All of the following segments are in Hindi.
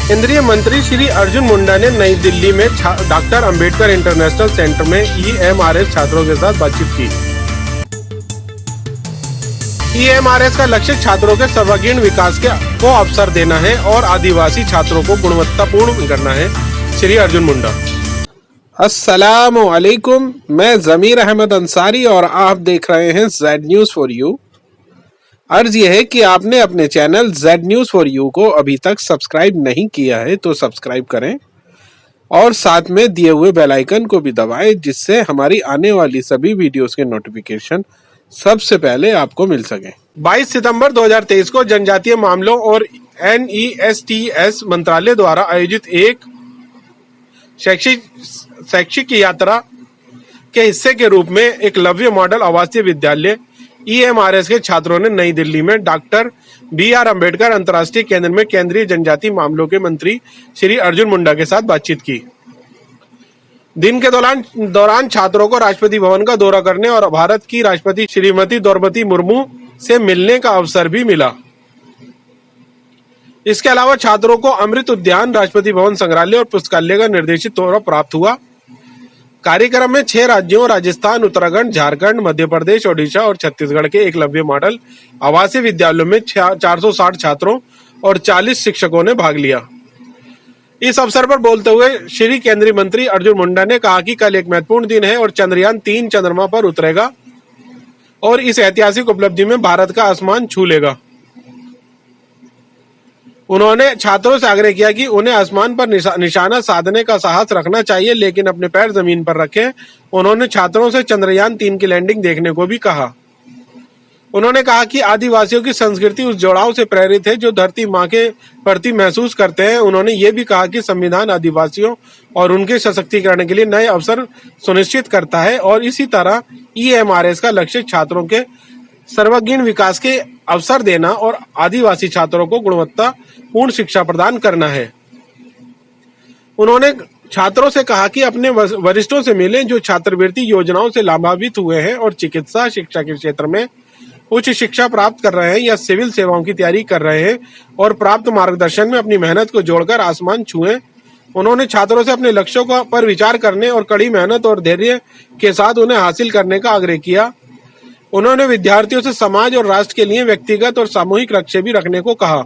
केंद्रीय मंत्री श्री अर्जुन मुंडा ने नई दिल्ली में डॉक्टर अंबेडकर इंटरनेशनल सेंटर में EMRS छात्रों के साथ बातचीत की। EMRS का लक्ष्य छात्रों के सर्वांगीण विकास को अवसर देना है और आदिवासी छात्रों को गुणवत्तापूर्ण करना है। श्री अर्जुन मुंडा। अस्सलामु अलैकुम, मैं जमीर अहमद अंसारी और आप देख रहे हैं Z News for You। अर्ज यह है कि आपने अपने channel Z News for You को अभी तक सब्सक्राइब नहीं किया है तो सब्सक्राइब करें और साथ में दिए हुए बेल आइकन को भी दबाएं, जिससे हमारी आने वाली सभी वीडियोस के नोटिफिकेशन सबसे पहले आपको मिल सके। 22 सितंबर 2023 को जनजातीय मामलों और NESTS मंत्रालय द्वारा आयोजित एक शैक्षिक यात्रा के हिस्से के रूप में एकलव्य मॉडल आवासीय विद्यालय EMRS के छात्रों ने नई दिल्ली में डॉक्टर BR अम्बेडकर अंतर्राष्ट्रीय केंद्र में केंद्रीय जनजातीय मामलों के मंत्री श्री अर्जुन मुंडा के साथ बातचीत की। दिन के दौरान छात्रों को राष्ट्रपति भवन का दौरा करने और भारत की राष्ट्रपति श्रीमती द्रौपदी मुर्मू से मिलने का अवसर भी मिला। इसके अलावा छात्रों को अमृत उद्यान, राष्ट्रपति भवन संग्रहालय और पुस्तकालय का निर्देशित दौरा प्राप्त हुआ। कार्यक्रम में 6 राज्यों राजस्थान, उत्तराखंड, झारखंड, मध्य प्रदेश, ओडिशा और छत्तीसगढ़ के एकलव्य मॉडल आवासीय विद्यालयों में 460 छात्रों और 40 शिक्षकों ने भाग लिया। इस अवसर पर बोलते हुए श्री केंद्रीय मंत्री अर्जुन मुंडा ने कहा कि कल एक महत्वपूर्ण दिन है और चंद्रयान 3 चंद्रमा पर उतरेगा और इस ऐतिहासिक उपलब्धि में भारत का आसमान छू लेगा। उन्होंने छात्रों से आग्रह किया कि उन्हें आसमान पर निशाना साधने का साहस रखना चाहिए, लेकिन अपने पैर जमीन पर रखें। उन्होंने छात्रों से चंद्रयान 3 की लैंडिंग देखने को भी कहा। उन्होंने कहा कि आदिवासियों की संस्कृति उस जुड़ाव से प्रेरित है जो धरती माँ के प्रति महसूस करते हैं। उन्होंने ये भी कहा कि संविधान आदिवासियों और उनके सशक्तिकरण के लिए नए अवसर सुनिश्चित करता है और इसी तरह EMRS का लक्ष्य छात्रों के सर्वांगीण विकास के अवसर देना और आदिवासी छात्रों को गुणवत्तापूर्ण शिक्षा प्रदान करना है। उन्होंने छात्रों से कहा कि अपने वरिष्ठों से मिलें जो छात्रवृत्ति योजनाओं से लाभान्वित हुए हैं और चिकित्सा शिक्षा के क्षेत्र में उच्च शिक्षा प्राप्त कर रहे हैं या सिविल सेवाओं की तैयारी कर रहे हैं और प्राप्त मार्गदर्शन में अपनी मेहनत को जोड़कर आसमान छुएं। उन्होंने छात्रों से अपने लक्ष्यों पर विचार करने और कड़ी मेहनत और धैर्य के साथ उन्हें हासिल करने का आग्रह किया। उन्होंने विद्यार्थियों से समाज और राष्ट्र के लिए व्यक्तिगत और सामूहिक लक्ष्य भी रखने को कहा।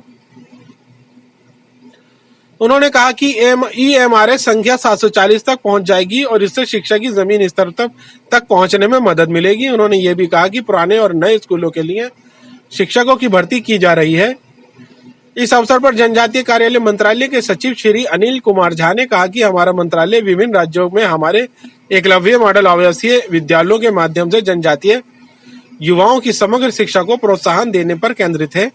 उन्होंने कहा कि EMRS संख्या 740 तक पहुंच जाएगी और इससे शिक्षा की जमीन स्तर तक पहुंचने में मदद मिलेगी। उन्होंने ये भी कहा कि पुराने और नए स्कूलों के लिए शिक्षकों की भर्ती की जा रही है। इस अवसर पर जनजातीय कार्यालय मंत्रालय के सचिव श्री अनिल कुमार झा ने कहा कि हमारा मंत्रालय विभिन्न राज्यों में हमारे एकलव्य मॉडल आवासीय विद्यालयों के माध्यम से जनजातीय युवाओं की समग्र शिक्षा को प्रोत्साहन देने पर केंद्रित है।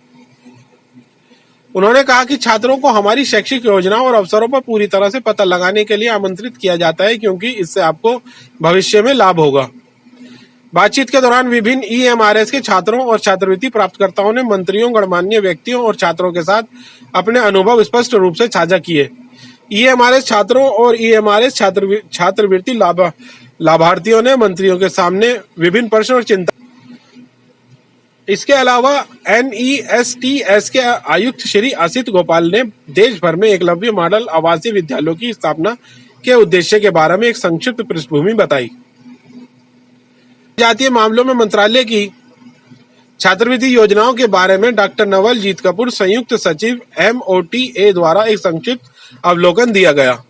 उन्होंने कहा कि छात्रों को हमारी शैक्षिक योजनाओं और अवसरों पर पूरी तरह से पता लगाने के लिए आमंत्रित किया जाता है, क्योंकि इससे आपको भविष्य में लाभ होगा। बातचीत के दौरान विभिन्न EMRS के छात्रों और छात्रवृत्ति प्राप्तकर्ताओं ने मंत्रियों, गणमान्य व्यक्तियों और छात्रों के साथ अपने अनुभव स्पष्ट रूप से साझा किए। EMRS छात्रों और EMRS छात्रवृत्ति लाभार्थियों ने मंत्रियों के सामने विभिन्न प्रश्न और चिंता। इसके अलावा NESTS के आयुक्त श्री असित गोपाल ने देश भर में एकलव्य मॉडल आवासीय विद्यालयों की स्थापना के उद्देश्य के बारे में एक संक्षिप्त पृष्ठभूमि बताई। जातीय मामलों में मंत्रालय की छात्रवृत्ति योजनाओं के बारे में डॉक्टर नवलजीत कपूर, संयुक्त सचिव MOTA द्वारा एक संक्षिप्त अवलोकन दिया गया।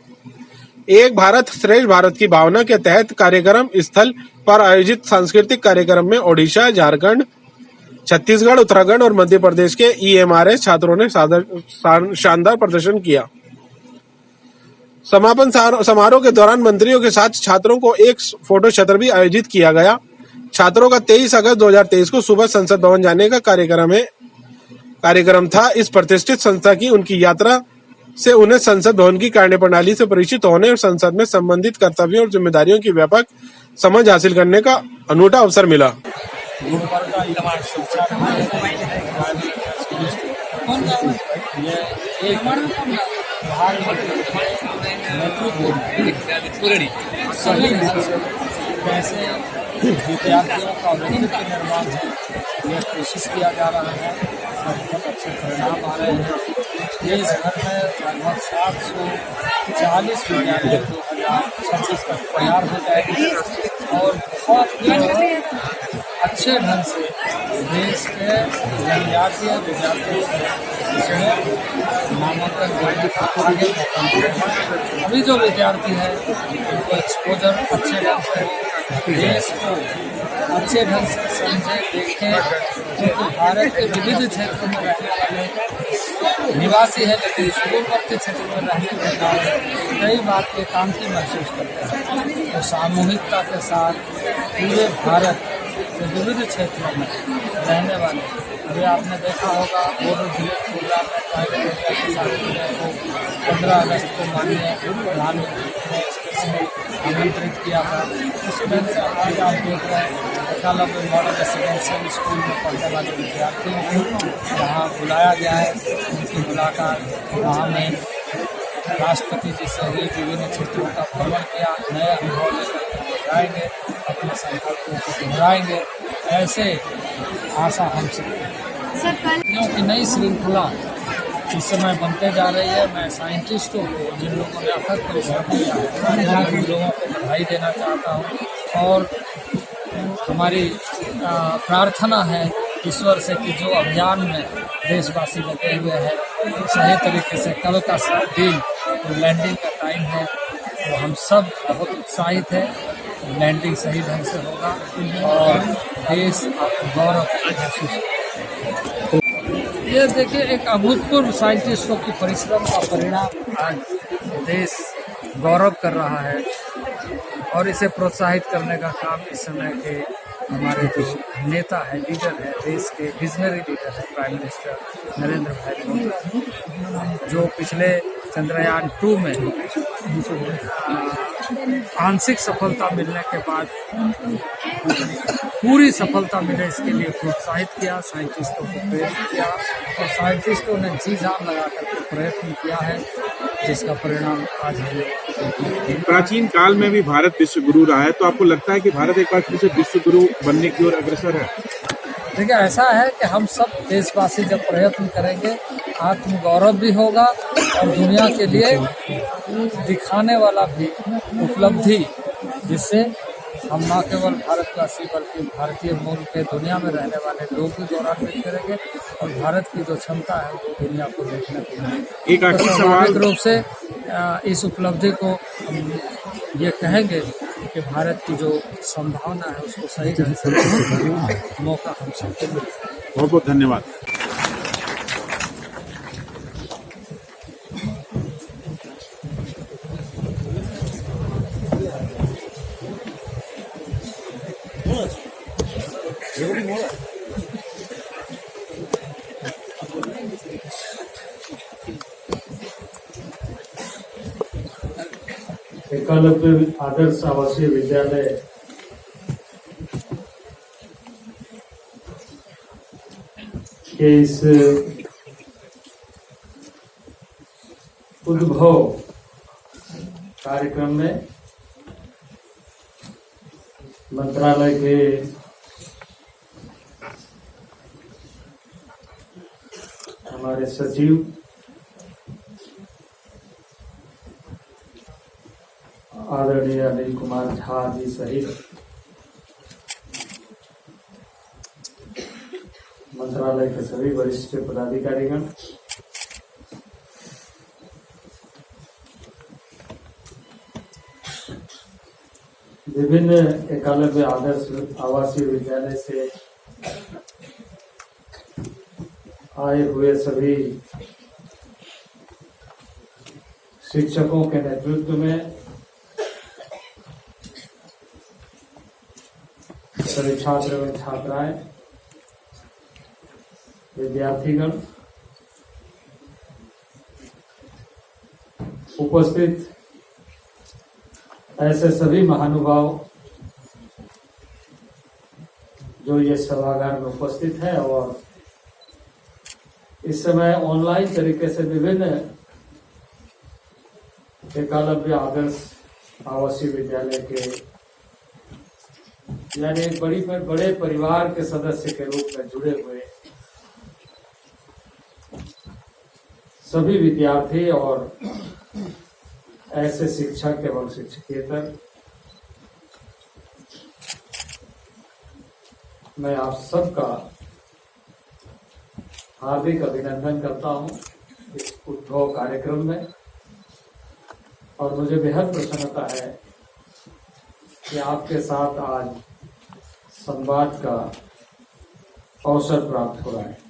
एक भारत श्रेष्ठ भारत की भावना के तहत कार्यक्रम स्थल पर आयोजित सांस्कृतिक कार्यक्रम में ओडिशा, झारखंड, छत्तीसगढ़, उत्तराखंड और मध्य प्रदेश के EMRS छात्रों ने शानदार प्रदर्शन किया। समापन समारोह के दौरान मंत्रियों के साथ छात्रों को एक फोटो सत्र भी आयोजित किया गया। छात्रों का 23 अगस्त 2023 को सुबह संसद भवन जाने का कार्यक्रम था। इस प्रतिष्ठित संस्था की उनकी यात्रा से उन्हें संसद भवन की कार्यप्रणाली से परिचित होने और संसद में संबंधित कर्तव्यों और जिम्मेदारियों की व्यापक समझ हासिल करने का अनूठा अवसर मिला। कैसे विद्यार्थियों का व्यक्तित्व निर्माण है, यह कोशिश किया जा रहा है। बहुत अच्छे परिणाम आ रहे हैं। देश भर में लगभग 740 विद्यालय 2026 तक तैयार हो जाएंगे और बहुत अच्छे ढंग से देश के जनजातीय विद्यार्थियों को इसमें नामांकन करने का आगे मौका मिलेगा। अभी जो विद्यार्थी है उनको एक्सपोजर अच्छे ढंग से देश को अच्छे ढंग से समझे देखें, क्योंकि भारत के विविध क्षेत्रों में रहने वाले निवासी है लेकिन सुदूरवर्ती क्षेत्र में रहने के कारण कई बात एकांकी महसूस करते हैं। तो सामूहिकता के साथ पूरे भारत के विविध क्षेत्रों में रहने वाले, अभी आपने देखा होगा बोर्डर विलेज प्रोग्राम में ट्राइबल एरिया के साथ को 15 अगस्त को माननीय प्रधानमंत्री ने स्पेशली आमंत्रित किया था। उसी ढंग से आज आप देख रहे हैं एकलव्य मॉडल रेसिडेंशियल स्कूल में पढ़ने वाले विद्यार्थियों को यहाँ बुलाया गया है। उनकी मुलाकात वहाँ में राष्ट्रपति जी से ही विभिन्न क्षेत्रों का भ्रमण किया, नए अनुभव लेकर जाएंगे, अपने संकल्पों को दोहराएंगे। ऐसे आशा हम सबको की नई श्रृंखला इस समय बनते जा रही है। मैं साइंटिस्टों को, जिन लोगों ने अथक परिश्रम किया है, उन लोगों को बधाई देना चाहता हूँ और हमारी प्रार्थना है ईश्वर से कि जो अभियान में देशवासी लगे हुए हैं सही तरीके से कल का दिन जो लैंडिंग का टाइम है वो हम सब बहुत उत्साहित है। लैंडिंग सही ढंग से होगा और देश गौरव महसूस। ये देखिए एक अभूतपूर्व साइंटिस्टों की परिश्रम का परिणाम आज देश गौरव कर रहा है और इसे प्रोत्साहित करने का काम इस समय के हमारे जो नेता है, लीडर है, देश के विजनरी लीडर है, प्राइम मिनिस्टर नरेंद्र भाई मोदी, जो पिछले चंद्रयान 2 में आंशिक सफलता मिलने के बाद पूरी सफलता मिले इसके लिए प्रोत्साहित किया, साइंटिस्टों को प्रेरित किया और साइंटिस्टों ने जी जान लगा करके प्रयत्न किया है, जिसका परिणाम आज है। प्राचीन काल में भी भारत विश्व गुरु रहा है, तो आपको लगता है कि भारत एक बार फिर से विश्व गुरु बनने की ओर अग्रसर है? देखिए ऐसा है कि हम सब देशवासी जब प्रयत्न करेंगे आत्म गौरव भी होगा और दुनिया के लिए दिखाने वाला भी उपलब्धि, जिससे हम न केवल भारतवासी बल्कि भारतीय मूल के दुनिया में रहने वाले लोग भी गौरवान्वित करेंगे और भारत की जो क्षमता है वो दुनिया को देखने को मिलेगी। एक आखिरी सवाल रूप से इस उपलब्धि को हम ये कहेंगे कि भारत की जो संभावना है उसको सही ढंग से मौका हम सबको मिले। बहुत बहुत धन्यवाद। एकलव्य आदर्श आवासीय विद्यालय के इस उद्भव कार्यक्रम में मंत्रालय के हमारे सचिव आदरणीय अनिल कुमार झा जी सहित मंत्रालय के सभी वरिष्ठ पदाधिकारीगण, विभिन्न एकलव्य आदर्श आवासीय विद्यालय से आए हुए सभी शिक्षकों के नेतृत्व में सभी छात्र एवं छात्राएं, विद्यार्थीगण, उपस्थित ऐसे सभी महानुभाव जो ये सभागार में उपस्थित है और इस समय ऑनलाइन तरीके से विभिन्न एकलव्य आदर्श आवासीय विद्यालय के यानी एक बड़े परिवार के सदस्य के रूप में जुड़े हुए सभी विद्यार्थी और ऐसे शिक्षक एवं शिक्षकेतर, मैं आप सबका हार्दिक अभिनंदन करता हूं इस उद्भव कार्यक्रम में। और मुझे बेहद प्रसन्नता है कि आपके साथ आज संवाद का अवसर प्राप्त हो रहा है।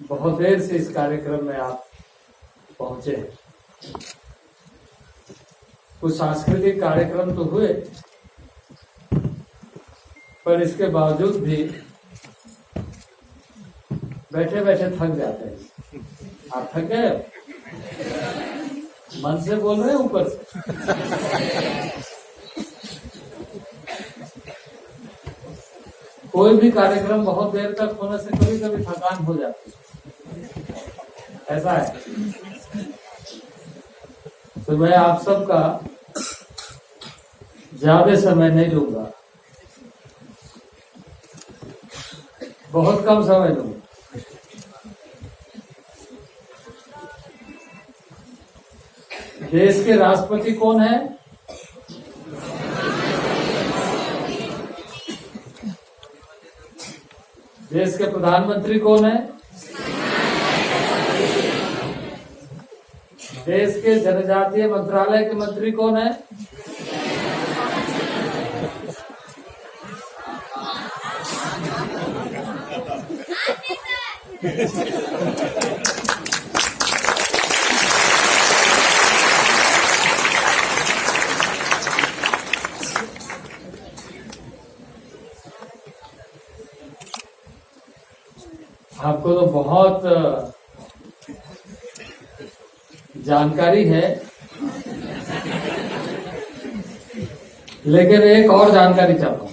बहुत देर से इस कार्यक्रम में आप पहुंचे हैं। कुछ सांस्कृतिक कार्यक्रम तो हुए, पर इसके बावजूद भी बैठे बैठे थक जाते हैं। आप थक गए? मन से बोल रहे हैं, ऊपर से? कोई भी कार्यक्रम बहुत देर तक होने से कभी कभी थकान हो जाती है, ऐसा है। तो मैं आप सबका ज्यादा समय नहीं लूंगा, बहुत कम समय लूंगा। देश के राष्ट्रपति कौन है? देश के प्रधानमंत्री कौन है? देश के जनजातीय मंत्रालय के मंत्री कौन है? आपको तो बहुत जानकारी है, लेकिन एक और जानकारी चाहता हूं।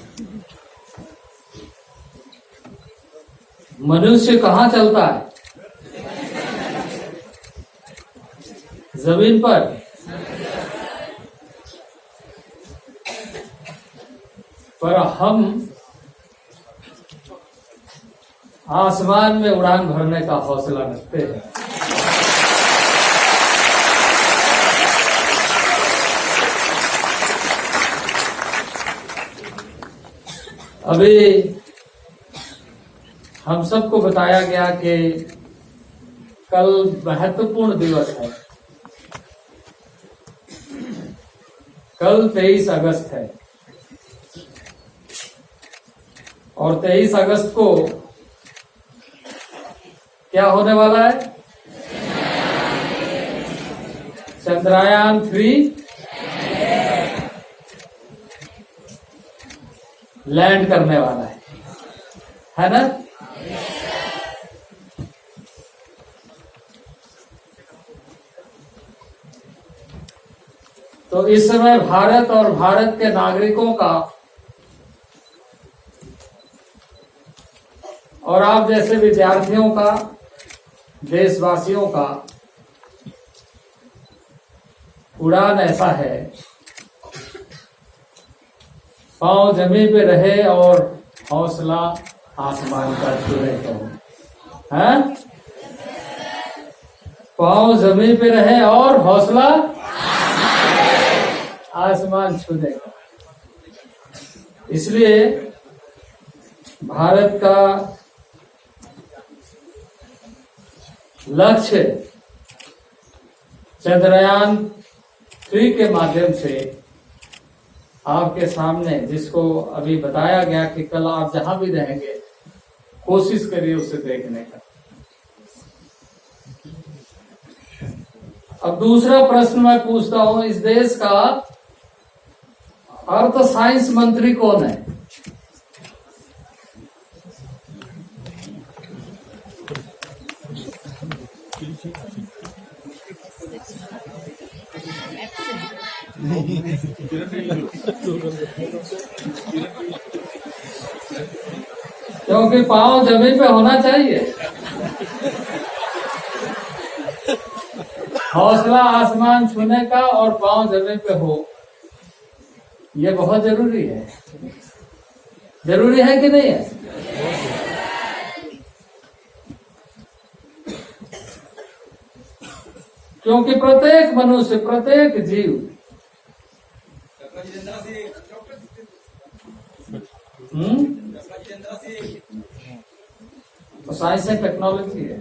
मनुष्य कहाँ चलता है? जमीन पर। पर हम आसमान में उड़ान भरने का हौसला रखते हैं। अभी हम सबको बताया गया कि कल महत्वपूर्ण दिवस है। कल 23 अगस्त है और 23 अगस्त को क्या होने वाला है? चंद्रयान 3 लैंड करने वाला है ना? तो इस समय भारत और भारत के नागरिकों का और आप जैसे विद्यार्थियों का, देशवासियों का उड़ान ऐसा है, पांव जमीन पे रहे और हौसला आसमान का छूने का है। पांव जमीन पे रहे और हौसला आसमान छूने का। इसलिए भारत का लक्ष्य चंद्रयान 3 के माध्यम से आपके सामने, जिसको अभी बताया गया कि कल आप जहां भी रहेंगे कोशिश करिए उसे देखने का। अब दूसरा प्रश्न मैं पूछता हूं, इस देश का अर्थ साइंस मंत्री कौन है? क्योंकि पांव जमीन पे होना चाहिए, हौसला आसमान छूने का और पांव जमीन पे हो, ये बहुत जरूरी है। जरूरी है कि नहीं है? क्योंकि प्रत्येक मनुष्य, प्रत्येक जीव तो साइंस एंड टेक्नोलॉजी है।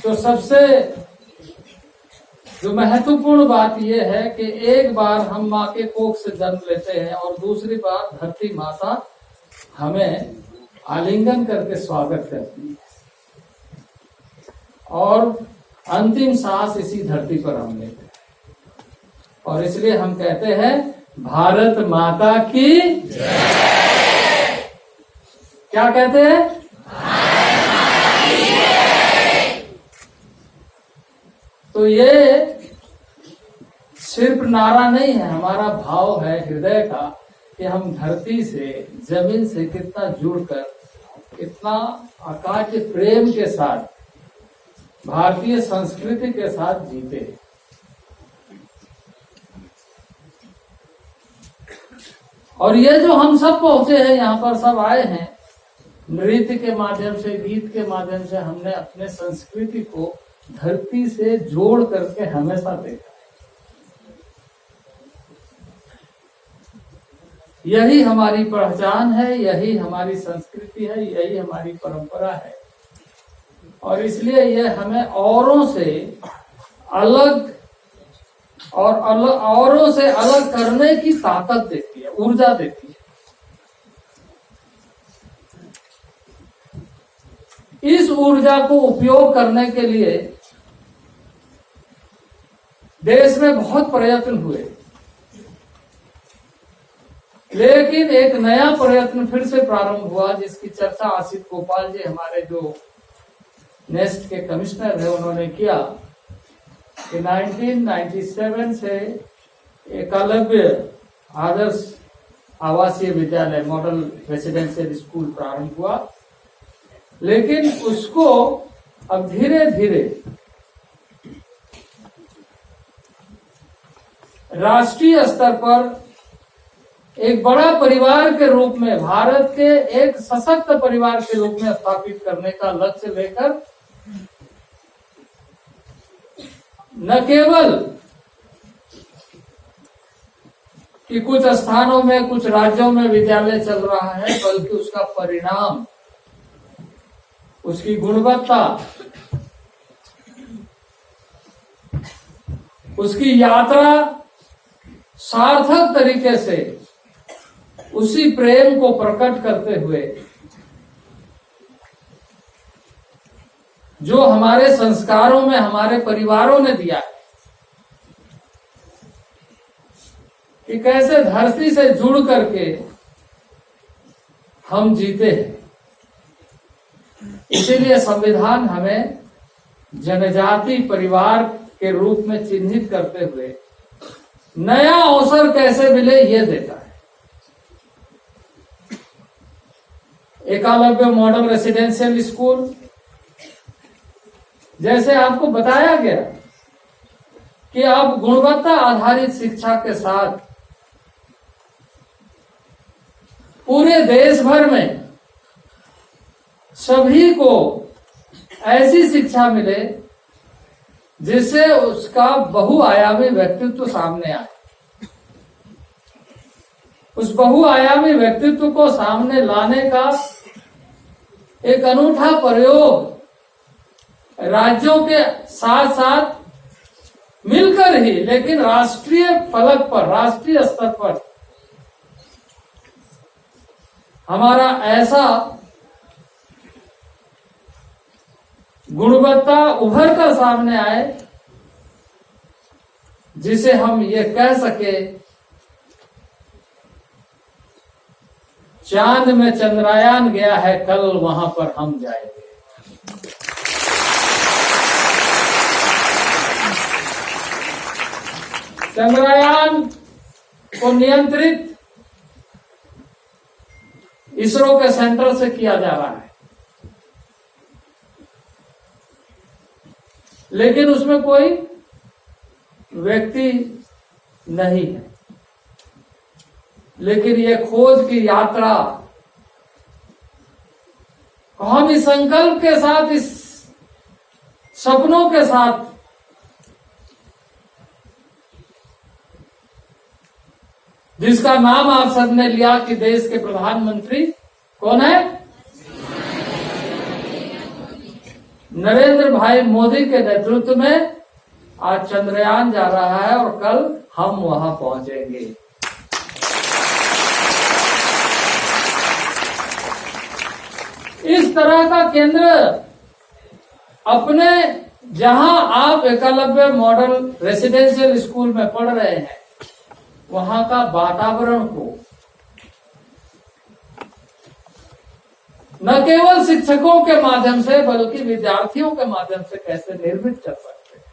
तो सबसे जो महत्वपूर्ण बात यह है कि एक बार हम माँ के कोख से जन्म लेते हैं और दूसरी बार धरती माता हमें आलिंगन करके स्वागत करती है और अंतिम सांस इसी धरती पर हम लेते हैं। और इसलिए हम कहते हैं भारत माता की जय। क्या कहते हैं? तो ये सिर्फ नारा नहीं है, हमारा भाव है हृदय का कि हम धरती से, जमीन से कितना जुड़कर, कितना अकाट्य प्रेम के साथ, भारतीय संस्कृति के साथ जीते। और ये जो हम सब पहुंचे हैं, यहाँ पर सब आए हैं, नृत्य के माध्यम से, गीत के माध्यम से हमने अपने संस्कृति को धरती से जोड़ करके हमेशा देखा। यही हमारी पहचान है, यही हमारी संस्कृति है, यही हमारी परंपरा है। और इसलिए यह हमें औरों से अलग और औरों से अलग करने की ताकत देती है, ऊर्जा देती है। इस ऊर्जा को उपयोग करने के लिए देश में बहुत प्रयत्न हुए, लेकिन एक नया प्रयत्न फिर से प्रारंभ हुआ जिसकी चर्चा आसित गोपाल जी, हमारे जो नेस्ट के कमिश्नर है, उन्होंने किया कि 1997 से एकलव्य आदर्श आवासीय विद्यालय, मॉडल रेसिडेंशियल स्कूल प्रारंभ हुआ। लेकिन उसको अब धीरे धीरे राष्ट्रीय स्तर पर एक बड़ा परिवार के रूप में, भारत के एक सशक्त परिवार के रूप में स्थापित करने का लक्ष्य लेकर न केवल कि कुछ स्थानों में, कुछ राज्यों में विद्यालय चल रहा है, बल्कि उसका परिणाम, उसकी गुणवत्ता, उसकी यात्रा सार्थक तरीके से उसी प्रेम को प्रकट करते हुए जो हमारे संस्कारों में हमारे परिवारों ने दिया है कि कैसे धरती से जुड़ करके हम जीते हैं। इसीलिए संविधान हमें जनजाति परिवार के रूप में चिन्हित करते हुए नया अवसर कैसे मिले ये देता है। एकलव्य मॉडल रेसिडेंशियल स्कूल, जैसे आपको बताया गया कि आप गुणवत्ता आधारित शिक्षा के साथ पूरे देश भर में सभी को ऐसी शिक्षा मिले जिससे उसका बहुआयामी व्यक्तित्व सामने आए। उस बहुआयामी व्यक्तित्व को सामने लाने का एक अनूठा प्रयोग राज्यों के साथ साथ मिलकर ही, लेकिन राष्ट्रीय फलक पर, राष्ट्रीय स्तर पर हमारा ऐसा गुणवत्ता उभर कर सामने आए जिसे हम ये कह सके चांद में चंद्रयान गया है, कल वहां पर हम जाएंगे। चंद्रयान को नियंत्रित इसरो के सेंटर से किया जा रहा है, लेकिन उसमें कोई व्यक्ति नहीं है। लेकिन ये खोज की यात्रा हम इस संकल्प के साथ, इस सपनों के साथ जिसका नाम आप सबने लिया कि देश के प्रधानमंत्री कौन है, नरेंद्र भाई मोदी के नेतृत्व में आज चंद्रयान जा रहा है और कल हम वहां पहुंचेंगे। इस तरह का केंद्र अपने, जहां आप एकलव्य मॉडल रेसिडेंशियल स्कूल में पढ़ रहे हैं, वहां का वातावरण को न केवल शिक्षकों के माध्यम से बल्कि विद्यार्थियों के माध्यम से कैसे निर्मित कर सकते हैं।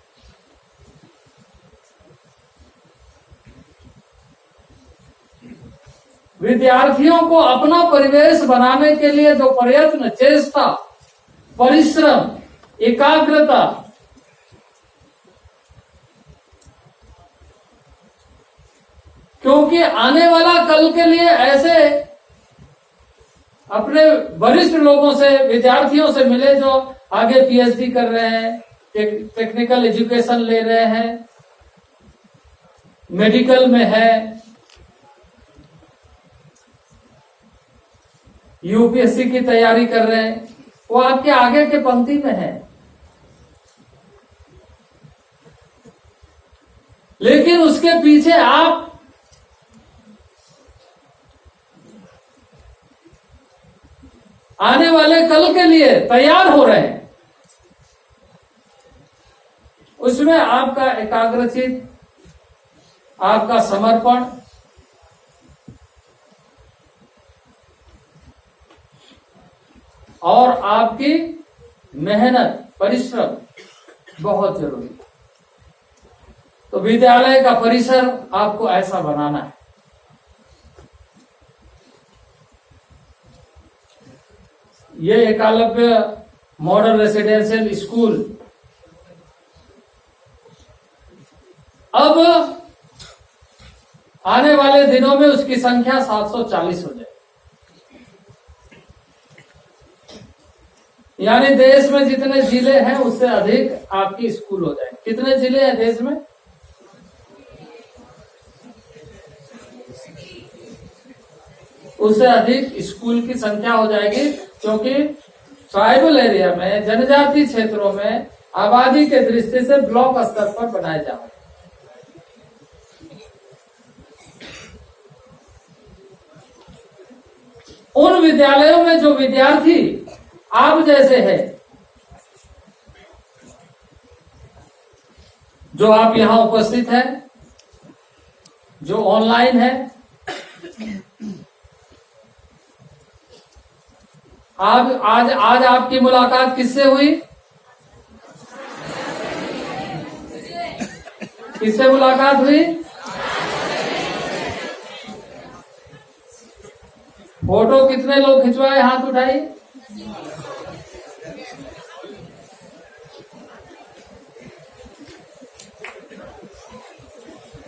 विद्यार्थियों को अपना परिवेश बनाने के लिए जो प्रयत्न, चेष्टा, परिश्रम, एकाग्रता, क्योंकि आने वाला कल के लिए ऐसे अपने वरिष्ठ लोगों से, विद्यार्थियों से मिले जो आगे पीएचडी कर रहे हैं, टेक्निकल एजुकेशन ले रहे हैं, मेडिकल में है, यूपीएससी की तैयारी कर रहे हैं, वो आपके आगे के पंक्ति में है। लेकिन उसके पीछे आप आने वाले कल के लिए तैयार हो रहे हैं। उसमें आपका एकाग्रचित, आपका समर्पण, और आपकी मेहनत, परिश्रम बहुत जरूरी है। तो विद्यालय का परिसर आपको ऐसा बनाना है। ये एकलव्य मॉडल रेसिडेंशियल स्कूल अब आने वाले दिनों में उसकी संख्या 740 हो जाए, यानी देश में जितने जिले हैं उससे अधिक आपकी स्कूल हो जाए। कितने जिले हैं देश में? उससे अधिक स्कूल की संख्या हो जाएगी, क्योंकि ट्राइबल एरिया में, जनजातीय क्षेत्रों में आबादी के दृष्टि से ब्लॉक स्तर पर बनाए जा रहे हैं। उन विद्यालयों में जो विद्यार्थी आप जैसे है, जो आप यहां उपस्थित हैं, जो ऑनलाइन है, आज आपकी मुलाकात किससे हुई? किससे मुलाकात हुई? फोटो कितने लोग खिंचवाए? हाथ उठाई।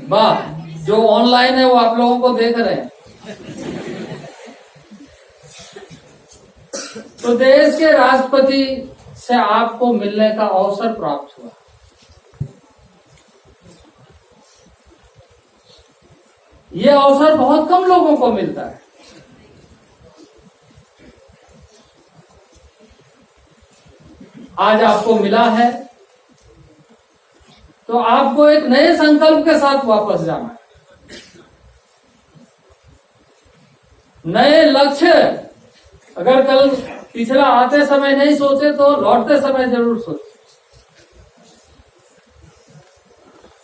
वाह, जो ऑनलाइन है वो आप लोगों को देख रहे हैं। तो देश के राष्ट्रपति से आपको मिलने का अवसर प्राप्त हुआ। यह अवसर बहुत कम लोगों को मिलता है। आज आपको मिला है, तो आपको एक नए संकल्प के साथ वापस जाना है। नए लक्ष्य, अगर कल पिछला आते समय नहीं सोचे तो लौटते समय जरूर सोचे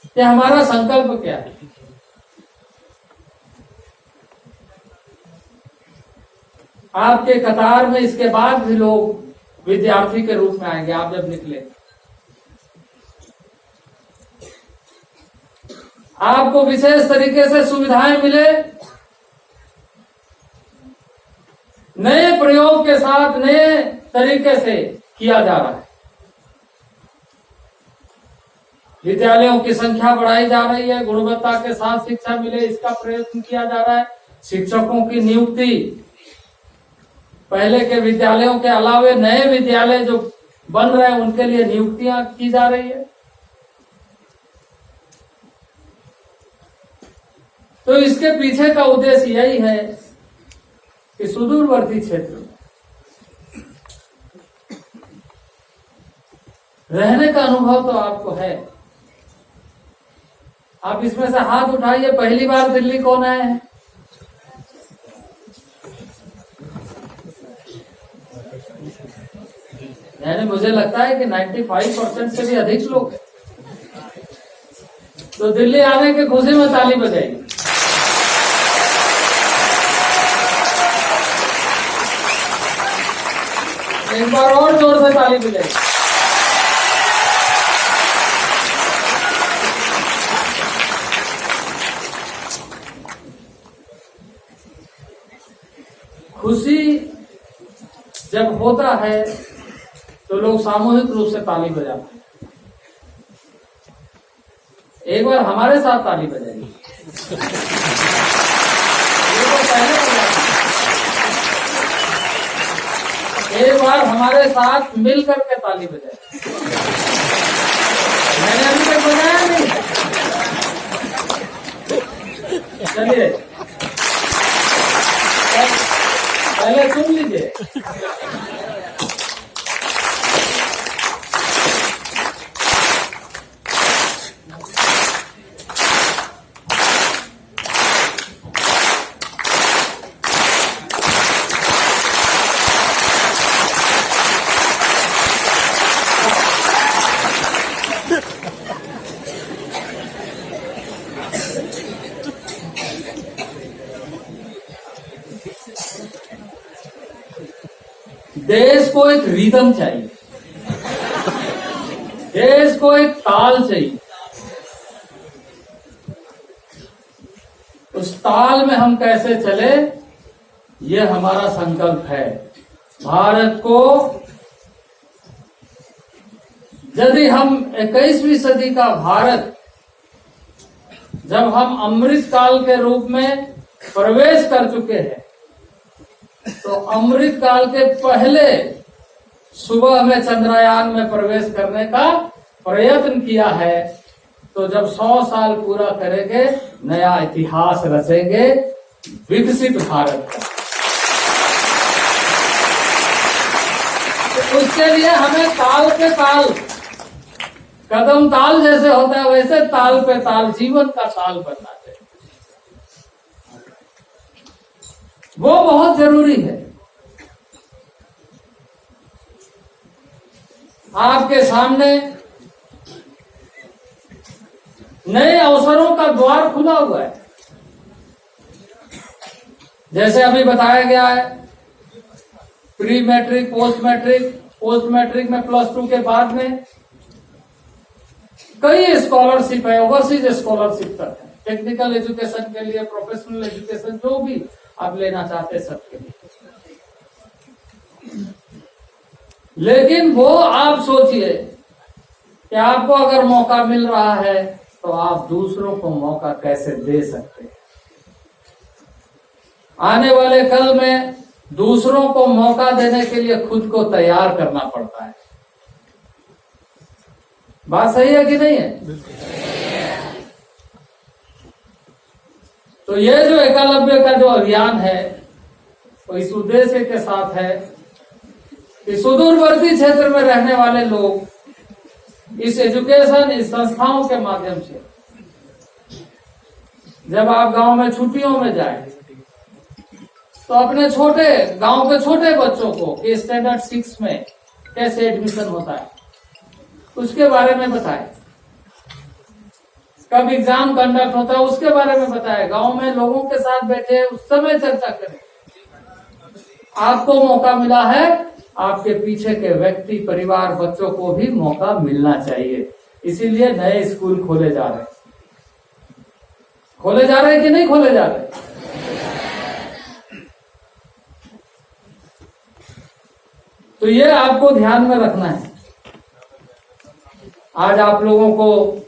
कि हमारा संकल्प क्या है। आपके कतार में इसके बाद भी लोग विद्यार्थी के रूप में आएंगे। आप जब निकले, आपको विशेष तरीके से सुविधाएं मिले, नए प्रयोग के साथ नए तरीके से किया जा रहा है। विद्यालयों की संख्या बढ़ाई जा रही है, गुणवत्ता के साथ शिक्षा मिले इसका प्रयत्न किया जा रहा है। शिक्षकों की नियुक्ति, पहले के विद्यालयों के अलावे नए विद्यालय जो बन रहे हैं उनके लिए नियुक्तियां की जा रही है। तो इसके पीछे का उद्देश्य यही है कि सुदूरवर्ती क्षेत्र में रहने का अनुभव तो आपको है। आप इसमें से हाथ उठाइए, पहली बार दिल्ली कौन आए हैं? यानी मुझे लगता है कि 95% से भी अधिक लोग हैं। तो दिल्ली आने के खुशी में ताली बजाइए। एक बार और जोर से ताली बजाइए। खुशी जब होता है तो लोग सामूहिक रूप से ताली बजाते हैं। एक बार हमारे साथ ताली बजाइए। एक बार हमारे साथ मिल करके ताली बजाइए। मैंने अभी तक बजाया नहीं। चलिए पहले सुन लीजिए। देश को एक रिदम चाहिए, देश को एक ताल चाहिए। उस ताल में हम कैसे चले, ये हमारा संकल्प है। भारत को यदि हम 21वीं सदी का भारत जब हम अमृत काल के रूप में प्रवेश कर चुके हैं, तो अमृत काल के पहले सुबह में चंद्रयान में प्रवेश करने का प्रयत्न किया है। तो जब 100 साल पूरा करेंगे, नया इतिहास रचेंगे विकसित भारत का। तो उसके लिए हमें ताल पे ताल, कदम ताल जैसे होता है वैसे ताल पे ताल, जीवन का ताल बनना चाहिए। वो बहुत जरूरी है। आपके सामने नए अवसरों का द्वार खुला हुआ है। जैसे अभी बताया गया है, प्री मैट्रिक, पोस्ट मैट्रिक में +2 के बाद में कई स्कॉलरशिप है, ओवरसीज स्कॉलरशिप तक है, टेक्निकल एजुकेशन के लिए, प्रोफेशनल एजुकेशन, जो भी आप लेना चाहते सबके लिए। लेकिन वो आप सोचिए कि आपको अगर मौका मिल रहा है तो आप दूसरों को मौका कैसे दे सकते हैं। आने वाले कल में दूसरों को मौका देने के लिए खुद को तैयार करना पड़ता है। बात सही है कि नहीं है? तो ये जो एकलव्य का जो अभियान है वो इस उद्देश्य के साथ है कि सुदूरवर्ती क्षेत्र में रहने वाले लोग इस एजुकेशन, इस संस्थाओं के माध्यम से जब आप गांव में छुट्टियों में जाए तो अपने छोटे गांव के छोटे बच्चों को कि स्टैंडर्ड 6 में कैसे एडमिशन होता है उसके बारे में बताएं, कब एग्जाम कंडक्ट होता है उसके बारे में बताएं, गांव में लोगों के साथ बैठे उस समय चर्चा करें। आपको मौका मिला है, आपके पीछे के व्यक्ति, परिवार, बच्चों को भी मौका मिलना चाहिए। इसीलिए नए स्कूल खोले जा रहे हैं। खोले जा रहे हैं कि नहीं खोले जा रहे? तो ये आपको ध्यान में रखना है। आज आप लोगों को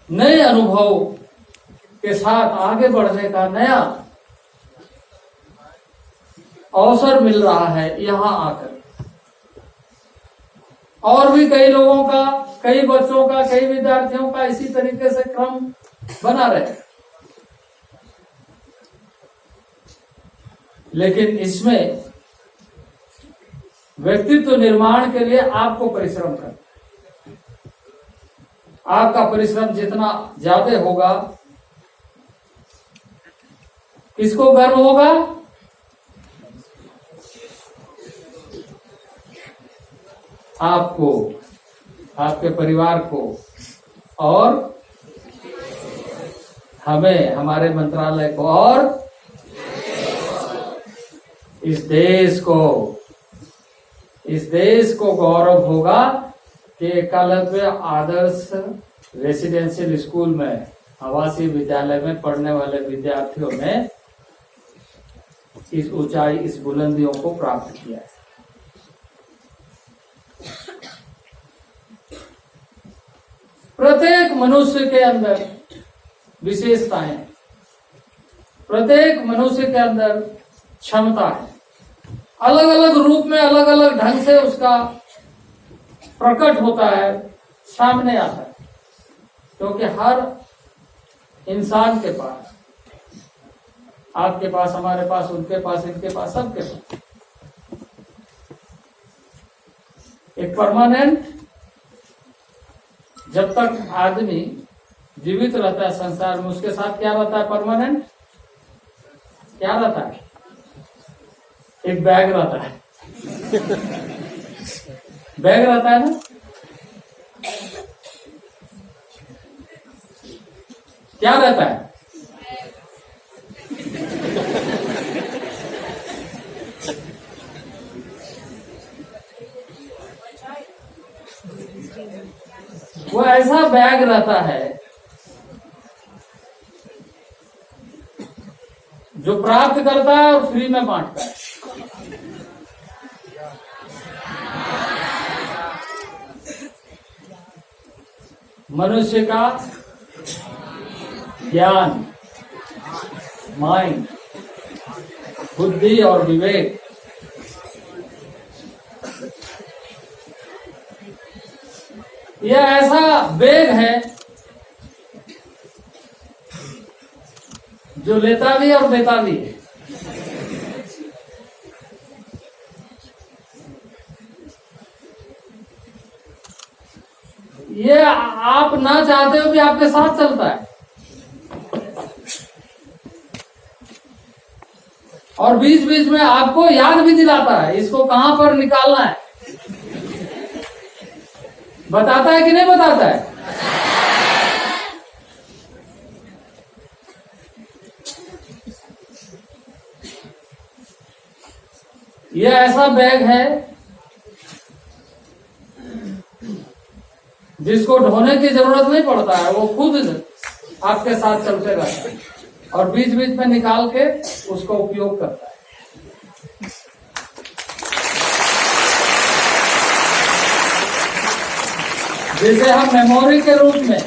नए अनुभव के साथ आगे बढ़ने का नया अवसर मिल रहा है यहां आकर। और भी कई लोगों का, कई बच्चों का, कई विद्यार्थियों का इसी तरीके से क्रम बना रहे, लेकिन इसमें व्यक्तित्व निर्माण के लिए आपको परिश्रम करना। आपका परिश्रम जितना ज्यादा होगा, किसको गर्व होगा? आपको, आपके परिवार को, और हमें, हमारे मंत्रालय को, और इस देश को गौरव होगा कि एकलव्य आदर्श रेसिडेंशियल स्कूल में, आवासीय विद्यालय में पढ़ने वाले विद्यार्थियों ने इस ऊंचाई, इस बुलंदियों को प्राप्त किया है। प्रत्येक मनुष्य के अंदर विशेषताएं, प्रत्येक मनुष्य के अंदर क्षमता है, अलग अलग रूप में, अलग अलग ढंग से उसका प्रकट होता है, सामने आता है, क्योंकि हर इंसान के पास, आपके पास, हमारे पास, उनके पास, इनके पास, सबके पास एक परमानेंट, जब तक आदमी जीवित रहता है संसार में, उसके साथ क्या रहता है? परमानेंट क्या रहता है? एक बैग रहता है। बैग रहता है ना? क्या रहता है? वो ऐसा बैग रहता है जो प्राप्त करता है और फ्री में बांटता है। मनुष्य का ज्ञान, माइंड, बुद्धि और विवेक, यह ऐसा बैग है जो लेता भी और देता भी है। ये आप ना चाहते हो भी आपके साथ चलता है, और बीच बीच में आपको याद भी दिलाता है इसको कहां पर निकालना है। बताता है कि नहीं बताता है? यह ऐसा बैग है जिसको ढोने की जरूरत नहीं पड़ता है, वो खुद आपके साथ चलते रहता है और बीच बीच में निकाल के उसका उपयोग करता है। जिसे हम मेमोरी के रूप में,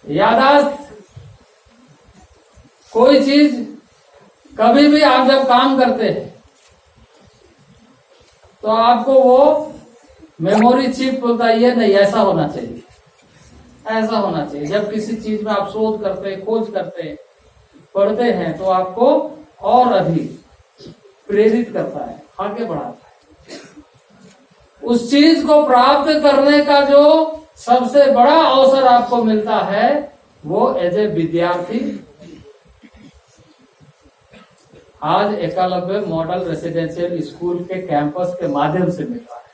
यादाश्त, कोई चीज कभी भी आप जब काम करते हैं तो आपको वो मेमोरी चिप बोलता है, ये नहीं, ऐसा होना चाहिए, ऐसा होना चाहिए। जब किसी चीज में आप शोध करते, खोज करते, पढ़ते हैं तो आपको और अधिक प्रेरित करता है, आगे बढ़ाता है। उस चीज को प्राप्त करने का जो सबसे बड़ा अवसर आपको मिलता है वो एज ए विद्यार्थी आज एकलव्य मॉडल रेसिडेंशियल स्कूल के कैंपस के माध्यम से मिल रहा है।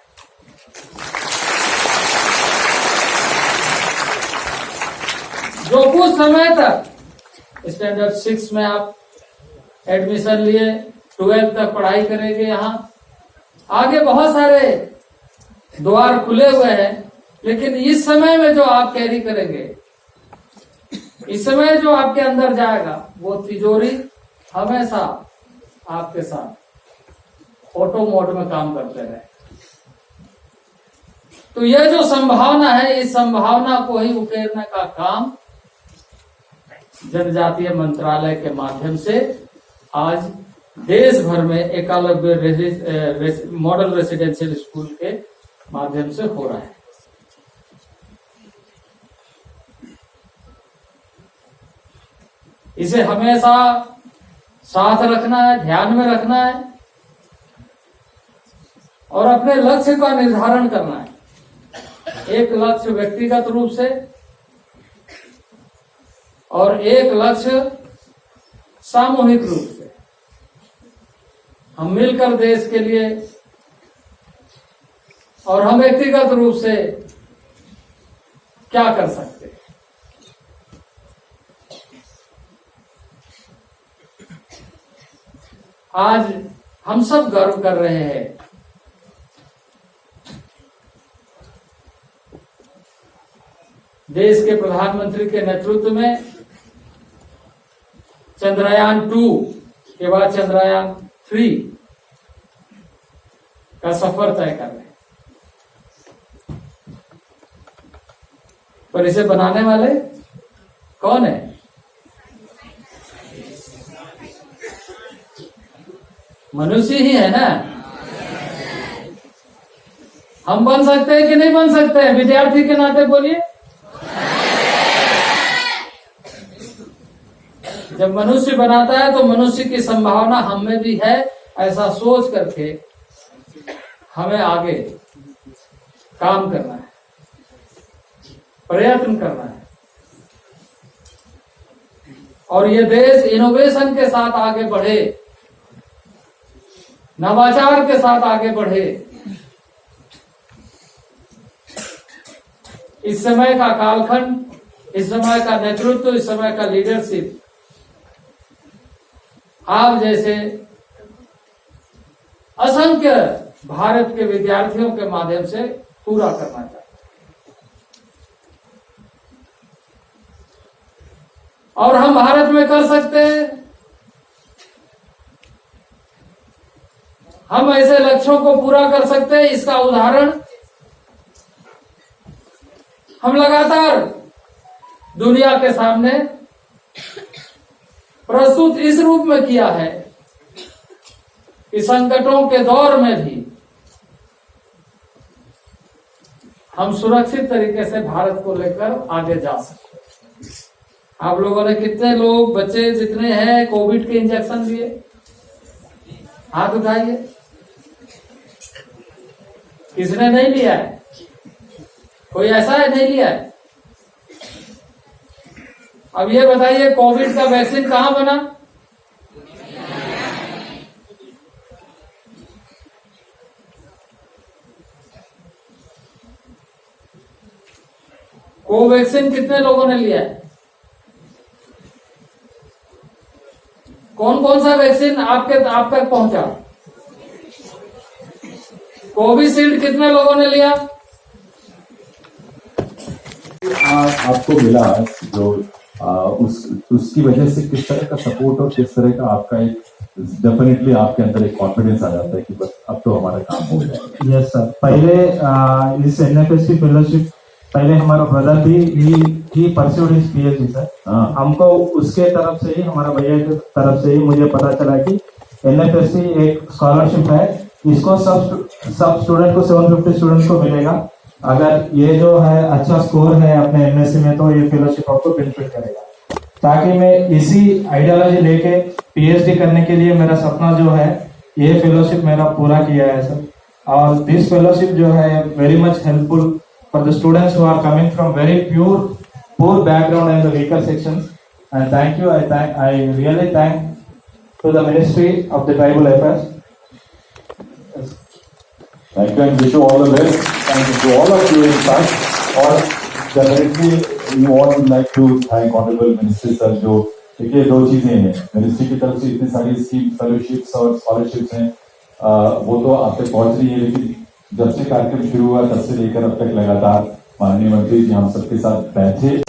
जो कुछ समय तक स्टैंडर्ड 6 में आप एडमिशन लिए, 12th तक पढ़ाई करेंगे, यहाँ आगे बहुत सारे द्वार खुले हुए हैं, लेकिन इस समय में जो आप कैरी करेंगे, इस समय जो आपके अंदर जाएगा, वो तिजोरी हमेशा आपके साथ ऑटो मोड में काम करते रहे। तो यह जो संभावना है, इस संभावना को ही उकेरने का काम जनजातीय मंत्रालय के माध्यम से आज देश भर में एकलव्य मॉडल रेसिडेंशियल स्कूल के माध्यम से हो रहा है। इसे हमेशा साथ रखना है, ध्यान में रखना है और अपने लक्ष्य का निर्धारण करना है। एक लक्ष्य व्यक्तिगत रूप से और एक लक्ष्य सामूहिक रूप से। हम मिलकर देश के लिए और हम व्यक्तिगत रूप से क्या कर सकते हैं। आज हम सब गर्व कर रहे हैं देश के प्रधानमंत्री के नेतृत्व में चंद्रयान 2 के बाद चंद्रयान 3 का सफर तय कर रहे हैं। पर इसे बनाने वाले कौन है? मनुष्य ही है ना। हम बन सकते हैं कि नहीं बन सकते हैं? विद्यार्थी के नाते बोलिए। जब मनुष्य बनाता है तो मनुष्य की संभावना हम में भी है, ऐसा सोच करके हमें आगे काम करना है, प्रयत्न करना है और ये देश इनोवेशन के साथ आगे बढ़े, नवाचार के साथ आगे बढ़े। इस समय का कालखंड, इस समय का नेतृत्व, इस समय का लीडरशिप आप जैसे असंख्य भारत के विद्यार्थियों के माध्यम से पूरा करना चाहिए। और हम भारत में कर सकते हैं। हम ऐसे लक्ष्यों को पूरा कर सकते हैं। इसका उदाहरण हम लगातार दुनिया के सामने प्रस्तुत इस रूप में किया है कि संकटों के दौर में भी हम सुरक्षित तरीके से भारत को लेकर आगे जा सकते हैं। आप लोगों ने कितने लोग, बच्चे जितने हैं, कोविड के इंजेक्शन लिए? हाथ उठाइए। किसने नहीं लिया है? कोई ऐसा है नहीं लिया है? अब ये बताइए, कोविड का वैक्सीन कहां बना? कोवैक्सीन कितने लोगों ने लिया है? कौन कौन सा वैक्सीन आप तक पहुंचा? कोविशील्ड कितने लोगों ने लिया? आपको मिला जो उसकी वजह से किस तरह का सपोर्ट और किस तरह का आपका एक डेफिनेटली आपके अंदर एक कॉन्फिडेंस आ जाता है कि बस अब तो हमारा काम हो जाएगा। यस सर, पहले इस एनएफएससी फेलोशिप पहले हमारा ब्रदर भी परस्यूड हिज पीएचडी सर। हमको उसके तरफ से ही, हमारा भैया की तरफ से ही मुझे पता चला कि एनएफएससी एक स्कॉलरशिप है, इसको सब स्टूडेंट को 750 स्टूडेंट्स को मिलेगा। अगर ये जो है अच्छा स्कोर है अपने एमएससी में तो ये फेलोशिप आपको बेनिफिट करेगा। ताकि मैं इसी आइडियोलॉजी लेके पीएचडी करने के लिए मेरा सपना जो है ये फेलोशिप मेरा पूरा किया है सर। और दिस फेलोशिप जो है very much helpful for the students who are coming from very poor background and the weaker sections. And thank you, I really thank to the Ministry of the Tribal Affairs. Thank you and wish you all the best. Thank you to all of you in fact. और definitely we all would like to thank Honorable Minister sir जो देखिए दो चीजें हैं, मिनिस्ट्री की तरफ से इतनी सारी स्कीम, फेलोशिप्स और स्कॉलरशिप्स हैं, वो तो आप तक पहुंच रही है, लेकिन जब से कार्यक्रम शुरू हुआ तब से लेकर अब तक लगातार माननीय मंत्री जी हम सबके साथ बैठे।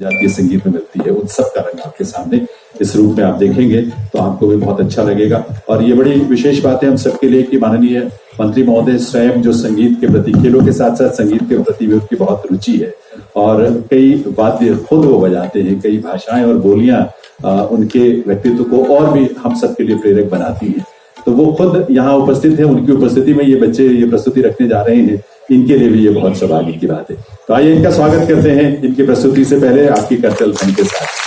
जातीय संगीत में मिलती है, उन सब का रंग आपके सामने इस रूप में आप देखेंगे तो आपको भी बहुत अच्छा लगेगा। और ये बड़ी विशेष बात है हम सबके लिए कि माननीय मंत्री महोदय स्वयं जो संगीत के प्रति, खेलों के साथ साथ संगीत के प्रति भी उनकी बहुत रुचि है और कई वाद्य खुद वो बजाते हैं, कई भाषाएं और बोलियां उनके व्यक्तित्व को और भी हम सबके लिए प्रेरक बनाती है। तो वो खुद यहाँ उपस्थित है, उनकी उपस्थिति में ये बच्चे ये प्रस्तुति रखने जा रहे हैं, इनके लिए भी ये बहुत सौभाग्य की बात है। तो आइए इनका स्वागत करते हैं इनकी प्रस्तुति से पहले आपकी कर्तल ध्वनि के साथ।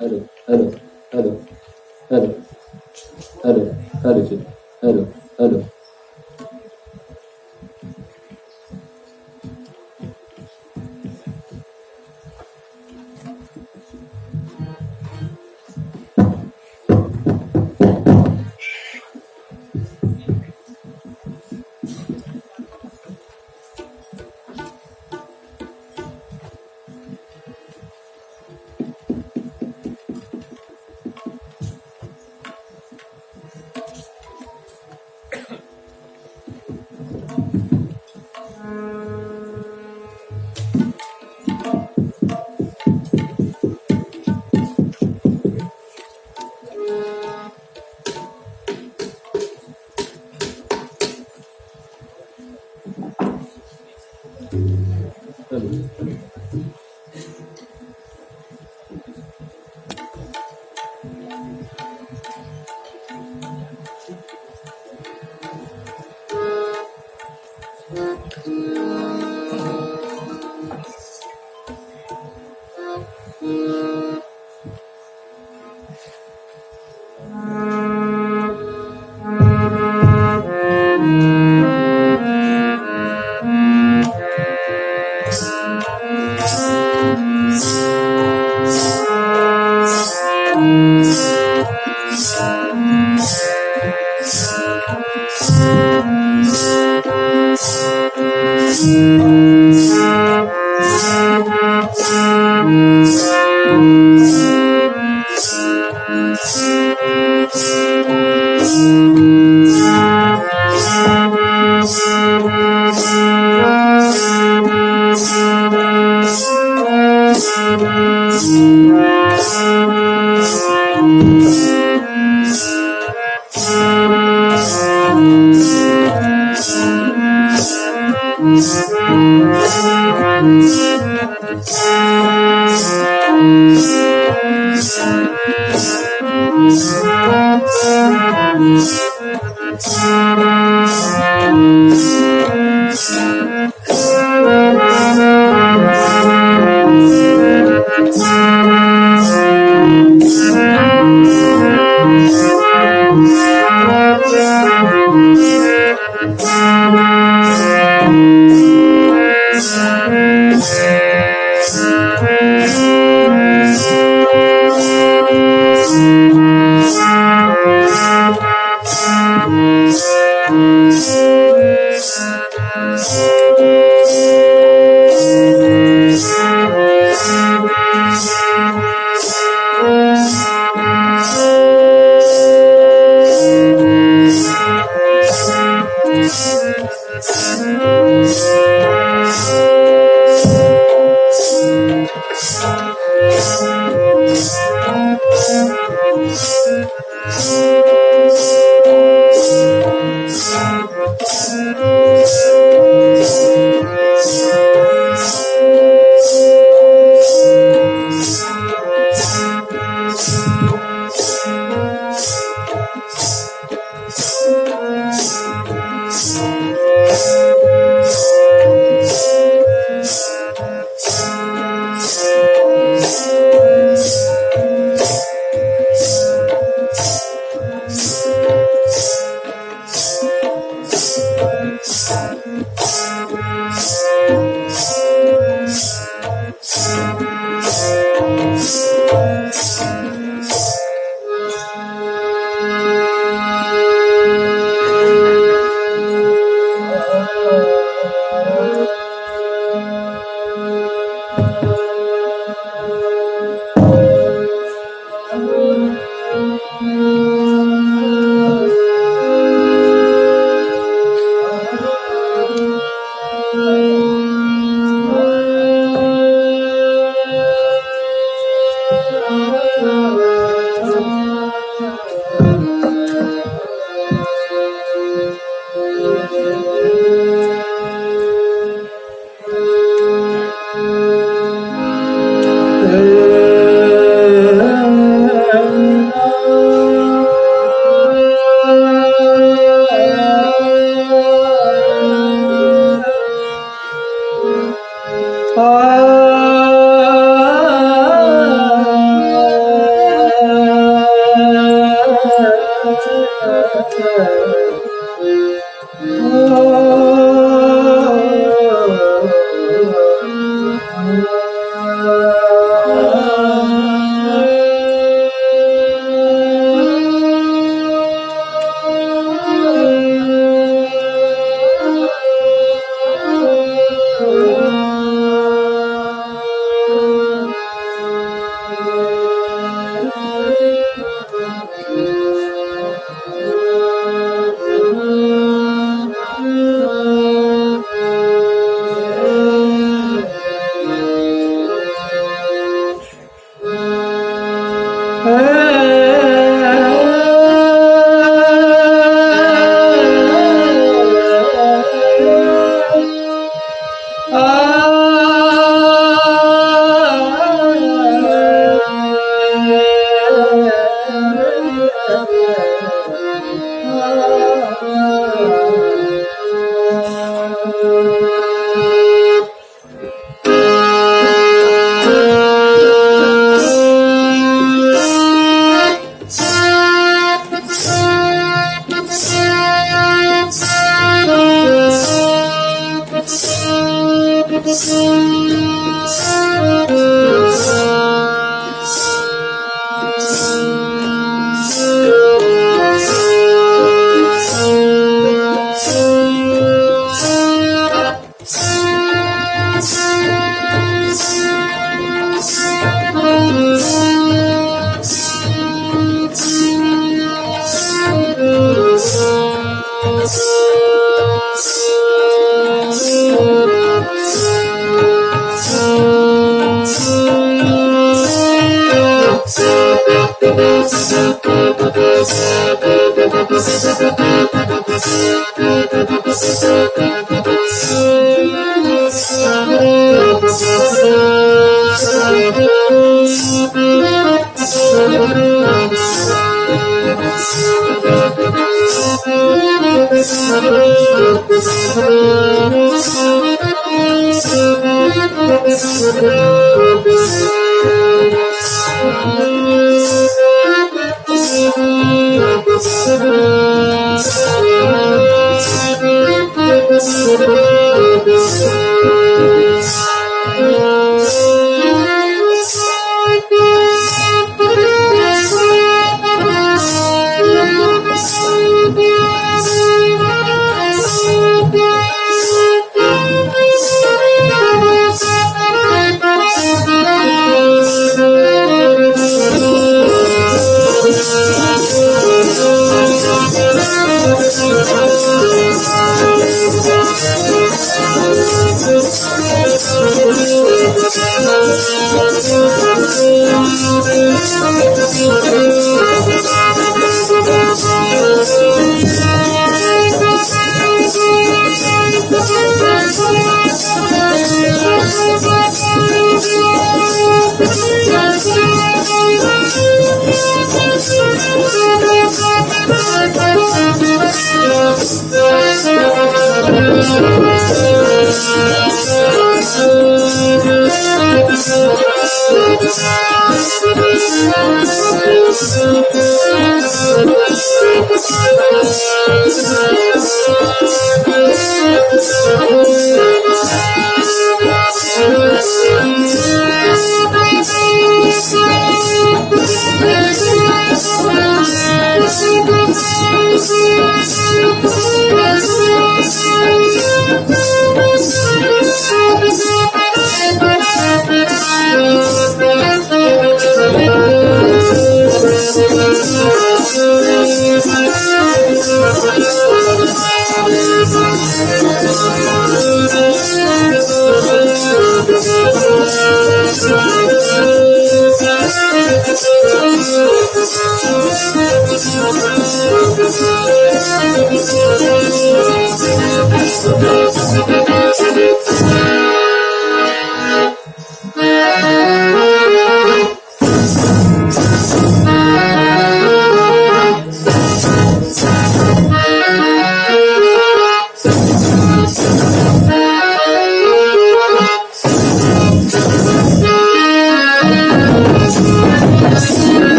हेलो।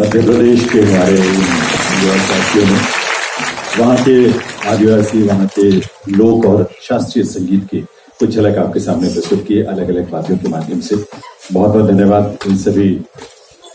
मध्य प्रदेश के हमारे युवा साथियों ने वहाँ के आदिवासी, वहाँ के लोक और शास्त्रीय संगीत के कुछ झलक आपके सामने प्रस्तुत किए अलग अलग वाद्यों के माध्यम से। बहुत बहुत धन्यवाद इन सभी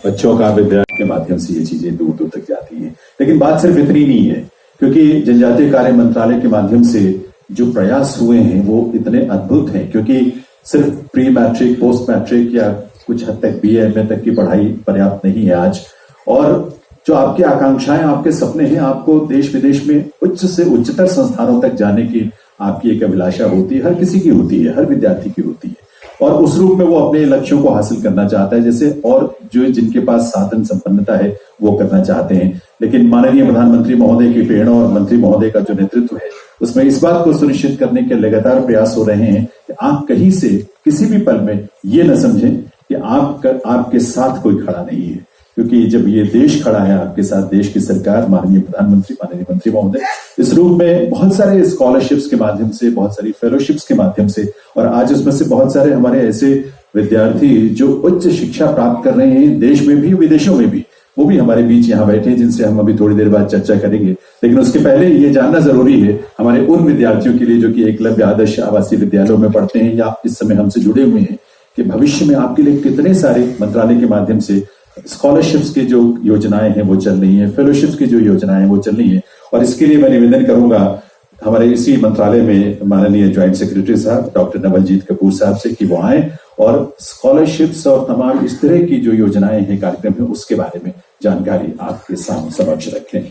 बच्चों का। विद्यालय के माध्यम से ये चीजें दूर दूर तक जाती हैं। लेकिन बात सिर्फ इतनी नहीं है, क्योंकि जनजातीय कार्य मंत्रालय के माध्यम से जो प्रयास हुए हैं वो इतने अद्भुत हैं, क्योंकि सिर्फ प्री मैट्रिक, पोस्ट मैट्रिक या कुछ हद तक BA MA तक की पढ़ाई पर्याप्त नहीं है आज। और जो आपकी आकांक्षाएं, आपके सपने हैं, आपको देश विदेश में उच्च से उच्चतर संस्थानों तक जाने की आपकी एक अभिलाषा होती है, हर किसी की होती है, हर विद्यार्थी की होती है। और उस रूप में वो अपने लक्ष्यों को हासिल करना चाहता है, जैसे और जो जिनके पास साधन संपन्नता है वो करना चाहते हैं। लेकिन माननीय प्रधानमंत्री महोदय की प्रेरणा और मंत्री महोदय का जो नेतृत्व है, उसमें इस बात को सुनिश्चित करने के लगातार प्रयास हो रहे हैं कि आप कहीं से किसी भी पल में ये न समझें कि आपके साथ कोई खड़ा नहीं है, क्योंकि जब ये देश खड़ा है आपके साथ, देश की सरकार, माननीय प्रधानमंत्री, माननीय मंत्री महोदय, इस रूप में बहुत सारे स्कॉलरशिप्स के माध्यम से, बहुत सारी फेलोशिप्स के माध्यम से, और आज उसमें से बहुत सारे हमारे ऐसे विद्यार्थी जो उच्च शिक्षा प्राप्त कर रहे हैं देश में भी, विदेशों में भी, वो भी हमारे बीच यहाँ बैठे हैं, जिनसे हम अभी थोड़ी देर बाद चर्चा करेंगे। लेकिन उसके पहले ये जानना जरूरी है हमारे उन विद्यार्थियों के लिए जो कि एकलव्य आदर्श आवासीय विद्यालयों में पढ़ते हैं या इस समय हमसे जुड़े हुए हैं, कि भविष्य में आपके लिए कितने सारे मंत्रालय के माध्यम से स्कॉलरशिप्स की जो योजनाएं हैं वो चल रही हैं, फेलोशिप्स की जो योजनाएं हैं वो चल रही हैं। और इसके लिए मैं निवेदन करूंगा हमारे इसी मंत्रालय में माननीय ज्वाइंट सेक्रेटरी साहब डॉक्टर नवलजीत कपूर साहब से कि वो आए और स्कॉलरशिप्स और तमाम इस तरह की जो योजनाएं हैं, कार्यक्रम है, उसके बारे में जानकारी आपके सामने समक्ष रखें।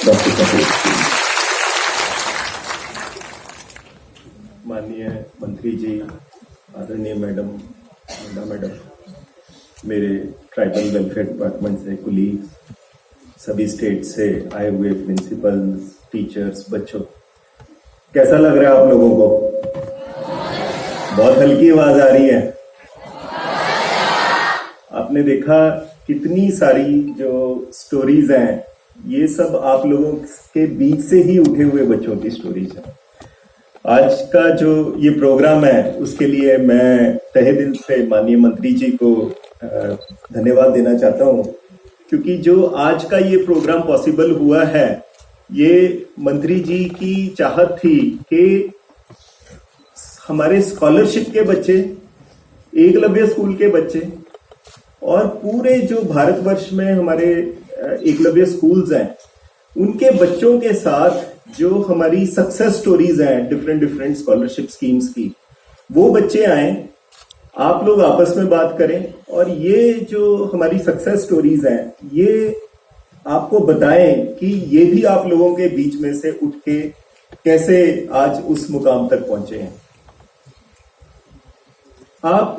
डॉक्टर कपूर। माननीय मंत्री जी, आदरणीय मैडम, मेरे ट्राइबल वेलफेयर डिपार्टमेंट से कुलीग्स, सभी स्टेट से आए हुए प्रिंसिपल्स, टीचर्स, बच्चों, कैसा लग रहा है आप लोगों को? बहुत हल्की आवाज आ रही है। आपने देखा कितनी सारी जो स्टोरीज हैं, ये सब आप लोगों के बीच से ही उठे हुए बच्चों की स्टोरीज हैं। आज का जो ये प्रोग्राम है उसके लिए मैं तहे दिल से माननीय मंत्री जी को धन्यवाद देना चाहता हूँ, क्योंकि जो आज का ये प्रोग्राम पॉसिबल हुआ है, ये मंत्री जी की चाहत थी कि हमारे स्कॉलरशिप के बच्चे, एकलव्य स्कूल के बच्चे और पूरे जो भारतवर्ष में हमारे एकलव्य स्कूल्स हैं, उनके बच्चों के साथ जो हमारी सक्सेस स्टोरीज हैं डिफरेंट स्कॉलरशिप स्कीम्स की, वो बच्चे आए, आप लोग आपस में बात करें और ये जो हमारी सक्सेस स्टोरीज हैं ये आपको बताएं कि ये भी आप लोगों के बीच में से उठ के कैसे आज उस मुकाम तक पहुंचे हैं। आप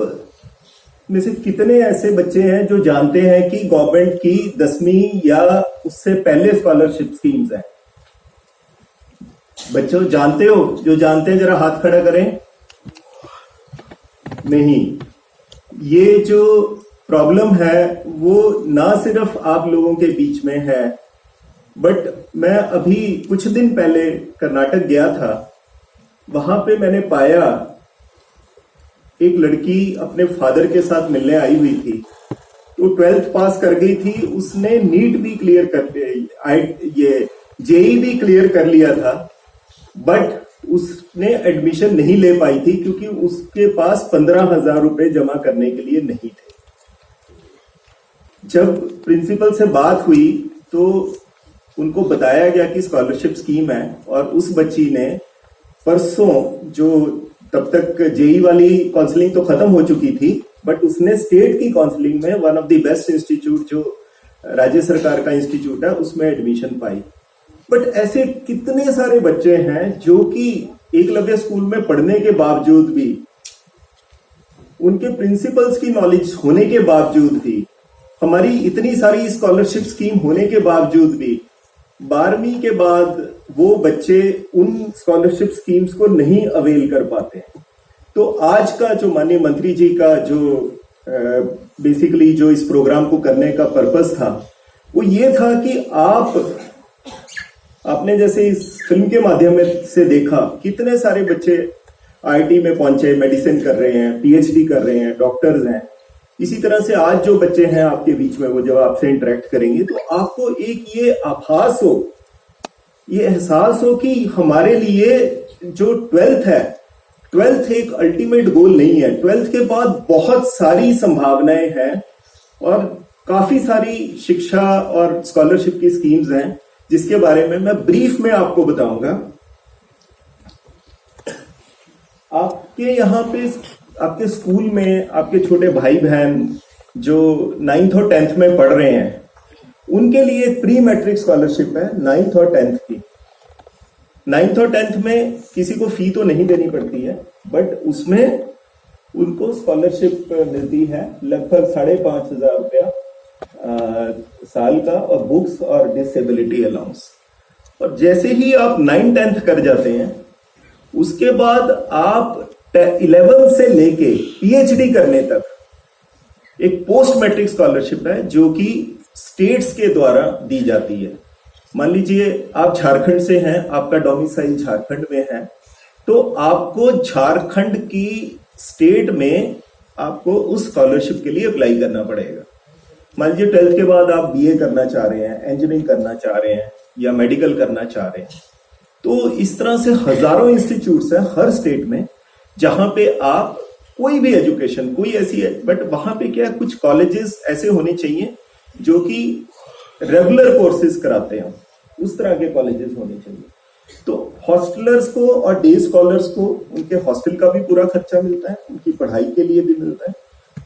में से कितने ऐसे बच्चे हैं जो जानते हैं कि गवर्नमेंट की 10वीं या उससे पहले स्कॉलरशिप स्कीम्स हैं? बच्चों जानते हो? जो जानते हैं जरा हाथ खड़ा करें। नहीं, ये जो प्रॉब्लम है वो ना सिर्फ आप लोगों के बीच में है, बट मैं अभी कुछ दिन पहले कर्नाटक गया था, वहां पे मैंने पाया एक लड़की अपने फादर के साथ मिलने आई हुई थी। तो 12th पास कर गई थी, उसने नीट भी क्लियर कर ये जेई भी क्लियर कर लिया था, बट उसने एडमिशन नहीं ले पाई थी क्योंकि उसके पास 15,000 रुपए जमा करने के लिए नहीं थे। जब प्रिंसिपल से बात हुई तो उनको बताया गया कि स्कॉलरशिप स्कीम है, और उस बच्ची ने परसों, जो तब तक जेई वाली काउंसलिंग तो खत्म हो चुकी थी, बट उसने स्टेट की काउंसलिंग में one of the best institute जो राज्य सरकार का इंस्टीट्यूट है उसमें एडमिशन पाई। बट ऐसे कितने सारे बच्चे हैं जो कि एकलव्य स्कूल में पढ़ने के बावजूद भी, उनके प्रिंसिपल्स की नॉलेज होने के बावजूद भी, हमारी इतनी सारी स्कॉलरशिप स्कीम होने के बावजूद भी 12वीं के बाद वो बच्चे उन स्कॉलरशिप स्कीम्स को नहीं अवेल कर पाते हैं। तो आज का जो माननीय मंत्री जी का जो बेसिकली जो इस प्रोग्राम को करने का पर्पस था वो ये था कि आपने जैसे इस फिल्म के माध्यम से देखा कितने सारे बच्चे आईआईटी में पहुंचे, मेडिसिन कर रहे हैं, पीएचडी कर रहे हैं, डॉक्टर्स हैं, इसी तरह से आज जो बच्चे हैं आपके बीच में, वो जब आपसे इंटरेक्ट करेंगे तो आपको एक ये आभास हो, ये एहसास हो कि हमारे लिए जो 12th है, 12th एक अल्टीमेट गोल नहीं है। 12th के बाद बहुत सारी संभावनाएं हैं और काफी सारी शिक्षा और स्कॉलरशिप की स्कीम्स हैं, जिसके बारे में मैं ब्रीफ में आपको बताऊंगा। आपके यहाँ पे, आपके स्कूल में आपके छोटे भाई बहन जो 9th और 10th में पढ़ रहे हैं, उनके लिए प्री मैट्रिक स्कॉलरशिप है 9th और 10th की। 9th और 10th में किसी को फी तो नहीं देनी पड़ती है, बट उसमें उनको स्कॉलरशिप मिलती है लगभग 5,500 रुपया साल का, और बुक्स और डिसेबिलिटी अलाउंस। और जैसे ही आप 9th-10th कर जाते हैं, उसके बाद आप 11 से लेके पीएचडी करने तक एक पोस्ट मैट्रिक स्कॉलरशिप है जो कि स्टेट्स के द्वारा दी जाती है। मान लीजिए आप झारखंड से हैं, आपका डोमिसाइल झारखंड में है, तो आपको झारखंड की स्टेट में आपको उस स्कॉलरशिप के लिए अप्लाई करना पड़ेगा। मान लीजिए 12th के बाद आप बीए करना चाह रहे हैं, इंजीनियरिंग करना चाह रहे हैं या मेडिकल करना चाह रहे हैं, तो इस तरह से हजारों इंस्टीट्यूट्स हैं हर स्टेट में जहां पे आप कोई भी एजुकेशन, कोई ऐसी है, बट वहां पे क्या, कुछ कॉलेजेस ऐसे होने चाहिए जो कि रेगुलर कोर्सेज कराते हैं, उस तरह के कॉलेजेस होने चाहिए। तो हॉस्टलर्स को और डे स्कॉलर्स को उनके हॉस्टल का भी पूरा खर्चा मिलता है, उनकी पढ़ाई के लिए भी मिलता है,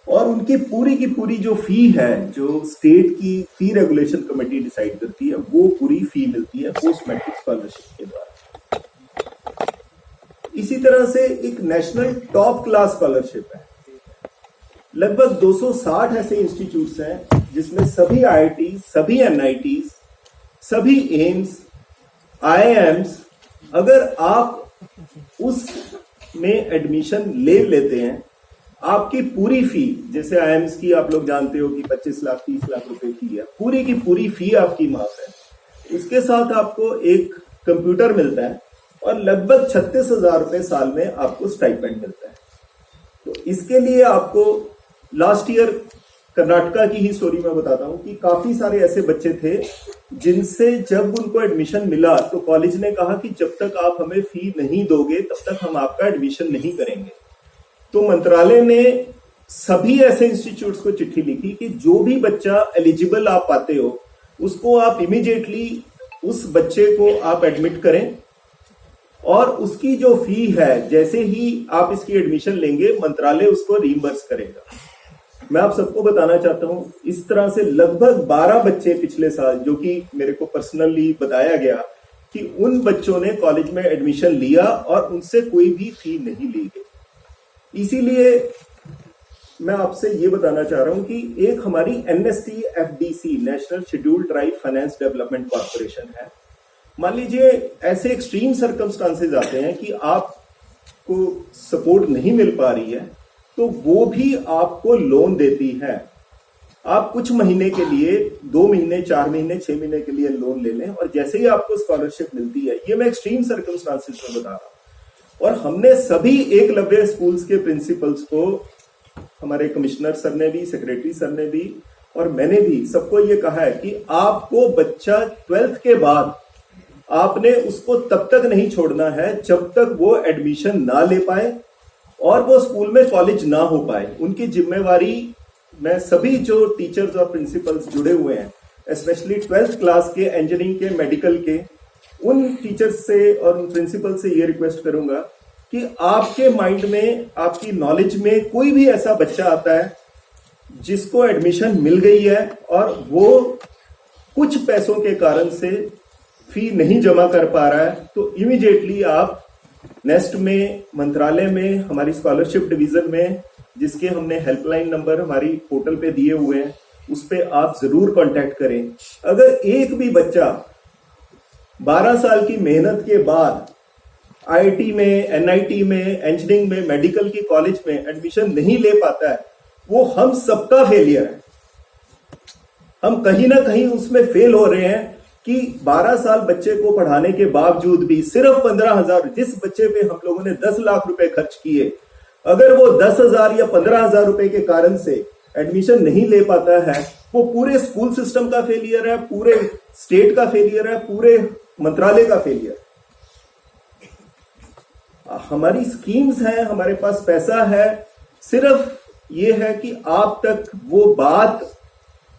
और उनकी पूरी की पूरी जो फी है, जो स्टेट की फी रेगुलेशन कमेटी डिसाइड करती है, वो पूरी फी मिलती है पोस्ट मैट्रिक स्कॉलरशिप के द्वारा। इसी तरह से एक नेशनल टॉप क्लास स्कॉलरशिप है। लगभग 260 ऐसे इंस्टीट्यूट्स हैं जिसमें सभी आईआईटी, सभी एनआईटी, सभी एम्स, आईआईएम्स, अगर आप उसमें एडमिशन ले लेते हैं, आपकी पूरी फी, जैसे आईआईएम्स की आप लोग जानते हो कि 25 लाख 30 लाख रुपए फी है, पूरी की पूरी फी आपकी माफ है। इसके साथ आपको एक कंप्यूटर मिलता है और लगभग 36,000 रुपए साल में आपको स्टाइपेंड मिलता है। तो इसके लिए आपको लास्ट ईयर कर्नाटका की ही स्टोरी मैं बताता हूं कि काफी सारे ऐसे बच्चे थे जिनसे जब उनको एडमिशन मिला तो कॉलेज ने कहा कि जब तक आप हमें फी नहीं दोगे तब तक हम आपका एडमिशन नहीं करेंगे। तो मंत्रालय ने सभी ऐसे इंस्टीट्यूट्स को चिट्ठी लिखी कि जो भी बच्चा एलिजिबल आप पाते हो, उसको आप इमीडिएटली उस बच्चे को आप एडमिट करें, और उसकी जो फी है, जैसे ही आप इसकी एडमिशन लेंगे, मंत्रालय उसको रीइंबर्स करेगा। मैं आप सबको बताना चाहता हूं, इस तरह से लगभग 12 बच्चे पिछले साल, जो कि मेरे को पर्सनली बताया गया कि उन बच्चों ने कॉलेज में एडमिशन लिया और उनसे कोई भी फी नहीं ली गई। इसीलिए मैं आपसे ये बताना चाह रहा हूं कि एक हमारी NST-FDC, national scheduled tribe finance development corporation है। मान लीजिए ऐसे एक्सट्रीम सर्कमस्टांसेस आते हैं कि आपको सपोर्ट नहीं मिल पा रही है, तो वो भी आपको लोन देती है। आप कुछ महीने के लिए, 2 महीने, 4 महीने, 6 महीने के लिए लोन ले लें, और जैसे ही आपको स्कॉलरशिप मिलती है, ये मैं एक्सट्रीम सर्कमस्टांसेस में बता रहा हूं। और हमने सभी एकलव्य स्कूल्स के प्रिंसिपल्स को, हमारे कमिश्नर सर ने भी, सेक्रेटरी सर ने भी, और मैंने भी सबको ये कहा है कि आपको बच्चा 12th के बाद आपने उसको तब तक नहीं छोड़ना है जब तक वो एडमिशन ना ले पाए और वो स्कूल में कॉलेज ना हो पाए। उनकी जिम्मेवारी, मैं सभी जो टीचर्स और प्रिंसिपल्स जुड़े हुए हैं, स्पेशली 12th क्लास के, इंजीनियरिंग के, मेडिकल के, उन टीचर्स से और उन प्रिंसिपल से ये रिक्वेस्ट करूंगा कि आपके माइंड में, आपकी नॉलेज में कोई भी ऐसा बच्चा आता है जिसको एडमिशन मिल गई है और वो कुछ पैसों के कारण से फी नहीं जमा कर पा रहा है, तो इमीडिएटली आप नेस्ट में, मंत्रालय में, हमारी स्कॉलरशिप डिवीजन में, जिसके हमने हेल्पलाइन नंबर हमारी पोर्टल पे दिए हुए हैं, उस पे आप जरूर कांटेक्ट करें। अगर एक भी बच्चा 12 साल की मेहनत के बाद आईआईटी में, एनआईटी में, इंजीनियरिंग में, मेडिकल की कॉलेज में एडमिशन नहीं ले पाता है, वो हम सबका फेलियर है। हम कहीं ना कहीं उसमें फेल हो रहे हैं कि 12 साल बच्चे को पढ़ाने के बावजूद भी सिर्फ 15,000, जिस बच्चे पे हम लोगों ने 10 लाख रुपए खर्च किए, अगर वो 10,000 या 15,000 रुपए के कारण से एडमिशन नहीं ले पाता है, वो पूरे स्कूल सिस्टम का फेलियर है, पूरे स्टेट का फेलियर है, पूरे मंत्रालय का फेलियर। हमारी स्कीम्स हैं, हमारे पास पैसा है, सिर्फ ये है कि आप तक वो बात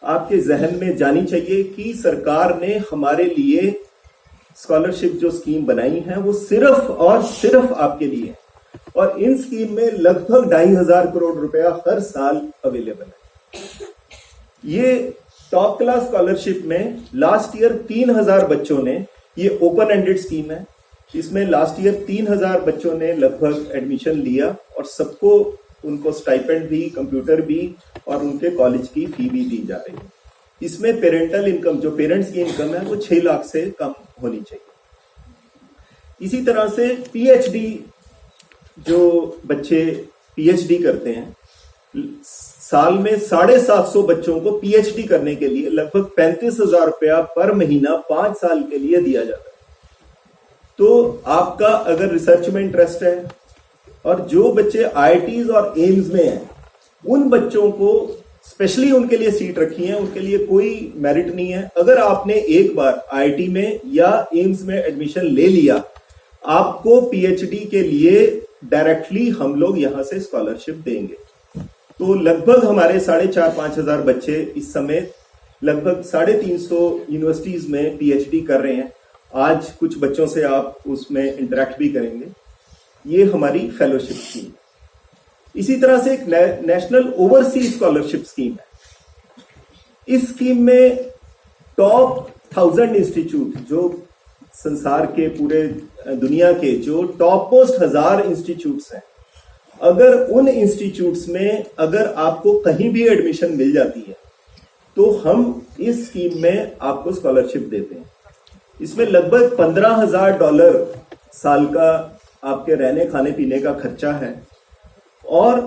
आपके जहन में जानी चाहिए कि सरकार ने हमारे लिए स्कॉलरशिप जो स्कीम बनाई है वो सिर्फ और सिर्फ आपके लिए है। और इन स्कीम में लगभग 2,500 करोड़ रुपया हर साल अवेलेबल है। ये टॉप क्लास स्कॉलरशिप में लास्ट ईयर 3,000 बच्चों ने, ये ओपन एंडेड स्कीम है, इसमें लास्ट ईयर 3,000 बच्चों ने लगभग एडमिशन लिया और सबको उनको स्टाइपेंड भी, कंप्यूटर भी और उनके कॉलेज की फी भी दी जा रही है। इसमें पेरेंटल इनकम, जो पेरेंट्स की इनकम है वो 6 लाख से कम होनी चाहिए। इसी तरह से पीएचडी, जो बच्चे पीएचडी करते हैं, साल में 750 बच्चों को पीएचडी करने के लिए लगभग 35,000 रुपया पर महीना 5 साल के लिए दिया जाता है। तो आपका अगर रिसर्च में इंटरेस्ट है और जो बच्चे आईआईटीज और एम्स में हैं, उन बच्चों को स्पेशली उनके लिए सीट रखी है, उनके लिए कोई मेरिट नहीं है। अगर आपने एक बार आईआईटी में या एम्स में एडमिशन ले लिया, आपको पीएचडी के लिए डायरेक्टली हम लोग यहां से स्कॉलरशिप देंगे। तो लगभग हमारे 4,500-5 हजार बच्चे इस समय लगभग 350 यूनिवर्सिटीज में पीएचडी कर रहे हैं। आज कुछ बच्चों से आप उसमें इंटरेक्ट भी करेंगे। ये हमारी फेलोशिप स्कीम है। इसी तरह से एक नेशनल ओवरसीज स्कॉलरशिप स्कीम है। इस स्कीम में टॉप 1000 इंस्टीट्यूट, जो संसार के पूरे दुनिया के जो टॉप मोस्ट 1000 इंस्टीट्यूट्स हैं, अगर उन इंस्टीट्यूट्स में अगर आपको कहीं भी एडमिशन मिल जाती है तो हम इस स्कीम में आपको स्कॉलरशिप देते हैं। इसमें लगभग $15,000 साल का आपके रहने खाने पीने का खर्चा है और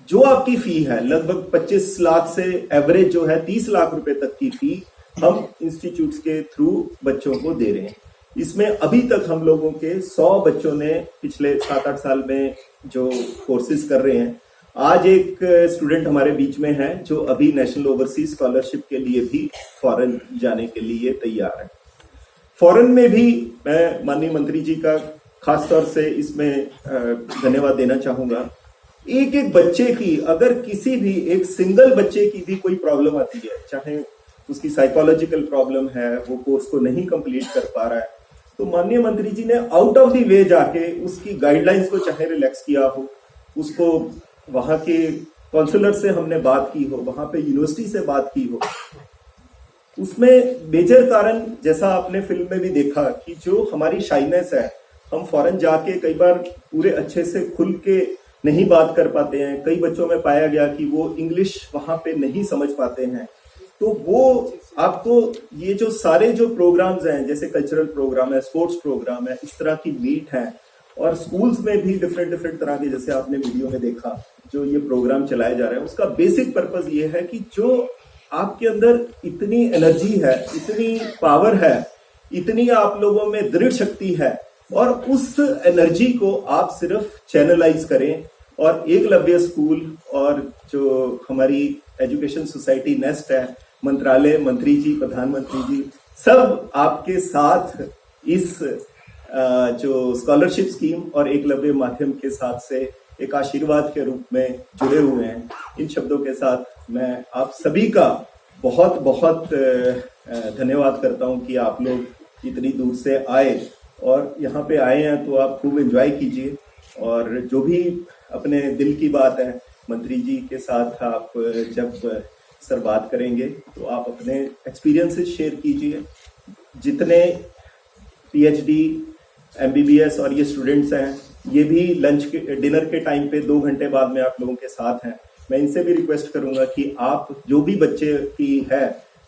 जो आपकी फी है लगभग 25 लाख से एवरेज जो है 30 लाख रुपए तक की फी हम इंस्टीट्यूट्स के थ्रू बच्चों को दे रहे हैं। इसमें अभी तक हम लोगों के 100 बच्चों ने पिछले 7-8 साल में जो कोर्सेज कर रहे हैं। आज एक स्टूडेंट हमारे बीच में है जो अभी नेशनल ओवरसीज स्कॉलरशिप के लिए भी फॉरेन जाने के लिए तैयार है। फॉरेन में भी मैं माननीय मंत्री जी का खास तौर से इसमें धन्यवाद देना चाहूंगा। एक एक बच्चे की, अगर किसी भी एक सिंगल बच्चे की भी कोई प्रॉब्लम आती है, चाहे उसकी साइकोलॉजिकल प्रॉब्लम है, वो कोर्स को नहीं कंप्लीट कर पा रहा है, तो माननीय मंत्री जी ने आउट ऑफ द वे जाके उसकी गाइडलाइंस को चाहे रिलैक्स किया हो, उसको वहां के काउंसलर से हमने बात की हो, वहां पे यूनिवर्सिटी से बात की हो। उसमें मेजर कारण, जैसा आपने फिल्म में भी देखा, कि जो हमारी शाइनेस है, हम फॉरेन जाके कई बार पूरे अच्छे से खुल के नहीं बात कर पाते हैं। कई बच्चों में पाया गया कि वो इंग्लिश वहां पे नहीं समझ पाते हैं। तो वो आपको ये जो सारे जो प्रोग्राम्स हैं, जैसे कल्चरल प्रोग्राम है, स्पोर्ट्स प्रोग्राम है, इस तरह की मीट है, और स्कूल्स में भी डिफरेंट तरह के, जैसे आपने वीडियो में देखा, जो ये प्रोग्राम चलाए जा रहे हैं, उसका बेसिक पर्पस ये है कि जो आपके अंदर इतनी एनर्जी है, इतनी पावर है, इतनी आप लोगों में दृढ़ शक्ति है, और उस एनर्जी को आप सिर्फ चैनलाइज करें। और एकलव्य स्कूल और जो हमारी एजुकेशन सोसाइटी नेस्ट है, मंत्रालय, मंत्री जी, प्रधानमंत्री जी, सब आपके साथ इस जो स्कॉलरशिप स्कीम और एकलव्य माध्यम के साथ से एक आशीर्वाद के रूप में जुड़े हुए हैं। इन शब्दों के साथ मैं आप सभी का बहुत बहुत धन्यवाद करता हूं कि आप लोग इतनी दूर से आए, और यहाँ पे आए हैं तो आप खूब एंजॉय कीजिए, और जो भी अपने दिल की बात है मंत्री जी के साथ आप जब सर बात करेंगे तो आप अपने एक्सपीरियंसेस शेयर कीजिए। जितने पीएचडी, एमबीबीएस और ये स्टूडेंट्स हैं, ये भी लंच के, डिनर के टाइम पे 2 घंटे बाद में आप लोगों के साथ हैं। मैं इनसे भी रिक्वेस्ट करूंगा कि आप जो भी बच्चे की है,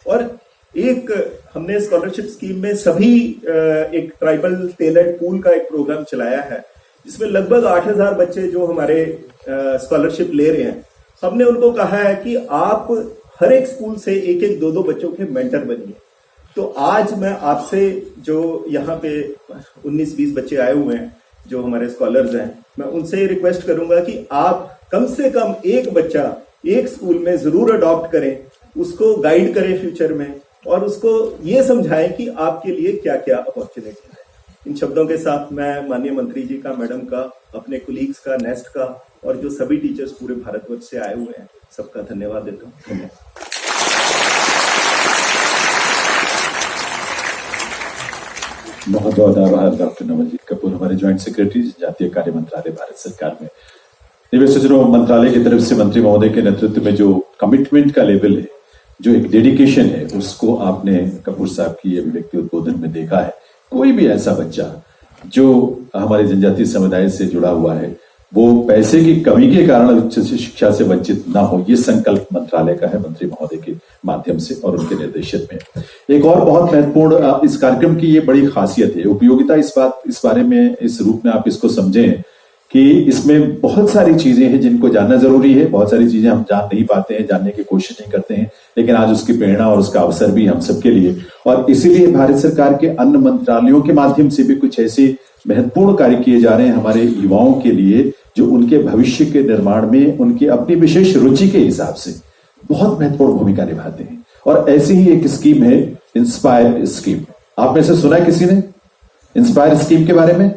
और एक हमने स्कॉलरशिप स्कीम में सभी एक ट्राइबल टेलेंट पूल का एक प्रोग्राम चलाया है, जिसमें लगभग 8,000 बच्चे जो हमारे स्कॉलरशिप ले रहे हैं। हमने उनको कहा है कि आप हर एक स्कूल से 1-1, 2-2 बच्चों के मेंटर बनिए। तो आज मैं आपसे, जो यहाँ पे 19-20 बच्चे आए हुए हैं जो हमारे स्कॉलर्स हैं, मैं उनसे रिक्वेस्ट करूंगा कि आप कम से कम एक बच्चा एक स्कूल में जरूर अडॉप्ट करें, उसको गाइड करें फ्यूचर में, और उसको ये समझाएं कि आपके लिए क्या क्या अपॉर्चुनिटी है। इन शब्दों के साथ मैं माननीय मंत्री जी का, मैडम का, अपने कुलीग्स का, नेस्ट का और जो सभी टीचर्स पूरे भारतवर्ष से आए हुए हैं सबका धन्यवाद देता हूँ। धन्यवाद। बहुत बहुत आभार डॉक्टर नवलजीत कपूर, हमारे ज्वाइंट सेक्रेटरी जातीय कार्य मंत्रालय भारत सरकार में। निवेश सचिव मंत्रालय की तरफ से मंत्री महोदय के नेतृत्व में जो कमिटमेंट का लेवल है, जो एक डेडिकेशन है, उसको आपने कपूर साहब की अभिव्यक्ति उद्बोधन में देखा है। कोई भी ऐसा बच्चा जो हमारे जनजातीय समुदाय से जुड़ा हुआ है वो पैसे की कमी के कारण उच्च शिक्षा से वंचित ना हो, ये संकल्प मंत्रालय का है मंत्री महोदय के माध्यम से और उनके निर्देशन में। एक और बहुत महत्वपूर्ण इस कार्यक्रम की ये बड़ी खासियत है, उपयोगिता इस बारे में, इस रूप में आप इसको समझें कि इसमें बहुत सारी चीजें हैं जिनको जानना जरूरी है। बहुत सारी चीजें हम जान नहीं पाते हैं, जानने की कोशिश नहीं करते हैं, लेकिन आज उसकी प्रेरणा और उसका अवसर भी हम सबके लिए, और इसीलिए भारत सरकार के अन्य मंत्रालयों के माध्यम से भी कुछ ऐसे महत्वपूर्ण कार्य किए जा रहे हैं हमारे युवाओं के लिए, जो उनके भविष्य के निर्माण में उनकी अपनी विशेष रुचि के हिसाब से बहुत महत्वपूर्ण भूमिका निभाते हैं। और ऐसी ही एक स्कीम है इंस्पायर स्कीम। आप में से सुना है किसी ने इंस्पायर स्कीम के बारे में?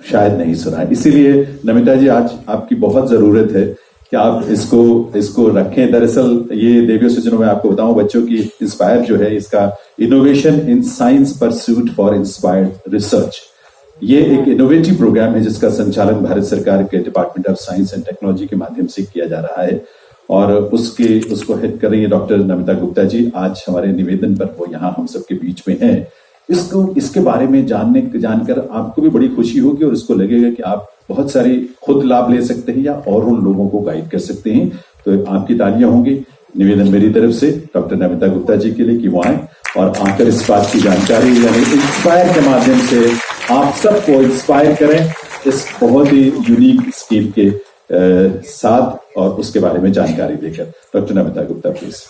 शायद नहीं सुना है। इसीलिए नमिता जी आज आपकी बहुत जरूरत है कि आप इसको रखें। दरअसल ये देवियों सज्जनों में आपको बताऊं, बच्चों की इंस्पायर जो है, इसका innovation in science pursuit for inspired research, ये एक इनोवेटिव प्रोग्राम है जिसका संचालन भारत सरकार के department of science and technology के माध्यम से किया जा रहा है, और उसको हेड कर रही है डॉक्टर नमिता गुप्ता जी। आज हमारे निवेदन पर वो यहाँ हम सबके बीच में है। इसके बारे में जानकर आपको भी बड़ी खुशी होगी और इसको लगेगा कि आप बहुत सारी खुद लाभ ले सकते हैं या और उन लोगों को गाइड कर सकते हैं। तो आपकी तालियां होंगी। निवेदन मेरी तरफ से डॉक्टर नमिता गुप्ता जी के लिए कि वो आए और आकर इस बात की जानकारी यानी इंस्पायर के माध्यम से आप सबको इंस्पायर करें इस बहुत ही यूनिक स्कीम के साथ और उसके बारे में जानकारी देकर। Doctor Namita Gupta please.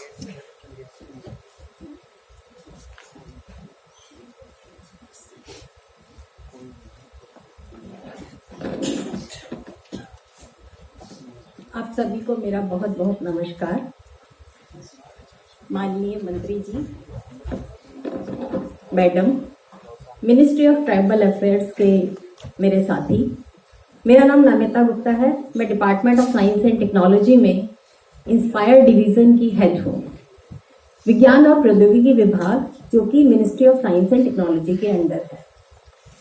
आप सभी को मेरा बहुत बहुत नमस्कार। माननीय मंत्री जी, madam, ministry of tribal affairs के मेरे साथी, मेरा नाम नमिता गुप्ता है। मैं department of science and technology में इंस्पायर डिवीजन की हेड हूँ। विज्ञान और प्रौद्योगिकी विभाग जो कि ministry of science and technology के अंडर है।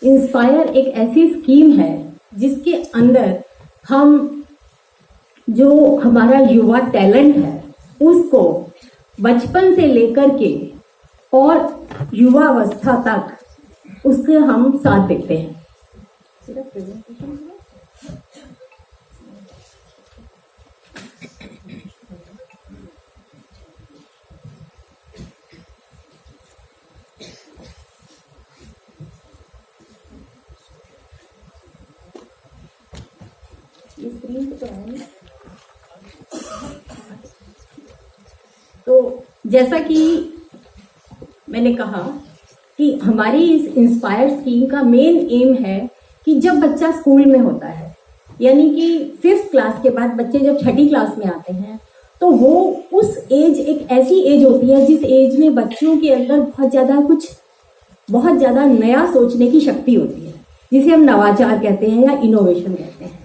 इंस्पायर एक ऐसी स्कीम है जिसके अंदर हम जो हमारा युवा टैलेंट है उसको बचपन से लेकर के और युवावस्था तक उसके हम साथ देते हैं। तो जैसा कि मैंने कहा कि हमारी इस इंस्पायर स्कीम का मेन एम है कि जब बच्चा स्कूल में होता है, यानी कि 5th क्लास के बाद बच्चे जब 6ठी क्लास में आते हैं, तो वो उस एज एक ऐसी एज होती है जिस एज में बच्चों के अंदर बहुत ज्यादा नया सोचने की शक्ति होती है, जिसे हम नवाचार कहते हैं या इनोवेशन कहते हैं।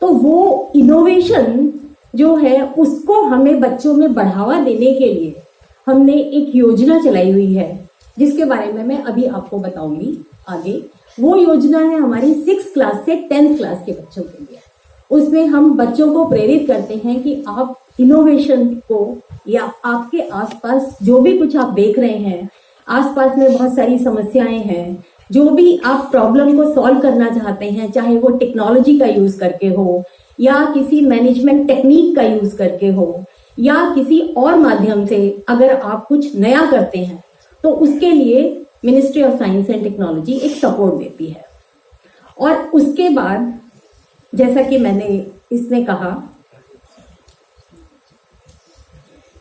तो वो इनोवेशन जो है उसको हमें बच्चों में बढ़ावा देने के लिए हमने एक योजना चलाई हुई है, जिसके बारे में मैं अभी आपको बताऊंगी आगे। वो योजना है हमारी 6th क्लास से 10th क्लास के बच्चों के लिए। उसमें हम बच्चों को प्रेरित करते हैं कि आप इनोवेशन को, या आपके आसपास जो भी कुछ आप देख रहे हैं, आसपास में बहुत सारी समस्याएं हैं, जो भी आप प्रॉब्लम को सॉल्व करना चाहते हैं, चाहे वो टेक्नोलॉजी का यूज करके हो या किसी मैनेजमेंट टेक्निक का यूज करके हो या किसी और माध्यम से, अगर आप कुछ नया करते हैं तो उसके लिए ministry of science and technology एक सपोर्ट देती है। और उसके बाद जैसा कि मैंने इसमें कहा,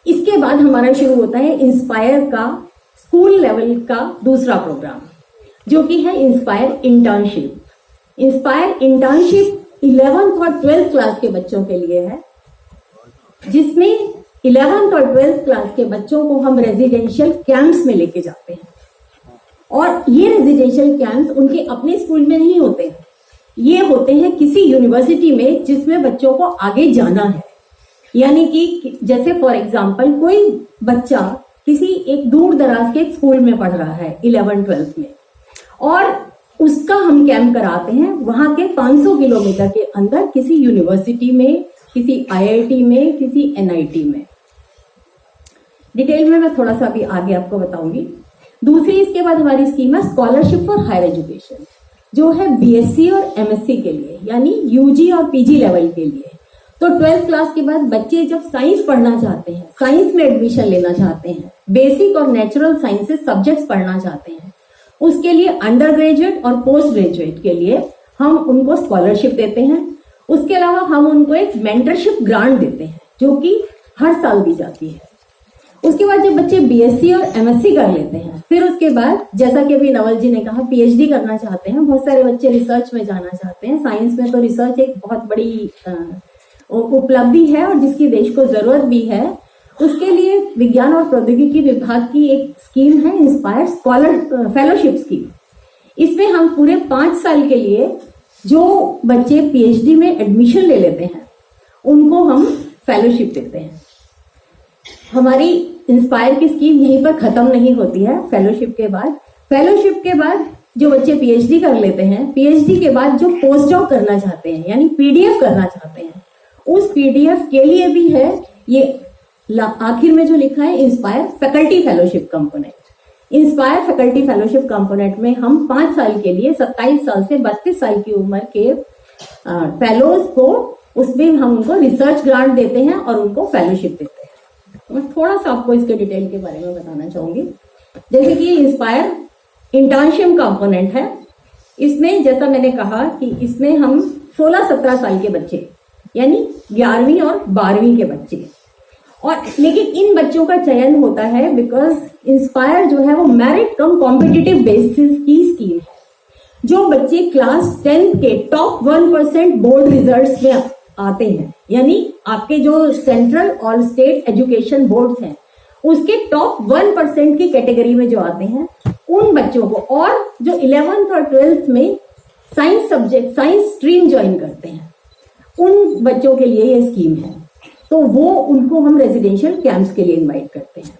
इसके बाद हमारा शुरू होता है इंस्पायर का स्कूल लेवल का दूसरा प्रोग्राम, जो कि है inspire internship. Inspire internship 11th और 12th क्लास के बच्चों के लिए है, जिसमें 11th और 12th क्लास के बच्चों को हम रेजिडेंशियल कैंप्स में लेके जाते हैं। और ये रेजिडेंशियल कैंप्स उनके अपने स्कूल में नहीं होते हैं, ये होते हैं किसी यूनिवर्सिटी में जिसमें बच्चों को आगे जाना है। यानी कि जैसे फॉर एग्जांपल कोई बच्चा किसी एक दूर दराज के स्कूल में पढ़ रहा है 11th-12th में, और उसका हम कैंप कराते हैं वहां के 500 किलोमीटर के अंदर किसी यूनिवर्सिटी में, किसी IIT में, किसी NIT में। डिटेल में मैं थोड़ा सा अभी आगे आपको बताऊंगी। दूसरी इसके बाद हमारी स्कीम है स्कॉलरशिप फॉर हायर एजुकेशन, जो है BSc और MSc के लिए, यानी UG और PG लेवल के लिए। तो 12th क्लास के बाद बच्चे जब साइंस पढ़ना चाहते हैं, साइंस में एडमिशन लेना चाहते हैं, बेसिक और नेचुरल साइंसेस सब्जेक्ट्स पढ़ना चाहते हैं, उसके लिए अंडर ग्रेजुएट और पोस्ट ग्रेजुएट के लिए हम उनको स्कॉलरशिप देते हैं। उसके अलावा हम उनको एक मेंटरशिप ग्रांट देते हैं जो कि हर साल दी जाती है। उसके बाद जब बच्चे BSc और MSc कर लेते हैं, फिर उसके बाद जैसा कि अभी नवल जी ने कहा PhD करना चाहते हैं। बहुत सारे बच्चे रिसर्च में जाना चाहते हैं। साइंस में तो रिसर्च एक बहुत बड़ी उपलब्धि है और जिसकी देश को जरूरत भी है। उसके लिए विज्ञान और प्रौद्योगिकी विभाग की एक स्कीम है इंस्पायर स्कॉलर फेलोशिप स्कीम। इसमें हम पूरे 5 साल के लिए जो बच्चे PhD में एडमिशन ले लेते हैं उनको हम फेलोशिप देते हैं। हमारी इंस्पायर की स्कीम यहीं पर खत्म नहीं होती है। फेलोशिप के बाद जो बच्चे PhD कर लेते हैं, PhD के बाद जो पोस्ट डॉक करना चाहते हैं यानी PDF करना चाहते हैं, उस PDF के लिए भी है ये आखिर में जो लिखा है inspire faculty fellowship component. Inspire faculty fellowship component में हम 5 साल के लिए 27 साल से 32 साल की उम्र के फेलोज को, उसमें हम उनको रिसर्च ग्रांट देते हैं और उनको फेलोशिप देते हैं। मैं थोड़ा सा आपको इसके डिटेल के बारे में बताना चाहूंगी। जैसे कि इंस्पायर इंटर्नशिप कंपोनेंट है, इसमें जैसा मैंने कहा कि इसमें हम 16-17 साल के बच्चे यानी 11वीं और 12वीं के बच्चे, और लेकिन इन बच्चों का चयन होता है बिकॉज इंस्पायर जो है वो मेरिट कम कॉम्पिटिटिव बेसिस की स्कीम है। जो बच्चे क्लास 10th के टॉप 1% बोर्ड रिजल्ट्स में आते हैं, यानी आपके जो सेंट्रल और स्टेट एजुकेशन बोर्ड्स हैं उसके टॉप 1% की कैटेगरी में जो आते हैं उन बच्चों को, और जो 11th और 12th में science subject, science stream join करते हैं, उन बच्चों के लिए ये स्कीम है। तो वो उनको हम रेजिडेंशियल कैंप्स के लिए इनवाइट करते हैं।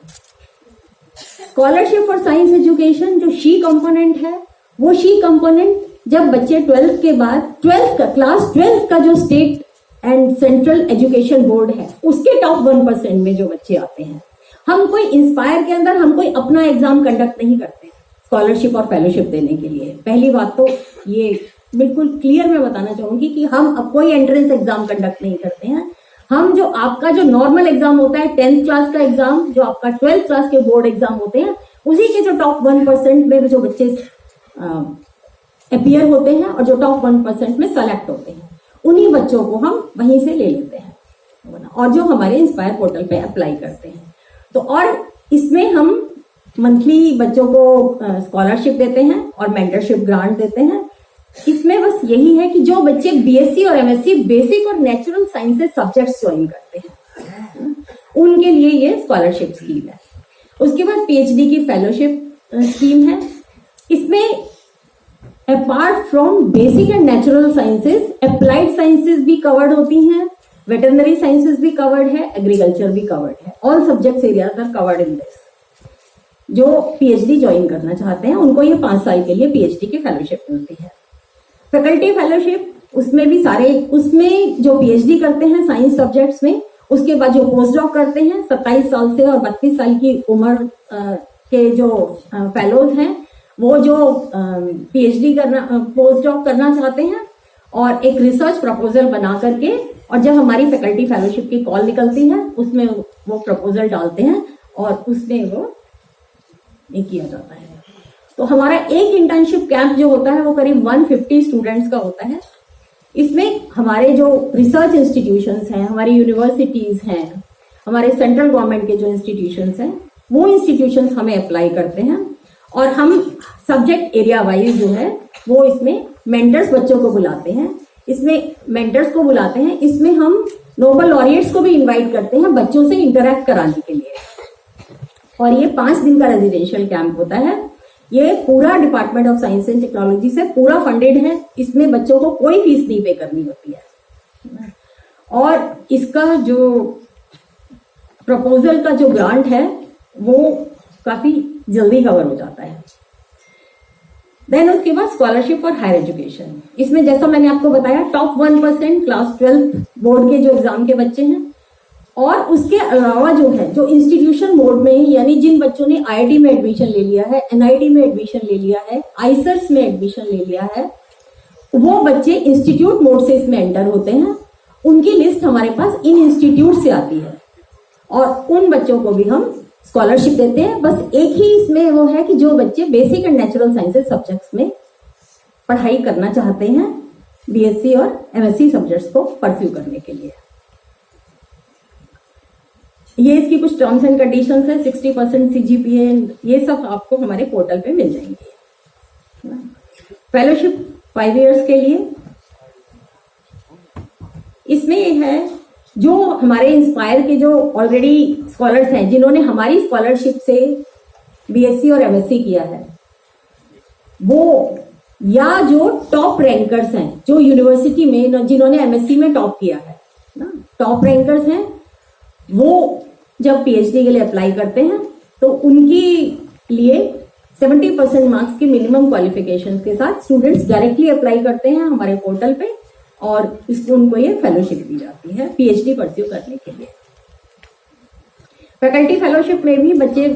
स्कॉलरशिप फॉर साइंस एजुकेशन जो शी कंपोनेंट है, वो शी कंपोनेंट जब बच्चे 12th के बाद क्लास 12th का जो state and central education board है उसके टॉप 1% में जो बच्चे आते हैं, हम कोई इंस्पायर के अंदर हम कोई अपना एग्जाम कंडक्ट नहीं करते स्कॉलरशिप और फेलोशिप देने के लिए। पहली बात तो ये बिल्कुल क्लियर मैं बताना चाहूंगी कि हम अब कोई एंट्रेंस एग्जाम कंडक्ट नहीं करते हैं। हम जो आपका जो नॉर्मल एग्जाम होता है 10th क्लास का एग्जाम, जो आपका 12th क्लास के बोर्ड एग्जाम होते हैं, उसी के जो टॉप 1% में जो बच्चे अपीयर होते हैं और जो टॉप 1% में सेलेक्ट होते हैं, उन्हीं बच्चों को हम वहीं से ले लेते हैं और जो हमारे इंस्पायर पोर्टल पे अप्लाई करते हैं। तो और इसमें हम मंथली बच्चों को स्कॉलरशिप देते हैं और मेंटरशिप ग्रांट देते हैं। इसमें बस यही है कि जो बच्चे BSc और MSc बेसिक और नेचुरल साइंसेस सब्जेक्ट्स ज्वाइन करते हैं उनके लिए ये स्कॉलरशिप स्कीम है। उसके बाद PhD की फेलोशिप स्कीम है। इसमें apart from basic and natural sciences applied sciences भी कवर्ड होती हैं, वेटरनरी साइंसेस भी कवर्ड है, एग्रीकल्चर भी कवर्ड है। All subjects areas are covered in this. जो PhD ज्वाइन करना चाहते हैं उनको ये 5 साल के लिए PhD की फेलोशिप मिलती है। फैकल्टी फेलोशिप उसमें भी सारे, उसमें जो PhD करते हैं साइंस सब्जेक्ट्स में, उसके बाद जो पोस्ट डॉक करते हैं 27 साल से और 32 साल की उम्र के जो फेलोज हैं, वो जो PhD करना, पोस्ट डॉक करना चाहते हैं और एक रिसर्च प्रपोजल बना करके, और जब हमारी फैकल्टी फेलोशिप की कॉल निकलती है उसमें वो प्रपोजल डालते हैं और उसमें वो ये किया जाता है। तो हमारा एक इंटर्नशिप कैंप जो होता है वो करीब 150 स्टूडेंट्स का होता है। इसमें हमारे जो रिसर्च इंस्टीट्यूशंस हैं, हमारी यूनिवर्सिटीज हैं, हमारे सेंट्रल गवर्नमेंट के जो इंस्टीट्यूशंस हैं, वो इंस्टीट्यूशंस हमें अप्लाई करते हैं और हम सब्जेक्ट एरिया वाइज जो है वो इसमें मेंटर्स बच्चों को बुलाते हैं। इसमें मेंटर्स को बुलाते हैं, इसमें हम नोबल लॉरिएट्स को भी इनवाइट करते हैं बच्चों से इंटरेक्ट कराने के लिए। और ये 5 दिन का रेजिडेंशियल कैंप होता है। ये पूरा department of science and technology से पूरा फंडेड है। इसमें बच्चों को कोई फीस नहीं पे करनी होती है। और इसका जो प्रपोजल का जो ग्रांट है वो काफी जल्दी कवर हो जाता है। देन उसके बाद स्कॉलरशिप फॉर हायर एजुकेशन, इसमें जैसा मैंने आपको बताया टॉप 1% क्लास 12 बोर्ड के जो एग्जाम के बच्चे हैं, और उसके अलावा जो है जो इंस्टीट्यूशन मोड में, यानी जिन बच्चों ने आईआईटी में एडमिशन ले लिया है, एनआईटी में एडमिशन ले लिया है, आईसर्स में एडमिशन ले लिया है, वो बच्चे इंस्टीट्यूट मोड से इसमें एंटर होते हैं। उनकी लिस्ट हमारे पास इन इंस्टीट्यूट से आती है और उन बच्चों को भी हम स्कॉलरशिप देते हैं। बस एक ही इसमें वो है कि जो बच्चे basic and natural sciences subjects में पढ़ाई करना चाहते हैं, बीएससी और एमएससी सब्जेक्ट्स को परस्यू करने के लिए। ये इसकी कुछ टर्म्स एंड कंडीशंस है, 60% सीजीपीए, ये सब आपको हमारे पोर्टल पे मिल जाएंगे। फेलोशिप 5 इयर्स के लिए इसमें ये है जो हमारे इंस्पायर के जो ऑलरेडी स्कॉलर्स हैं, जिन्होंने हमारी स्कॉलरशिप से बीएससी और एमएससी किया है, वो या जो टॉप रैंकर्स हैं जो यूनिवर्सिटी में, जिन्होंने एमएससी में टॉप किया है ना, टॉप रैंकर्स हैं, वो जब पीएचडी के लिए अप्लाई करते हैं तो उनके लिए 70% मार्क्स के मिनिमम क्वालिफिकेशंस के साथ स्टूडेंट्स डायरेक्टली अप्लाई करते हैं हमारे पोर्टल पे और इसको उनको ये फेलोशिप दी जाती है पीएचडी परस्यू करने के लिए। फैकल्टी फेलोशिप में भी बच्चे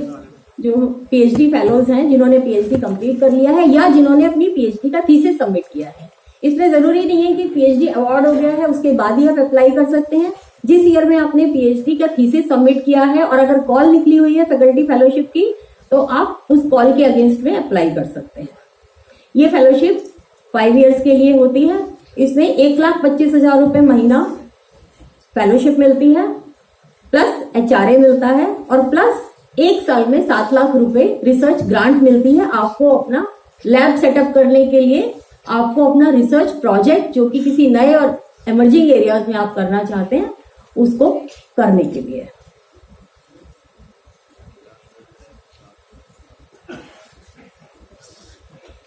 जो पीएचडी फेलोज हैं, जिन्होंने पीएचडी कंप्लीट कर लिया है या जिन्होंने अपनी पीएचडी का थीसिस सबमिट किया है, इसमें जरूरी नहीं है कि पीएचडी अवार्ड हो गया है उसके बाद ही आप अप्लाई कर सकते हैं। जिस ईयर में आपने पीएचडी का थीसिस सबमिट किया है और अगर कॉल निकली हुई है फैकल्टी फेलोशिप की, तो आप उस कॉल के अगेंस्ट में अप्लाई कर सकते हैं। ये फेलोशिप 5 इयर्स के लिए होती है। इसमें 1,25,000 रुपए महीना फेलोशिप मिलती है, प्लस एचआरए मिलता है और प्लस 1 साल में 7 लाख रुपए रिसर्च ग्रांट मिलती है आपको अपना लैब सेटअप करने के लिए, आपको अपना रिसर्च प्रोजेक्ट जो कि किसी नए और इमर्जिंग एरियाज में आप करना चाहते हैं उसको करने के लिए।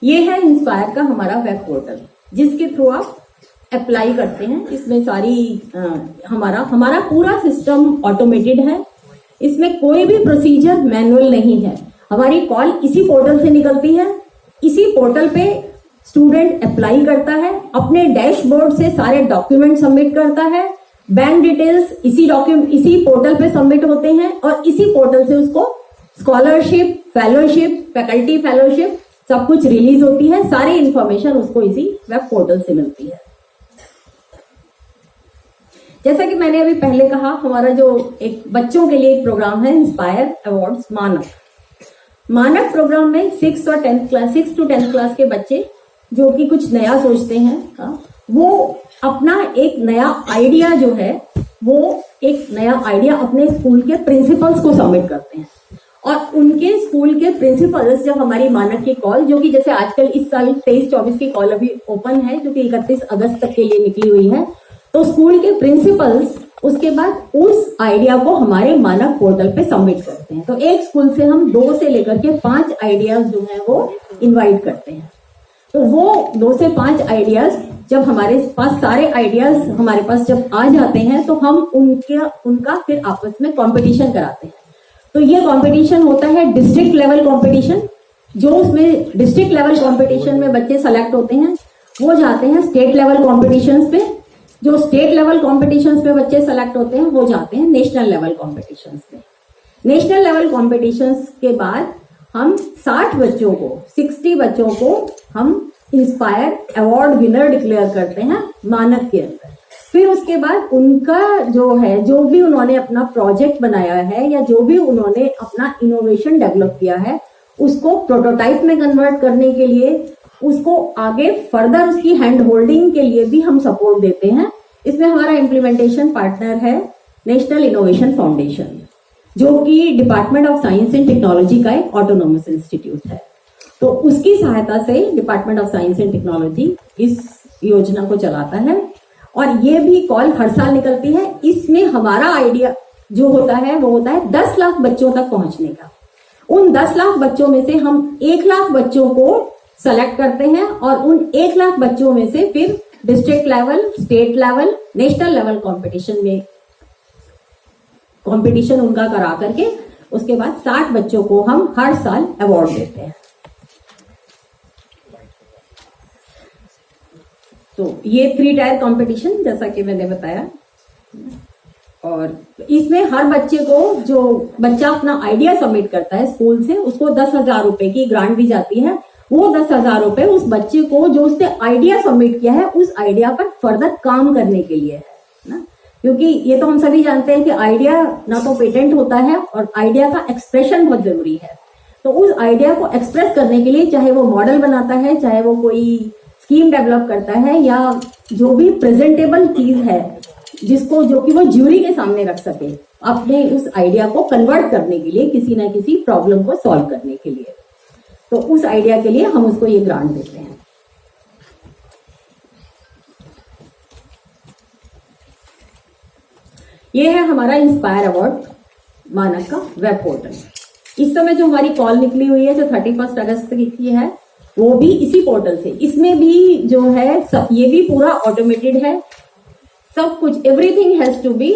ये है इंस्पायर का हमारा वेब पोर्टल जिसके थ्रू आप अप्लाई करते हैं। इसमें सारी हमारा पूरा सिस्टम ऑटोमेटेड है। इसमें कोई भी प्रोसीजर मैनुअल नहीं है। हमारी कॉल इसी पोर्टल से निकलती है, इसी पोर्टल पे स्टूडेंट अप्लाई करता है, अपने डैशबोर्ड से सारे डॉक्यूमेंट सबमिट करता है, बैंक डिटेल्स इसी पोर्टल पे सबमिट होते हैं और इसी पोर्टल से उसको स्कॉलरशिप, फेलोशिप, फैकल्टी फेलोशिप सब कुछ रिलीज होती है। सारी इंफॉर्मेशन उसको इसी वेब पोर्टल से मिलती है। जैसा कि मैंने अभी पहले कहा, हमारा जो एक बच्चों के लिए एक प्रोग्राम है इंस्पायर अवार्ड्स मानक प्रोग्राम में 6 to 10th क्लास के बच्चे जो कि कुछ नया सोचते हैं, वो अपना एक नया आइडिया जो है वो एक नया आइडिया अपने स्कूल के प्रिंसिपल्स को सबमिट करते हैं और उनके स्कूल के प्रिंसिपल्स जब हमारी मानक की कॉल, जो कि जैसे आजकल इस साल 23-24 की कॉल अभी ओपन है जो कि 31 अगस्त तक के लिए निकली हुई है, तो स्कूल के प्रिंसिपल्स उसके बाद उस आइडिया को हमारे मानक पोर्टल पे सबमिट करते हैं। तो एक स्कूल से हम 2 से लेकर के 5 आइडियाज जो है वो इनवाइट करते हैं। तो वो 2 से 5 आइडियाज जब हमारे पास सारे आइडियाज हमारे पास जब आ जाते हैं तो हम उनका फिर आपस में कंपटीशन कराते हैं। तो ये कंपटीशन होता है डिस्ट्रिक्ट लेवल कंपटीशन। जो उसमें डिस्ट्रिक्ट लेवल कंपटीशन में बच्चे सेलेक्ट होते हैं वो जाते हैं स्टेट लेवल कॉम्पिटिशन्स पे। जो स्टेट लेवल कॉम्पिटिशन्स पे बच्चे सेलेक्ट होते हैं वो जाते हैं नेशनल लेवल कॉम्पिटिशन्स पे। नेशनल लेवल कॉम्पिटिशन्स के बाद हम 60 बच्चों को हम इंस्पायर अवार्ड विनर डिक्लेयर करते हैं मानक के अंदर। फिर उसके बाद उनका जो भी उन्होंने अपना प्रोजेक्ट बनाया है या जो भी उन्होंने अपना इनोवेशन डेवलप किया है उसको प्रोटोटाइप में कन्वर्ट करने के लिए, उसको आगे फर्दर उसकी हैंड होल्डिंग के लिए भी हम सपोर्ट देते हैं। इसमें हमारा इम्प्लीमेंटेशन पार्टनर है नेशनल इनोवेशन फाउंडेशन, जो कि department of science and technology का एक ऑटोनोमस इंस्टीट्यूट है। तो उसकी सहायता से department of science and technology इस योजना को चलाता है और ये भी कॉल हर साल निकलती है। इसमें हमारा आइडिया जो होता है वो होता है 10 लाख बच्चों तक पहुंचने का। उन 10 लाख बच्चों में से हम 1 लाख बच्चों को सेलेक्ट करते हैं और उन 1 लाख बच्चों में से फिर district level, state level, national level competition उनका करा करके उसके बाद 60 बच्चों को हम हर साल अवार्ड देते हैं। तो ये 3 टायर कंपटीशन जैसा कि मैंने बताया, और इसमें हर बच्चे को, जो बच्चा अपना आइडिया सबमिट करता है स्कूल से, उसको 10,000 रुपए की ग्रांट दी जाती है। वो 10,000 रुपए उस बच्चे को जो उसने आइडिया सबमिट किया है उस आइडिया पर फर्दर काम करने के लिए है ना, क्योंकि ये तो हम सभी जानते हैं कि आइडिया ना तो पेटेंट होता है और आइडिया का एक्सप्रेशन बहुत जरूरी है। तो उस आइडिया को एक्सप्रेस करने के लिए चाहे वो मॉडल बनाता है, चाहे वो कोई स्कीम डेवलप करता है, या जो भी प्रेजेंटेबल चीज है जिसको, जो कि वो ज्यूरी के सामने रख सके अपने उस आइडिया को कन्वर्ट करने के लिए, किसी ना किसी प्रॉब्लम को सॉल्व करने के लिए, तो उस आइडिया के लिए हम उसको ये ग्रांट देते हैं। ये है हमारा इंस्पायर अवार्ड मानक का वेब पोर्टल। इस समय जो हमारी कॉल निकली हुई है, जो 31 अगस्त की है, वो भी इसी पोर्टल से। इसमें भी जो है सब, ये भी पूरा ऑटोमेटेड है, सब कुछ, everything has to be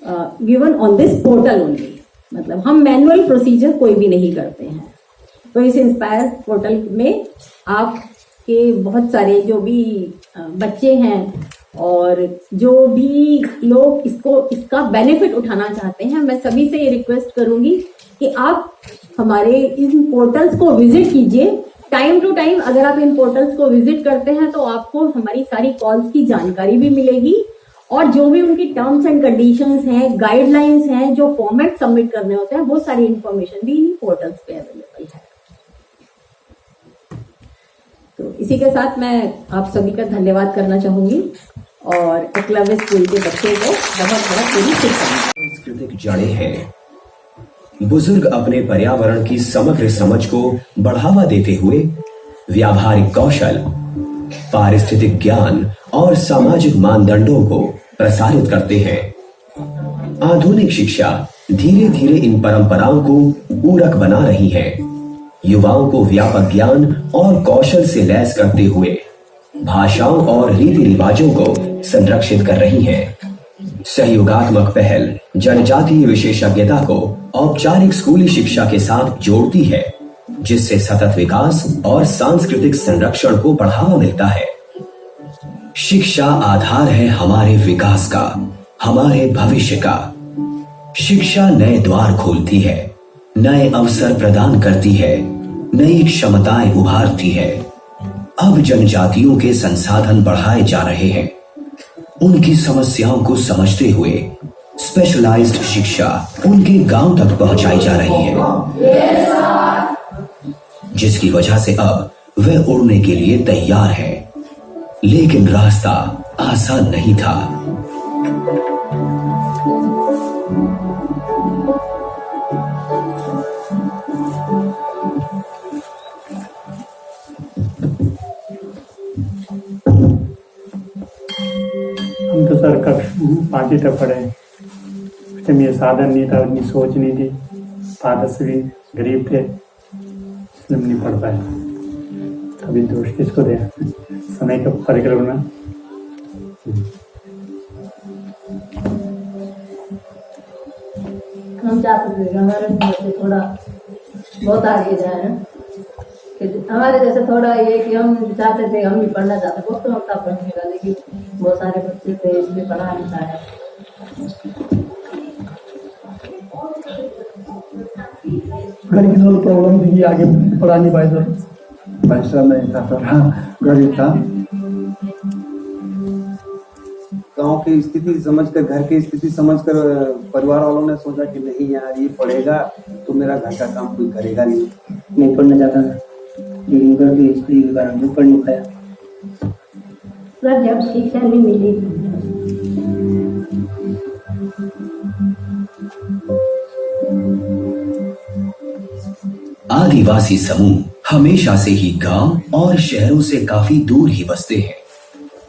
given on this portal only. मतलब हम मैनुअल प्रोसीजर कोई भी नहीं करते हैं। तो इस इंस्पायर पोर्टल में आपके बहुत सारे जो भी बच्चे हैं और जो भी लोग इसका बेनिफिट उठाना चाहते हैं, मैं सभी से ये रिक्वेस्ट करूंगी कि आप हमारे इन पोर्टल्स को विजिट कीजिए। टाइम टू टाइम अगर आप इन पोर्टल्स को विजिट करते हैं तो आपको हमारी सारी कॉल्स की जानकारी भी मिलेगी, और जो भी उनकी टर्म्स एंड कंडीशंस हैं, गाइडलाइंस हैं, जो फॉर्मेट सबमिट करने होते हैं, वो सारी इंफॉर्मेशन भी इन पोर्टल्स पे अवेलेबल है। तो इसी के साथ मैं आप सभी का धन्यवाद करना चाहूंगी और एकलव्य स्कूल के बच्चों को बहुत बहुत पूरी शुभकामनाएं। सांस्कृतिक जड़ें हैं। बुजुर्ग अपने पर्यावरण की समग्र समझ को बढ़ावा देते हुए व्यावहारिक कौशल, पारिस्थितिक ज्ञान और सामाजिक मानदंडों को प्रसारित करते हैं। आधुनिक शिक्षा धीरे धीरे इन परंपराओं को पूरक बना रही है, युवाओं को व्यापक ज्ञान और कौशल से लैस करते हुए भाषाओं और रीति रिवाजों को संरक्षित कर रही है। सहयोगात्मक पहल जनजातीय विशेषज्ञता को औपचारिक स्कूली शिक्षा के साथ जोड़ती है, जिससे सतत विकास और सांस्कृतिक संरक्षण को बढ़ावा मिलता है। शिक्षा आधार है हमारे विकास का, हमारे भविष्य का। शिक्षा नए द्वार खोलती है, नए अवसर प्रदान करती है, नई क्षमताएं उभारती है। अब जनजातियों के संसाधन बढ़ाए जा रहे हैं। उनकी समस्याओं को समझते हुए स्पेशलाइज्ड शिक्षा उनके गांव तक पहुंचाई जा रही है, जिसकी वजह से अब वे उड़ने के लिए तैयार है। लेकिन रास्ता आसान नहीं था। हम तो सर कब 5वीं तक पढ़े, उस टाइम ये साधन नहीं था, उतनी सोच नहीं थी, फादर से भी गरीब थे, इसलिए नहीं पढ़ पाए। अभी दोष किसको दे, समय का परिकल्पना। हम चाहते थे हमारे बच्चे थोड़ा बहुत आगे जाए, हमारे जैसे थोड़ा ये कि हम चाहते थे, हम भी पढ़ना चाहते, बहुत तो था पढ़ने का, लेकिन बहुत सारे बच्चे थे इसलिए पढ़ा नहीं पाया। घर की थोड़ी प्रॉब्लम थी, आगे पढ़ा नहीं पाए, तो पैसा नहीं था, थोड़ा गरीब था। गांव की स्थिति समझकर, घर की स्थिति समझकर परिवार वालों ने सोचा कि नहीं यार ये पढ़ेगा तो मेरा घर का काम कोई करेगा नहीं पढ़ना चाहता था, लेकिन घर की स्थिति के कारण मैं पढ़ नहीं पाया। सर जब शिक्षा नहीं मिली, आदिवासी समूह हमेशा से ही गांव और शहरों से काफी दूर ही बसते हैं।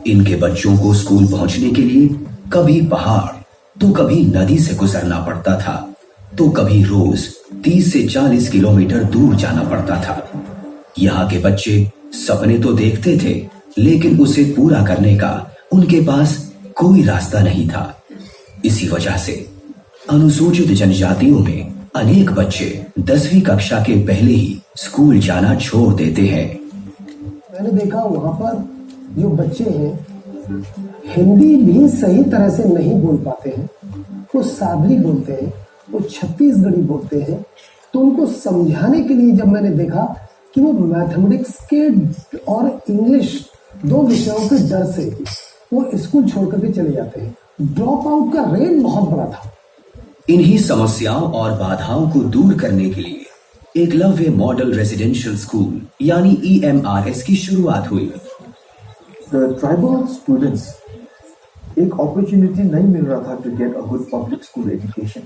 इनके बच्चों को स्कूल पहुंचने के लिए कभी पहाड़ तो कभी नदी से गुजरना पड़ता था, तो कभी रोज 30 से 40 किलोमीटर दूर जाना पड़ता था। यहाँ के बच्चे सपने तो देखते थे, लेकिन उसे पूरा करने का उनके पास कोई रास्ता नहीं था। इसी वजह से अनुसूचित जनजातियों में अनेक बच्चे 10वीं कक्षा के पहले ही स्कूल जाना छोड़ देते हैं। मैंने देखा वहाँ पर जो बच्चे हैं हिंदी भी सही तरह से नहीं बोल पाते हैं, वो सादरी बोलते हैं, वो छत्तीसगढ़ी बोलते हैं। तो उनको समझाने के लिए जब मैंने देखा कि वो मैथमेटिक्स के और इंग्लिश 2 विषयों के डर से वो स्कूल छोड़ करके चले जाते हैं, ड्रॉप आउट का रेट बहुत बड़ा था। इन्हीं समस्याओं और बाधाओं को दूर करने के लिए एकलव्य मॉडल रेजिडेंशियल स्कूल यानी EMRS की शुरुआत हुई। ट्राइबल स्टूडेंट्स एक अपॉर्चुनिटी नहीं मिल रहा था to get a good public school education,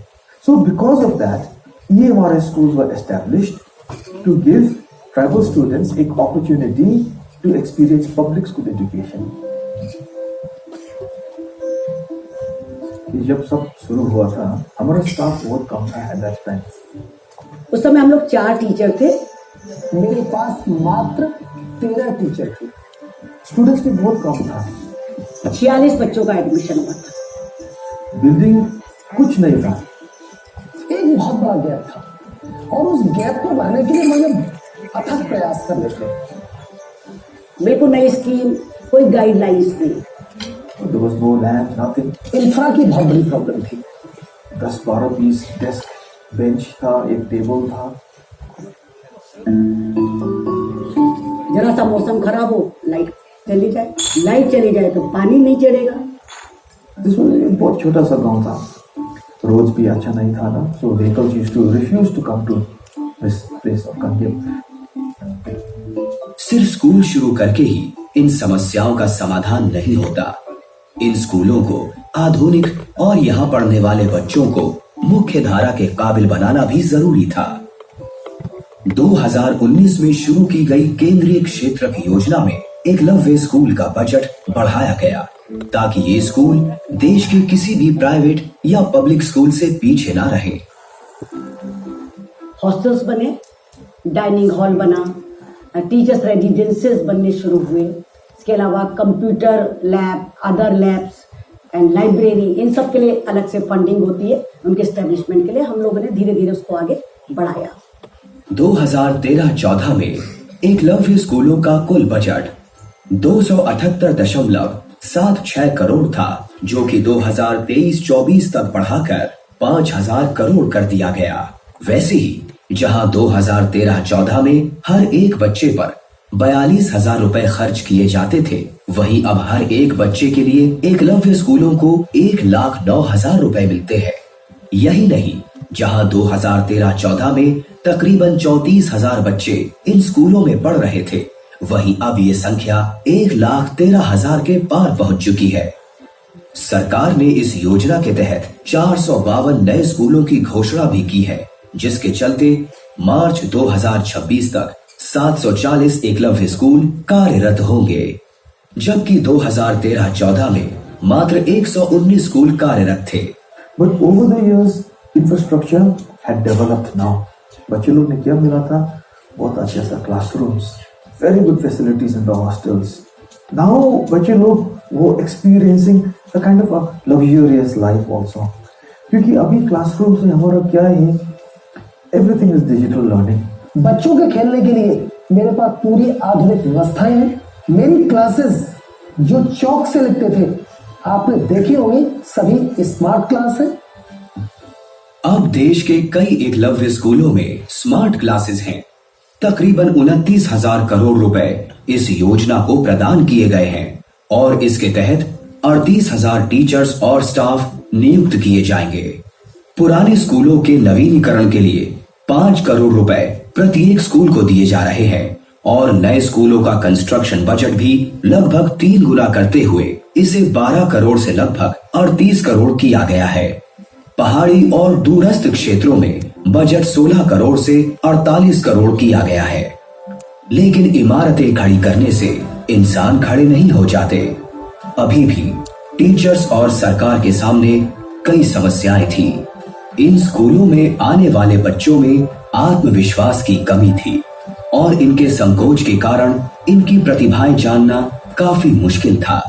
so because of that EMRS schools were established to give tribal students एक opportunity to experience public school education। जब सब शुरू हुआ था हमारा स्टाफ बहुत कम था एट दैट टाइम। उस समय हम लोग 4 टीचर थे, मेरे पास मात्र 13 टीचर थे, स्टूडेंट्स भी बहुत कम था, 46 बच्चों का एडमिशन हुआ था। बिल्डिंग कुछ नहीं था, एक बहुत बड़ा गैप था और उस गैप को भरने के लिए मुझे अथक प्रयास करने थे। बिल्कुल नई स्कीम, कोई गाइडलाइंस नहीं, there was no land, nothing। Infra की बहुत बड़ी प्रॉब्लम थी। 10-12 पीस डेस्क बेंच था, एक टेबल था। जरा सा मौसम खराब हो लाइट चली जाए तो पानी नहीं चढ़ेगा। बहुत छोटा सा गांव था, रोड भी अच्छा नहीं था ना, so vehicles used to refuse to come to this place of Kangyam। सिर्फ स्कूल शुरू करके ही इन समस्याओं का समाधान नहीं होता। इन स्कूलों को आधुनिक और यहाँ पढ़ने वाले बच्चों को मुख्य धारा के काबिल बनाना भी जरूरी था। 2019 में शुरू की गई केंद्रीय क्षेत्रक योजना में एकलव्य स्कूल का बजट बढ़ाया गया ताकि ये स्कूल देश के किसी भी प्राइवेट या पब्लिक स्कूल से पीछे ना रहे। हॉस्टल्स बने, डाइनिंग हॉल बना, टीचर्स रेजिडेंसेस बनने शुरू हुए। इसके अलावा computer lab, other labs and library, इन सब के लिए अलग से फंडिंग होती है। उनके एस्टेब्लिशमेंट के लिए हम लोगों ने धीरे धीरे उसको आगे बढ़ाया। 2013-14 में एकलव्य स्कूलों का कुल बजट 278.76 करोड़ था, जो कि 2023-24 तक बढ़ाकर 5,000 करोड़ कर दिया गया। वैसे ही जहां 2013-14 में हर एक बच्चे पर 42,000 रुपए खर्च किए जाते थे, वहीं अब हर एक बच्चे के लिए एकलव्य स्कूलों को 1,09,000 रुपए मिलते हैं। यही नहीं, जहां 2013-14 में तकरीबन 34,000 बच्चे इन स्कूलों में पढ़ रहे थे, वहीं अब ये संख्या 1,13,000 के पार पहुंच चुकी है। सरकार ने इस योजना के तहत 452 नए स्कूलों की घोषणा भी की है, जिसके चलते मार्च 2026 तक 740 एकलव्य स्कूल कार्यरत होंगे, जबकि 2013-14 में मात्र 119 स्कूल कार्यरत थे। But over the years, infrastructure had developed now। बच्चे लोग ने क्या मिला था? बहुत अच्छा सा classrooms, very good facilities in the hostels। Now बच्चे लोग वो experiencing a kind of a luxurious life also। क्योंकि अभी क्लासरूम्स में हमारा क्या है, everything is digital learning। बच्चों के खेलने के लिए मेरे पास पूरी आधुनिक व्यवस्थाएं हैं। मेरी क्लासेस जो चौक से लिखते थे, आपने देखे होंगे, सभी स्मार्ट क्लास है। अब देश के कई एकलव्य स्कूलों में स्मार्ट क्लासेस हैं। तकरीबन 29,000 करोड़ रुपए इस योजना को प्रदान किए गए हैं और इसके तहत 38,000 टीचर्स और स्टाफ नियुक्त किए जाएंगे। पुराने स्कूलों के नवीनीकरण के लिए 5 करोड़ रुपए प्रत्येक स्कूल को दिए जा रहे हैं और नए स्कूलों का कंस्ट्रक्शन बजट भी लगभग 3 गुना करते हुए इसे 12 करोड़ से लगभग 38 करोड़ किया गया है। पहाड़ी और दूरस्थ क्षेत्रों में बजट 16 करोड़ से 48 करोड़ किया गया है। लेकिन इमारतें खड़ी करने से इंसान खड़े नहीं हो जाते। अभी भी टीचर्स और सरकार के सामने कई समस्याएं थी। इन स्कूलों में आने वाले बच्चों में आत्मविश्वास की कमी थी और इनके संकोच के कारण इनकी प्रतिभाएं जानना काफी मुश्किल था।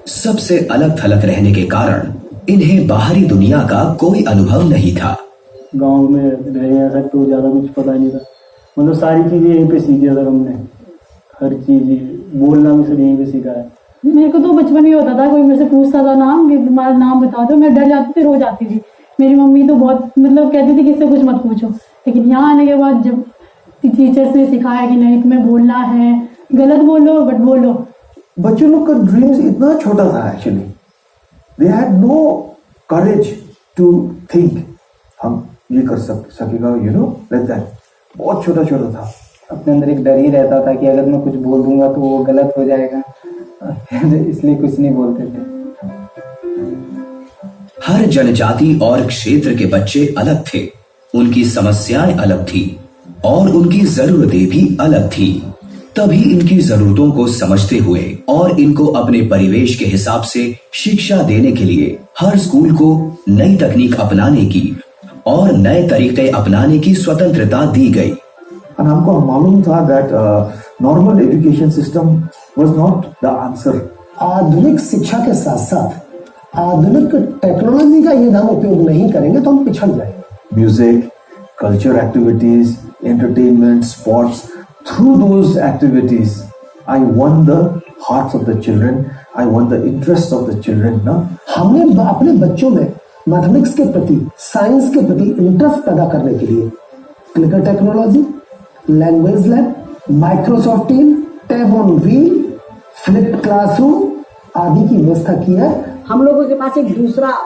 सबसे अलग थलग रहने के कारण इन्हें बाहरी दुनिया का कोई अनुभव नहीं था। गांव में रह तक तो ज्यादा कुछ पता नहीं था, मतलब सारी चीजें यहीं पे सीखी सर हमने, हर चीज बोलना भी सर यहीं पे सीखा है। मेरे को तो बचपन में होता था, कोई मेरे से पूछता था नाम कि तुम्हारा नाम बता दो, मैं डर जाती थी, रो जाती थी। मेरी मम्मी तो बहुत मतलब कहती थी कि इससे कुछ मत पूछो, लेकिन यहाँ आने के बाद जब टीचर्स ने सिखाया कि नहीं तुम्हें बोलना है, गलत बोलो बट बोलो। बच्चों लोग का ड्रीम्स इतना छोटा था actually, they had no courage to think हम ये कर सकेगा, यू नो लाइक दैट। बहुत छोटा छोटा था, अपने अंदर एक डर ही रहता था कि अगर मैं कुछ बोल दूंगा तो वो गलत हो जाएगा, इसलिए कुछ नहीं बोलते थे। हर जनजाति और क्षेत्र के बच्चे अलग थे, उनकी समस्याएं अलग थी और उनकी जरूरतें भी अलग थी। तभी इनकी जरूरतों को समझते हुए और इनको अपने परिवेश के हिसाब से शिक्षा देने के लिए हर स्कूल को नई तकनीक अपनाने की और नए तरीके अपनाने की स्वतंत्रता दी गई। हमको मालूम था that normal education system was not the answer. आधुनिक शिक्षा के साथ साथ आधुनिक टेक्नोलॉजी का यदि हम उपयोग नहीं करेंगे तो हम पिछड़ जाएंगे। Music, culture activities, entertainment, sports, through those activities I won the hearts of the children, I won the interest of the children ना। हमने अपने बच्चों में मैथमेटिक्स के प्रति, साइंस के प्रति इंटरेस्ट पैदा करने के लिए clicker technology, language lab, Microsoft team, tab on wheel, flipped classroom आदि की व्यवस्था की है। हम लोगों के पास एक दूसरा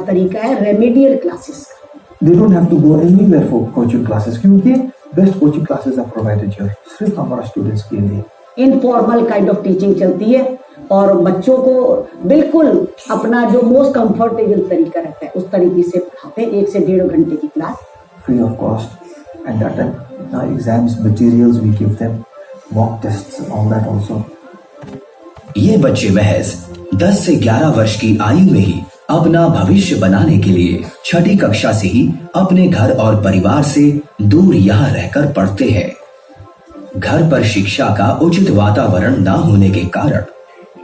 तरीका है रेमेडियल क्लासेस का। They don't have to go anywhere for coaching classes क्योंकि best coaching classes are provided here, सिर्फ हमारा स्टूडेंट्स के लिए। इनफॉर्मल काइंड ऑफ टीचिंग चलती है और बच्चों को बिल्कुल अपना जो मोस्ट कंफर्टेबल तरीका रहता है उस तरीके से पढ़ाते हैं। 1 से 1.5 घंटे की class free of cost and that time exams materials we give them, mock tests all that also. ये बच्चे महज 10 से 11 वर्ष की आयु में ही अपना भविष्य बनाने के लिए 6ठी कक्षा से ही अपने घर और परिवार से दूर यहाँ रहकर पढ़ते हैं। घर पर शिक्षा का उचित वातावरण न होने के कारण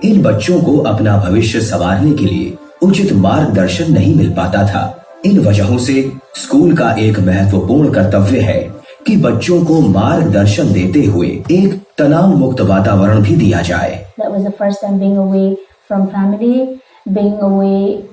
इन बच्चों को अपना भविष्य संवारने के लिए उचित मार्गदर्शन नहीं मिल पाता था। इन वजहों से स्कूल का एक महत्वपूर्ण कर्तव्य है कि बच्चों को मार्गदर्शन देते हुए एक तनाव मुक्त वातावरण भी दिया जाए। That was the first time being away from family, being away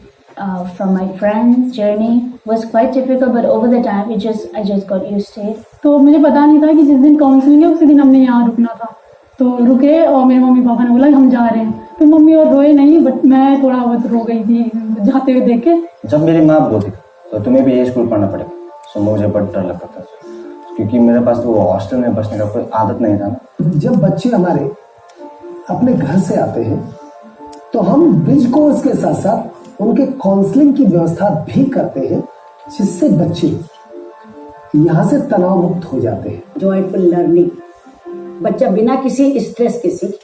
from my friends. Journey was quite difficult, but over the time I just got used to it. तो मुझे पता नहीं था कि जिस दिन काउंसलिंग है उसी दिन हमने यहाँ रुकना था, तो रुके और मेरे मम्मी पापा ने बोला हम जा रहे हैं, तो मम्मी और रोए नहीं बट मैं थोड़ा बहुत रो गई थी जाते हुए देख के। जब मेरी माँ बोलती तो तुम्हें भी ये स्कूल पढ़ना पड़ेगा, तो मुझे बड़ा डर लगता था क्योंकि मेरे पास तो हॉस्टल में बसने का कोई आदत नहीं था ना। जब बच्चे हमारे अपने घर से आते हैं तो हम ब्रिज कोर्स के साथ साथ उनके काउंसलिंग की व्यवस्था भी करते हैं जिससे बच्चे यहाँ से तनाव मुक्त हो जाते हैं। जॉयफुल लर्निंग, बच्चा बिना किसी स्ट्रेस के सीख,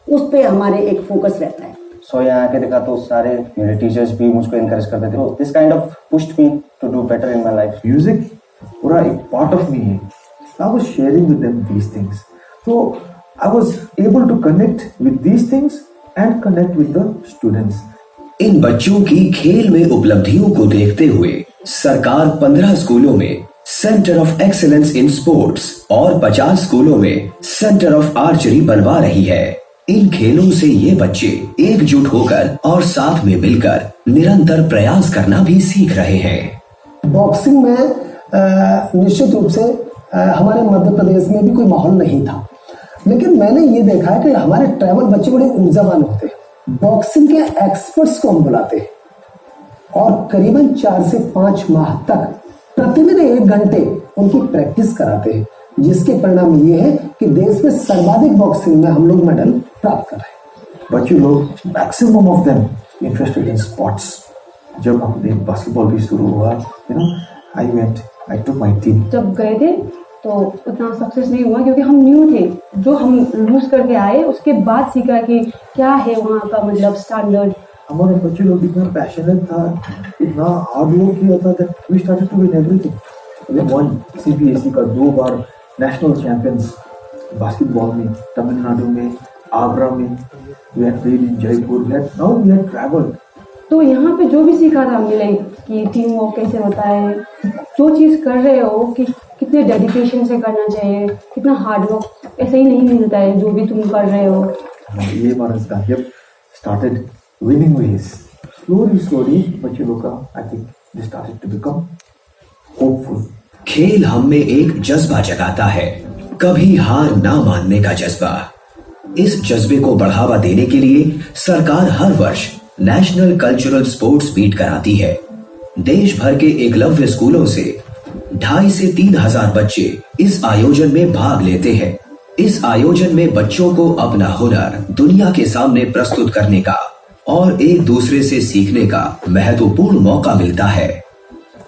उस पे हमारे एक फोकस रहता है। सो यहाँ आके देखा तो सारे मेरे टीचर्स भी मुझको एनकरेज करते थे। This kind of pushed me to do better in my life. Music पूरा एक पार्ट ऑफ मी है। I was sharing with them these things, so I was able to connect with these things and connect with the students. इन बच्चों की खेल में उपलब्धियों को देखते हुए सरकार 15 स्कूलों में centre of excellence in sports और 50 स्कूलों में सेंटर ऑफ आर्चरी बनवा रही है। इन खेलों से ये बच्चे एकजुट होकर और साथ में मिलकर निरंतर प्रयास करना भी सीख रहे हैं। बॉक्सिंग में निश्चित रूप से हमारे मध्य प्रदेश में भी कोई माहौल नहीं था, लेकिन मैंने ये देखा है कि हमारे ट्राइबल बच्चे बड़े ऊर्जावान होते हैं। बॉक्सिंग के एक्सपर्ट्स को हम बुलाते हैं और करीबन 4 से 5 माह तक प्रतिदिन 1 घंटे उनकी प्रैक्टिस कराते हैं, जिसके परिणाम ये है कि देश में सर्वाधिक बॉक्सिंग में हम लोग मेडल प्राप्त कर रहे हैं। बच्चे लोग maximum of them interested in sports. जब हमने बास्केटबॉल भी शुरू हुआ, you know, I took my team. जब गए थे तो उतना सक्सेस नहीं हुआ क्योंकि हम न्यू थे। जो हम लूज करके आए उसके बाद सीखा कि क्या है वहाँ का मतलब स्टैंडर्ड। हमारे बच्चे लोग इतना पैशनेट था, इतना हार्ड वर्क किया था that we started to win everything. We won CBSE का 2 बार नेशनल चैंपियंस बास्केटबॉल में, तमिलनाडु में, आगरा में, we had played in Jaipur, now we had traveled. तो यहाँ पे जो भी सीखा था हमने लाइक कि टीम वर्क कैसे होता है, जो चीज़ कर रहे हो कि कितने डेडिकेशन से करना चाहिए, कितना हार्ड वर्क, ऐसे ही नहीं मिलता है जो भी तुम कर रहे हो। ये हमारा started winning ways. Slowly बच्चे लोग का I think they started to become hopeful. खेल हम में एक जज्बा जगाता है, कभी हार ना मानने का जज्बा। इस जज्बे को बढ़ावा देने के लिए सरकार हर वर्ष नेशनल कल्चरल स्पोर्ट्स मीट कराती है। देश भर के एकलव्य स्कूलों से 2,500 से 3,000 बच्चे इस आयोजन में भाग लेते हैं। इस आयोजन में बच्चों को अपना हुनर दुनिया के सामने प्रस्तुत करने का और एक दूसरे से सीखने का महत्वपूर्ण मौका मिलता है।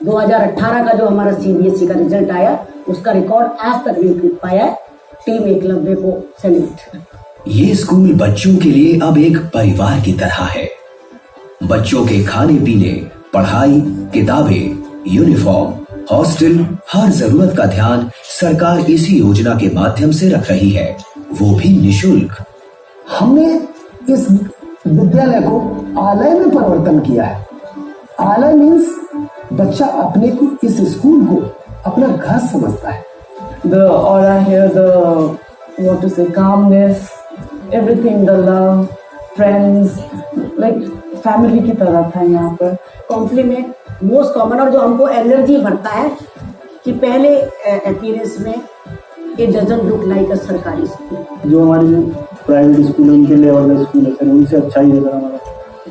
2018 का जो हमारा CBSE का रिजल्ट आया उसका रिकॉर्ड आज तक नहीं टूट पाया है। टीम एकलव्य को सैल्यूट। ये स्कूल बच्चों के लिए अब एक परिवार की तरह है। बच्चों के खाने पीने, पढ़ाई, किताबें, यूनिफॉर्म, हॉस्टल, हर जरूरत का ध्यान सरकार इसी योजना के माध्यम से रख रही है, वो भी निशुल्क। हमने इस विद्यालय को आलय में परिवर्तन किया है। आलय मीन्स बच्चा अपने को, इस स्कूल को अपना घर समझता है। The aura here, the what to say, calmness, everything, the love, friends, like family की तरह था यहाँ पर। कॉम्प्लीमेंट मोस्ट कॉमन और जो हमको एनर्जी भरता है कि पहले अपीयरेंस में इट डजंट लुक लाइक अ सरकारी स्कूल। जो हमारे प्राइवेट स्कूल है उनके लेवल का स्कूल है सर, उनसे अच्छा ही है सर हमारा,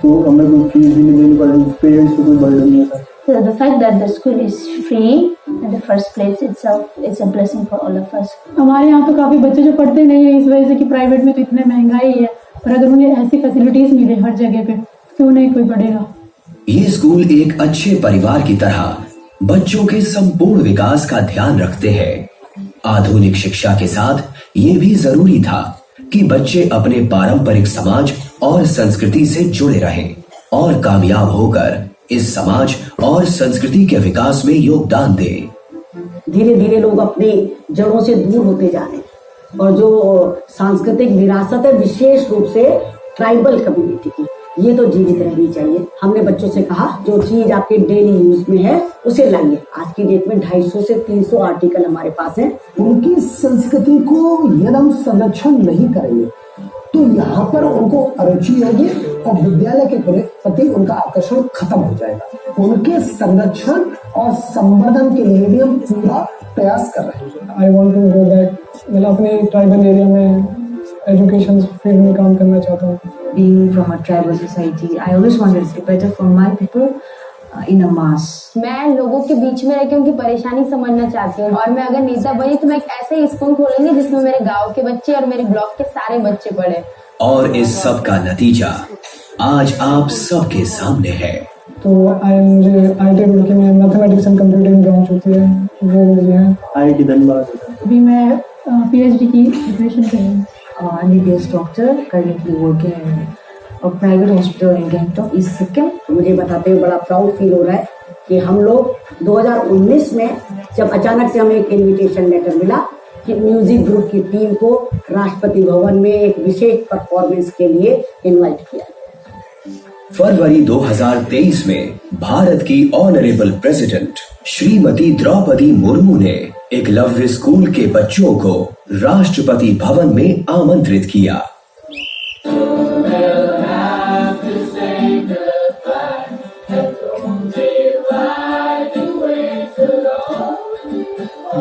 तो हमें कोई फीस भी नहीं देनी पड़ेगी, पेरेंट्स को कोई बर्डन नहीं है sir. So the fact that the school is free in the first place itself is a blessing for all of us. हमारे यहाँ तो काफी बच्चे जो पढ़ते नहीं है इस वजह से कि प्राइवेट में तो इतने महंगाई है, और अगर उन्हें ऐसी फैसिलिटीज मिले हर जगह पे तो उन्हें कोई पढ़ेगा। ये स्कूल एक अच्छे परिवार की तरह बच्चों के संपूर्ण विकास का ध्यान रखते हैं। आधुनिक शिक्षा के साथ ये भी जरूरी था कि बच्चे अपने पारंपरिक समाज और संस्कृति से जुड़े रहें और कामयाब होकर इस समाज और संस्कृति के विकास में योगदान दें। धीरे धीरे लोग अपनी जड़ों से दूर होते जा रहे हैं और जो सांस्कृतिक विरासत है विशेष रूप से ट्राइबल कम्युनिटी की, ये तो जीवित रहनी चाहिए। हमने बच्चों से कहा जो चीज आपके डेली यूज में है उसे लाइए। आज की डेट में 250 से 300 आर्टिकल हमारे पास हैं। उनकी संस्कृति को यदि हम संरक्षण नहीं करेंगे तो यहाँ पर उनको अरुचि होगी और विद्यालय के प्रति उनका आकर्षण खत्म हो जाएगा। उनके संरक्षण और संवर्धन के लिए भी हम पूरा प्रयास कर रहे हैं। I want to go back, मतलब अपने ट्राइबल एरिया में एजुकेशन फील्ड में काम करना चाहता हूँ। Being from a tribal society, I always wanted to be better for my people in a mass. मैं लोगों के बीच में रह के उनकी परेशानी समझना चाहती हूँ और मैं अगर नेता बनी तो मैं एक ऐसे स्कूल खोलेंगे जिसमें मेरे गांव के बच्चे और मेरे ब्लॉक के सारे बच्चे पढ़े। और इस सब का नतीजा आज आप सबके सामने है। तो मुझे IIT रुड़की में मैथमेटिक्स एंड कंप्यूटिंग ब्रांच होती है, वो मुझे है। IIT धनबाद। अभी मैं PhD की प्रिपरेशन कर रही हूँ। MBBS doctor, currently working in a private hospital in Gangtok, East Sikkim. मुझे बताते हुए बड़ा प्राउड फील हो रहा है कि हम लोग 2019 में जब अचानक से हमें एक इनविटेशन लेटर मिला कि म्यूजिक ग्रुप की टीम को राष्ट्रपति भवन में एक विशेष परफॉर्मेंस के लिए इनवाइट किया। फरवरी 2023 में भारत की ऑनरेबल प्रेसिडेंट श्रीमती द्रौपदी मुर्मू ने एकलव्य स्कूल के बच्चों को राष्ट्रपति भवन में आमंत्रित किया।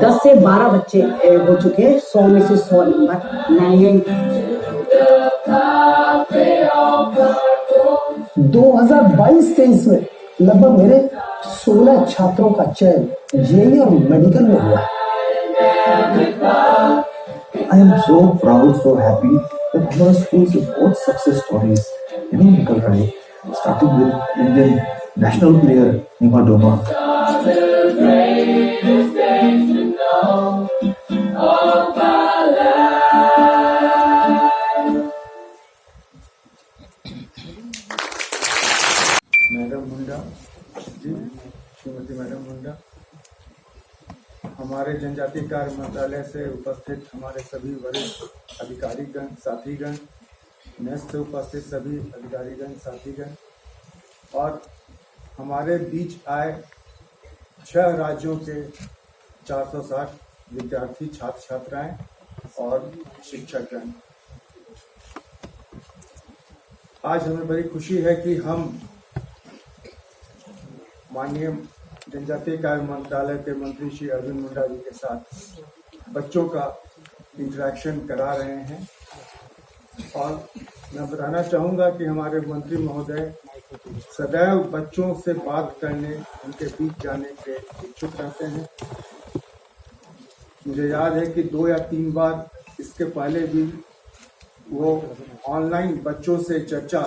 10 से 12 बच्चे हो चुके हैं, 100 में से 100 नंबर मैं 2022-23 में लगभग मेरे 16 छात्रों का चयन जेईई और मेडिकल में हुआ है। I am so proud, so happy that हमारा स्कूल से बहुत सक्सेस स्टोरीज निकल रहे हैं, starting with Indian national player Nima Doma. Madam Munda ji, Shrimati madam Munda, हमारे जनजातीय कार्य मंत्रालय से उपस्थित हमारे सभी वरिष्ठ अधिकारीगण, साथीगण, नेस्ट से उपस्थित सभी अधिकारीगण, साथीगण, और हमारे बीच आए 6 राज्यों के 460 विद्यार्थी, छात्र छात्राएं और शिक्षकगण। आज हमें बड़ी खुशी है कि हम माननीय जनजातीय कार्य मंत्रालय के मंत्री श्री अर्जुन मुंडा जी के साथ बच्चों का इंटरेक्शन करा रहे हैं। और मैं बताना चाहूँगा कि हमारे मंत्री महोदय सदैव बच्चों से बात करने, उनके बीच जाने के इच्छुक रहते हैं। मुझे याद है कि 2 या 3 बार इसके पहले भी वो ऑनलाइन बच्चों से चर्चा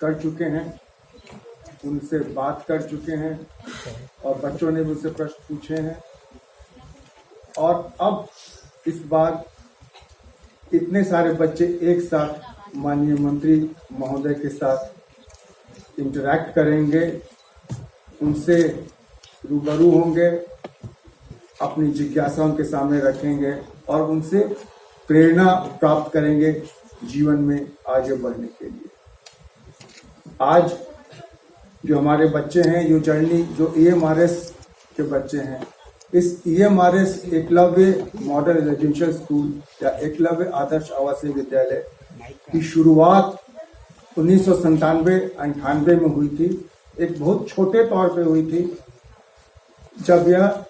कर चुके हैं, उनसे बात कर चुके हैं और बच्चों ने भी उनसे प्रश्न पूछे हैं। और अब इस बार इतने सारे बच्चे एक साथ माननीय मंत्री महोदय के साथ इंटरैक्ट करेंगे, उनसे रूबरू होंगे, अपनी जिज्ञासाओं के सामने रखेंगे और उनसे प्रेरणा प्राप्त करेंगे जीवन में आगे बढ़ने के लिए। आज जो हमारे बच्चे हैं, ये जर्नी जो EMRS के बच्चे हैं, इस EMRS Eklavya model residential school या एकलव्य आदर्श आवासीय विद्यालय की शुरुआत 1997-98 में हुई थी। एक बहुत छोटे तौर पे हुई थी, जब यह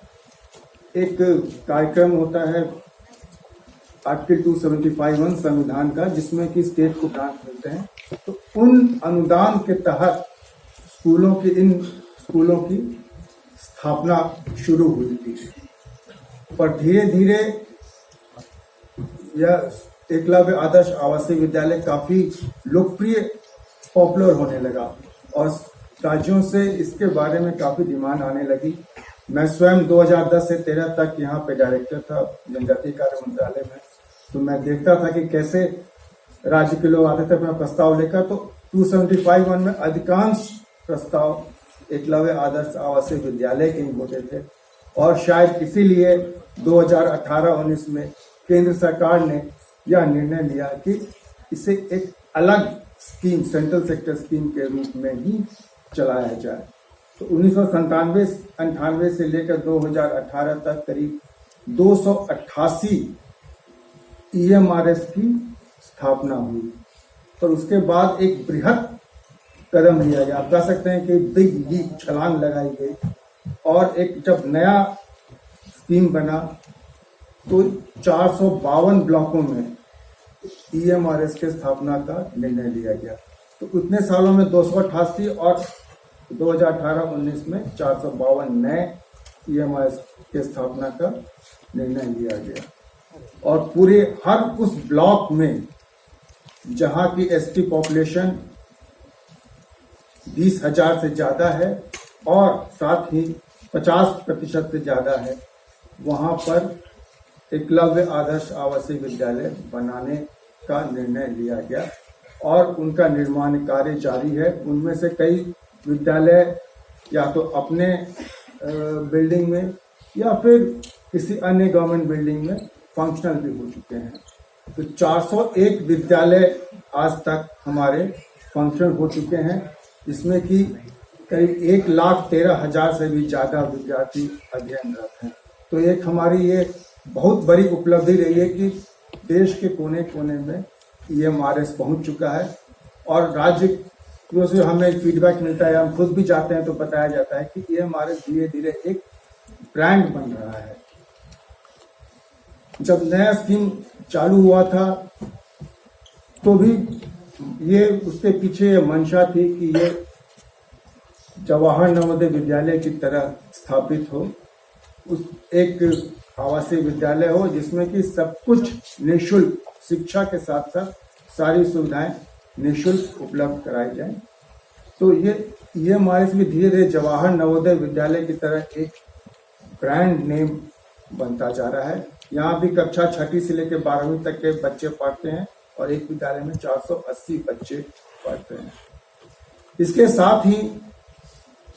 एक कार्यक्रम होता है आर्टिकल 275(1) संविधान का, जिसमें कि स्टेट को ग्रांट मिलते हैं, तो उन अनुदान के तहत इन स्कूलों की स्थापना शुरू हुई थी। पर धीरे धीरे यह एकलव्य आदर्श आवासीय विद्यालय काफी लोकप्रिय, पॉपुलर होने लगा और राज्यों से इसके बारे में काफी डिमांड आने लगी। मैं स्वयं 2010 से 2013 तक यहाँ पे डायरेक्टर था जनजातीय कार्य मंत्रालय में, तो मैं देखता था कि कैसे राज्य के लोग आते थे अपना प्रस्ताव लेकर। तो 275(1) में अधिकांश प्रस्ताव एकलव्य आदर्श आवासीय विद्यालय के ही होते थे और शायद इसीलिए 2018-19 में केंद्र सरकार ने यह निर्णय लिया कि इसे एक अलग स्कीम, सेंट्रल सेक्टर स्कीम के रूप में ही चलाया जाए। तो 1997-98 से लेकर 2018 तक करीब 288 EMRS की स्थापना हुई और उसके बाद एक बृहद कदम लिया गया। आप कह सकते हैं कि बिग लीप, छलांग लगाई गई और एक जब नया स्कीम बना तो 452 ब्लॉकों में EMRS के स्थापना का निर्णय लिया गया। तो उतने सालों में 288 और 2018-19 में 452 नए EMRS के स्थापना का निर्णय लिया गया और पूरे हर उस ब्लॉक में जहां की ST पॉपुलेशन 20,000 से ज्यादा है और साथ ही 50% से ज्यादा है, वहां पर एकलव्य आदर्श आवासीय विद्यालय बनाने का निर्णय लिया गया और उनका निर्माण कार्य जारी है। उनमें से कई विद्यालय या तो अपने बिल्डिंग में या फिर किसी अन्य गवर्नमेंट बिल्डिंग में फंक्शनल भी हो चुके हैं। तो 401 विद्यालय आज तक हमारे फंक्शनल हो चुके हैं, जिसमें कि करीब 1,13,000 से भी ज्यादा विद्यार्थी अध्ययनरत हैं। तो एक हमारी ये बहुत बड़ी उपलब्धि रही है कि देश के कोने कोने में EMRS पहुंच चुका है और राज्य से हमें फीडबैक मिलता है, हम खुद भी जाते हैं तो बताया जाता है कि EMRS धीरे धीरे एक ब्रांड बन रहा है। जब नया स्कीम चालू हुआ था तो भी ये उसके पीछे मंशा थी कि ये जवाहर नवोदय विद्यालय की तरह स्थापित हो, उस एक आवासीय विद्यालय हो जिसमें कि सब कुछ निःशुल्क, शिक्षा के साथ साथ सारी सुविधाएं निःशुल्क उपलब्ध कराई जाएं। तो ये EMRS भी धीरे धीरे जवाहर नवोदय विद्यालय की तरह एक ब्रांड नेम बनता जा रहा है। यहाँ भी कक्षा 6ठी से लेकर 12वीं तक के बच्चे पढ़ते हैं और एक विद्यालय में 480 बच्चे पढ़ते हैं। इसके साथ ही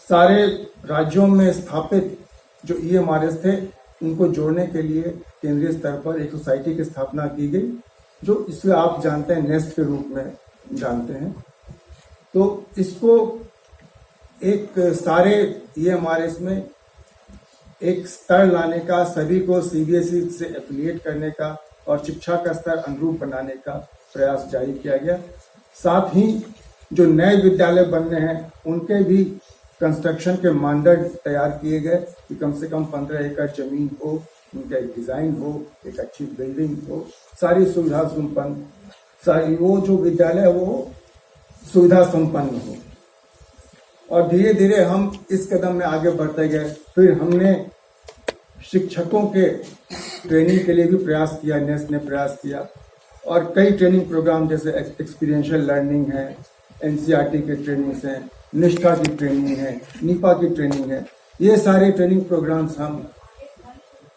सारे राज्यों में स्थापित जो EMRS थे उनको जोड़ने के लिए केंद्रीय स्तर पर एक सोसाइटी की स्थापना की गई, जो इसे आप जानते हैं नेस्ट के रूप में जानते हैं। तो इसको एक सारे EMRS में एक स्तर लाने का, सभी को CBSE से एफिलिएट करने का और शिक्षा का स्तर अनुरूप बनाने का प्रयास जारी किया गया। साथ ही जो नए विद्यालय बनने हैं उनके भी कंस्ट्रक्शन के मानदंड तैयार किए गए कि कम से कम 15 एकड़ जमीन हो, उनका एक डिजाइन हो, एक अच्छी बिल्डिंग हो, सारी सुविधा संपन्न, सारी वो जो विद्यालय वो सुविधा संपन्न हो। और धीरे धीरे हम इस कदम में आगे बढ़ते गए। फिर हमने शिक्षकों के ट्रेनिंग के लिए भी प्रयास किया, नेस्ट ने प्रयास किया, और कई ट्रेनिंग प्रोग्राम जैसे एक्सपीरियंशियल लर्निंग है, NCERT के ट्रेनिंग्स हैं, निष्ठा की ट्रेनिंग है, नीपा की ट्रेनिंग है, ये सारे ट्रेनिंग प्रोग्राम्स हम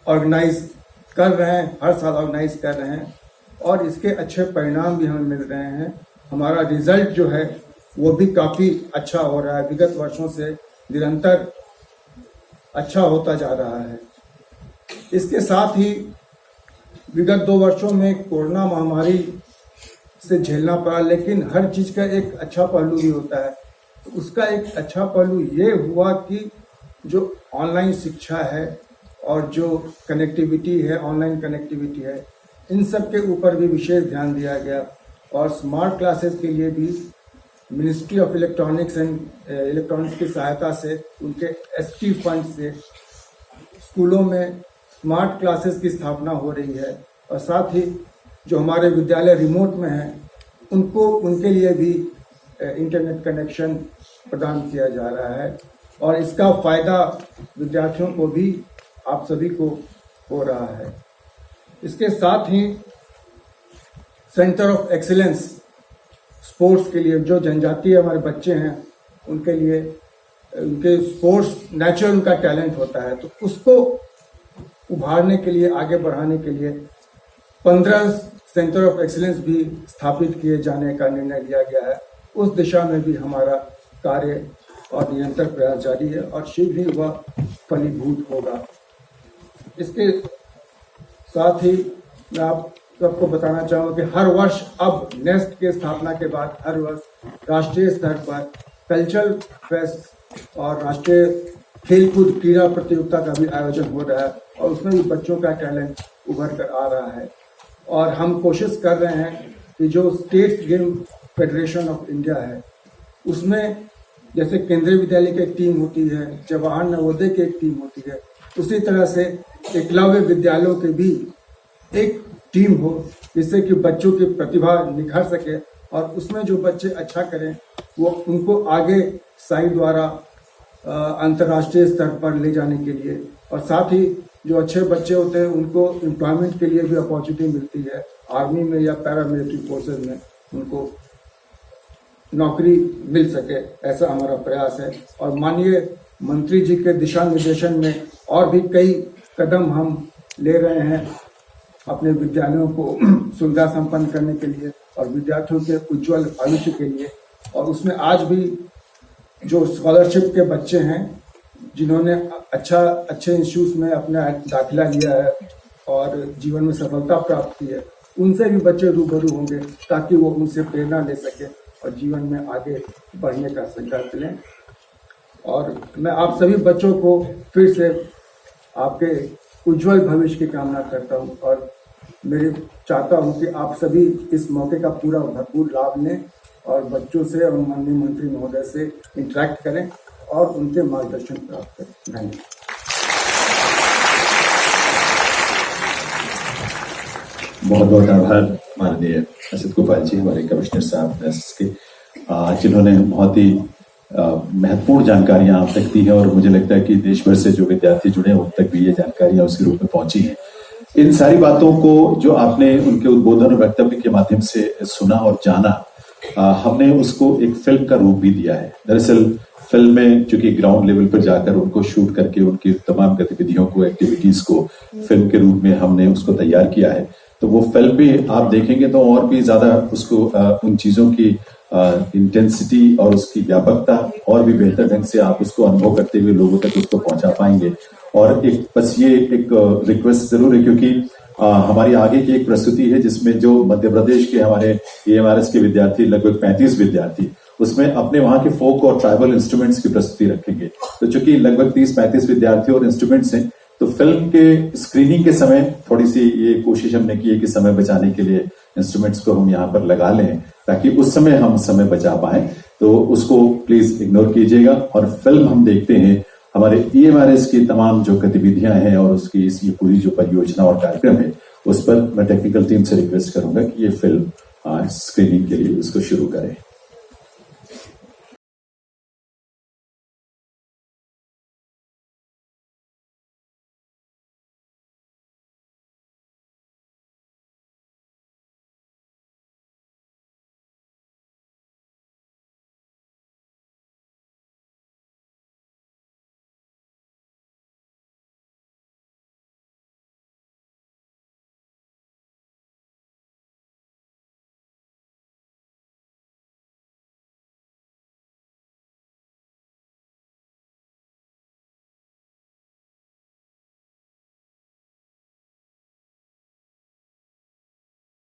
ऑर्गेनाइज कर रहे हैं, हर साल ऑर्गेनाइज कर रहे हैं, और इसके अच्छे परिणाम भी हमें मिल रहे हैं। हमारा रिजल्ट जो है वो भी काफ़ी अच्छा हो रहा है, विगत वर्षों से निरंतर अच्छा होता जा रहा है। इसके साथ ही विगत 2 वर्षों में कोरोना महामारी से झेलना पड़ा, लेकिन हर चीज़ का एक अच्छा पहलू भी होता है। उसका एक अच्छा पहलू ये हुआ कि जो ऑनलाइन शिक्षा है और जो कनेक्टिविटी है, ऑनलाइन कनेक्टिविटी है, इन सब के ऊपर भी विशेष ध्यान दिया गया। और स्मार्ट क्लासेस के लिए भी मिनिस्ट्री ऑफ इलेक्ट्रॉनिक्स की सहायता से, उनके ST फंड से स्कूलों में स्मार्ट क्लासेस की स्थापना हो रही है। और साथ ही जो हमारे विद्यालय रिमोट में हैं उनको, उनके लिए भी इंटरनेट कनेक्शन प्रदान किया जा रहा है, और इसका फायदा विद्यार्थियों को भी, आप सभी को हो रहा है। इसके साथ ही सेंटर ऑफ एक्सीलेंस स्पोर्ट्स के लिए, जो जनजातीय हमारे बच्चे हैं उनके लिए, उनके स्पोर्ट्स नेचुरल उनका टैलेंट होता है, तो उसको उभारने के लिए, आगे बढ़ाने के लिए 15 सेंटर ऑफ एक्सीलेंस भी स्थापित किए जाने का निर्णय लिया गया है। उस दिशा में भी हमारा कार्य और निरंतर प्रयास जारी है, और शीघ्र ही वह फलीभूत होगा। इसके साथ ही मैं आप सबको बताना चाहूँगा कि हर वर्ष अब नेस्ट के स्थापना के बाद हर वर्ष राष्ट्रीय स्तर पर कल्चरल फेस्ट और राष्ट्रीय खेलकूद क्रीड़ा प्रतियोगिता का भी आयोजन हो रहा है, और उसमें भी बच्चों का टैलेंट उभर कर आ रहा है। और हम कोशिश कर रहे हैं कि जो state game federation of India है उसमें जैसे केंद्रीय विद्यालय की एक टीम होती है, जवाहर नवोदय की एक टीम होती है, उसी तरह से एकलव्य विद्यालयों के भी एक टीम हो, जिससे कि बच्चों की प्रतिभा निखर सके, और उसमें जो बच्चे अच्छा करें वो उनको आगे साई द्वारा अंतर्राष्ट्रीय स्तर पर ले जाने के लिए, और साथ ही जो अच्छे बच्चे होते हैं उनको एम्प्लॉयमेंट के लिए भी अपॉर्चुनिटी मिलती है, आर्मी में या पैरामिलिट्री फोर्सेज में उनको नौकरी मिल सके, ऐसा हमारा प्रयास है। और माननीय मंत्री जी के दिशा निर्देशन में और भी कई कदम हम ले रहे हैं अपने विद्यालयों को सुविधा संपन्न करने के लिए और विद्यार्थियों के उज्जवल भविष्य के लिए। और उसमें आज भी जो स्कॉलरशिप के बच्चे हैं जिन्होंने अच्छे इंस्टीट्यूट में अपना दाखिला लिया है और जीवन में सफलता प्राप्त की है, उनसे भी बच्चे रूबरू होंगे, ताकि वो उनसे प्रेरणा ले सके और जीवन में आगे बढ़ने का संकल्प लें। और मैं आप सभी बच्चों को फिर से आपके उज्जवल भविष्य की कामना करता हूं, और मेरे चाहता हूं कि आप सभी इस मौके का पूरा भरपूर लाभ लें और बच्चों से और माननीय मंत्री महोदय से इंटरेक्ट करें और उनके मार्गदर्शन प्राप्त करें। धन्यवाद। बहुत बहुत आभार माननीय असित गोपाल जी, हमारे कमिश्नर साहब के, जिन्होंने बहुत ही महत्वपूर्ण जानकारियां आप तक दी है, और मुझे लगता है कि देश भर से जो विद्यार्थी जुड़े हैं उन तक भी ये जानकारियां उसके रूप में पहुंची हैं। इन सारी बातों को जो आपने उनके उद्बोधन और वक्तव्य के माध्यम से सुना और जाना, हमने उसको एक फिल्म का रूप भी दिया है। दरअसल फिल्म में चूंकि ग्राउंड लेवल पर जाकर उनको शूट करके उनकी तमाम गतिविधियों को, एक्टिविटीज को फिल्म के रूप में हमने उसको तैयार किया है, तो वो फिल्म भी आप देखेंगे तो और भी ज्यादा उसको उन चीजों की इंटेंसिटी और उसकी व्यापकता और भी बेहतर ढंग से आप उसको अनुभव करते हुए लोगों तक उसको पहुंचा पाएंगे। और एक बस ये एक रिक्वेस्ट जरूर है, क्योंकि हमारी आगे की एक प्रस्तुति है जिसमें जो मध्य प्रदेश के हमारे EMRS के विद्यार्थी, लगभग 35 विद्यार्थी, उसमें अपने वहां के फोक और ट्राइबल इंस्ट्रूमेंट्स की प्रस्तुति रखेंगे। तो चूंकि लगभग 30-35 विद्यार्थी और इंस्ट्रूमेंट्स हैं, तो फिल्म के स्क्रीनिंग के समय थोड़ी सी ये कोशिश हमने की है कि समय बचाने के लिए इंस्ट्रूमेंट्स को हम यहाँ पर लगा लें, ताकि उस समय हम समय बचा पाए। तो उसको प्लीज इग्नोर कीजिएगा। और फिल्म हम देखते हैं हमारे EMRS की तमाम जो गतिविधियां हैं और उसकी ये पूरी जो परियोजना और कार्यक्रम है, उस पर मैं टेक्निकल टीम से रिक्वेस्ट करूंगा कि ये फिल्म स्क्रीनिंग के लिए उसको शुरू करें।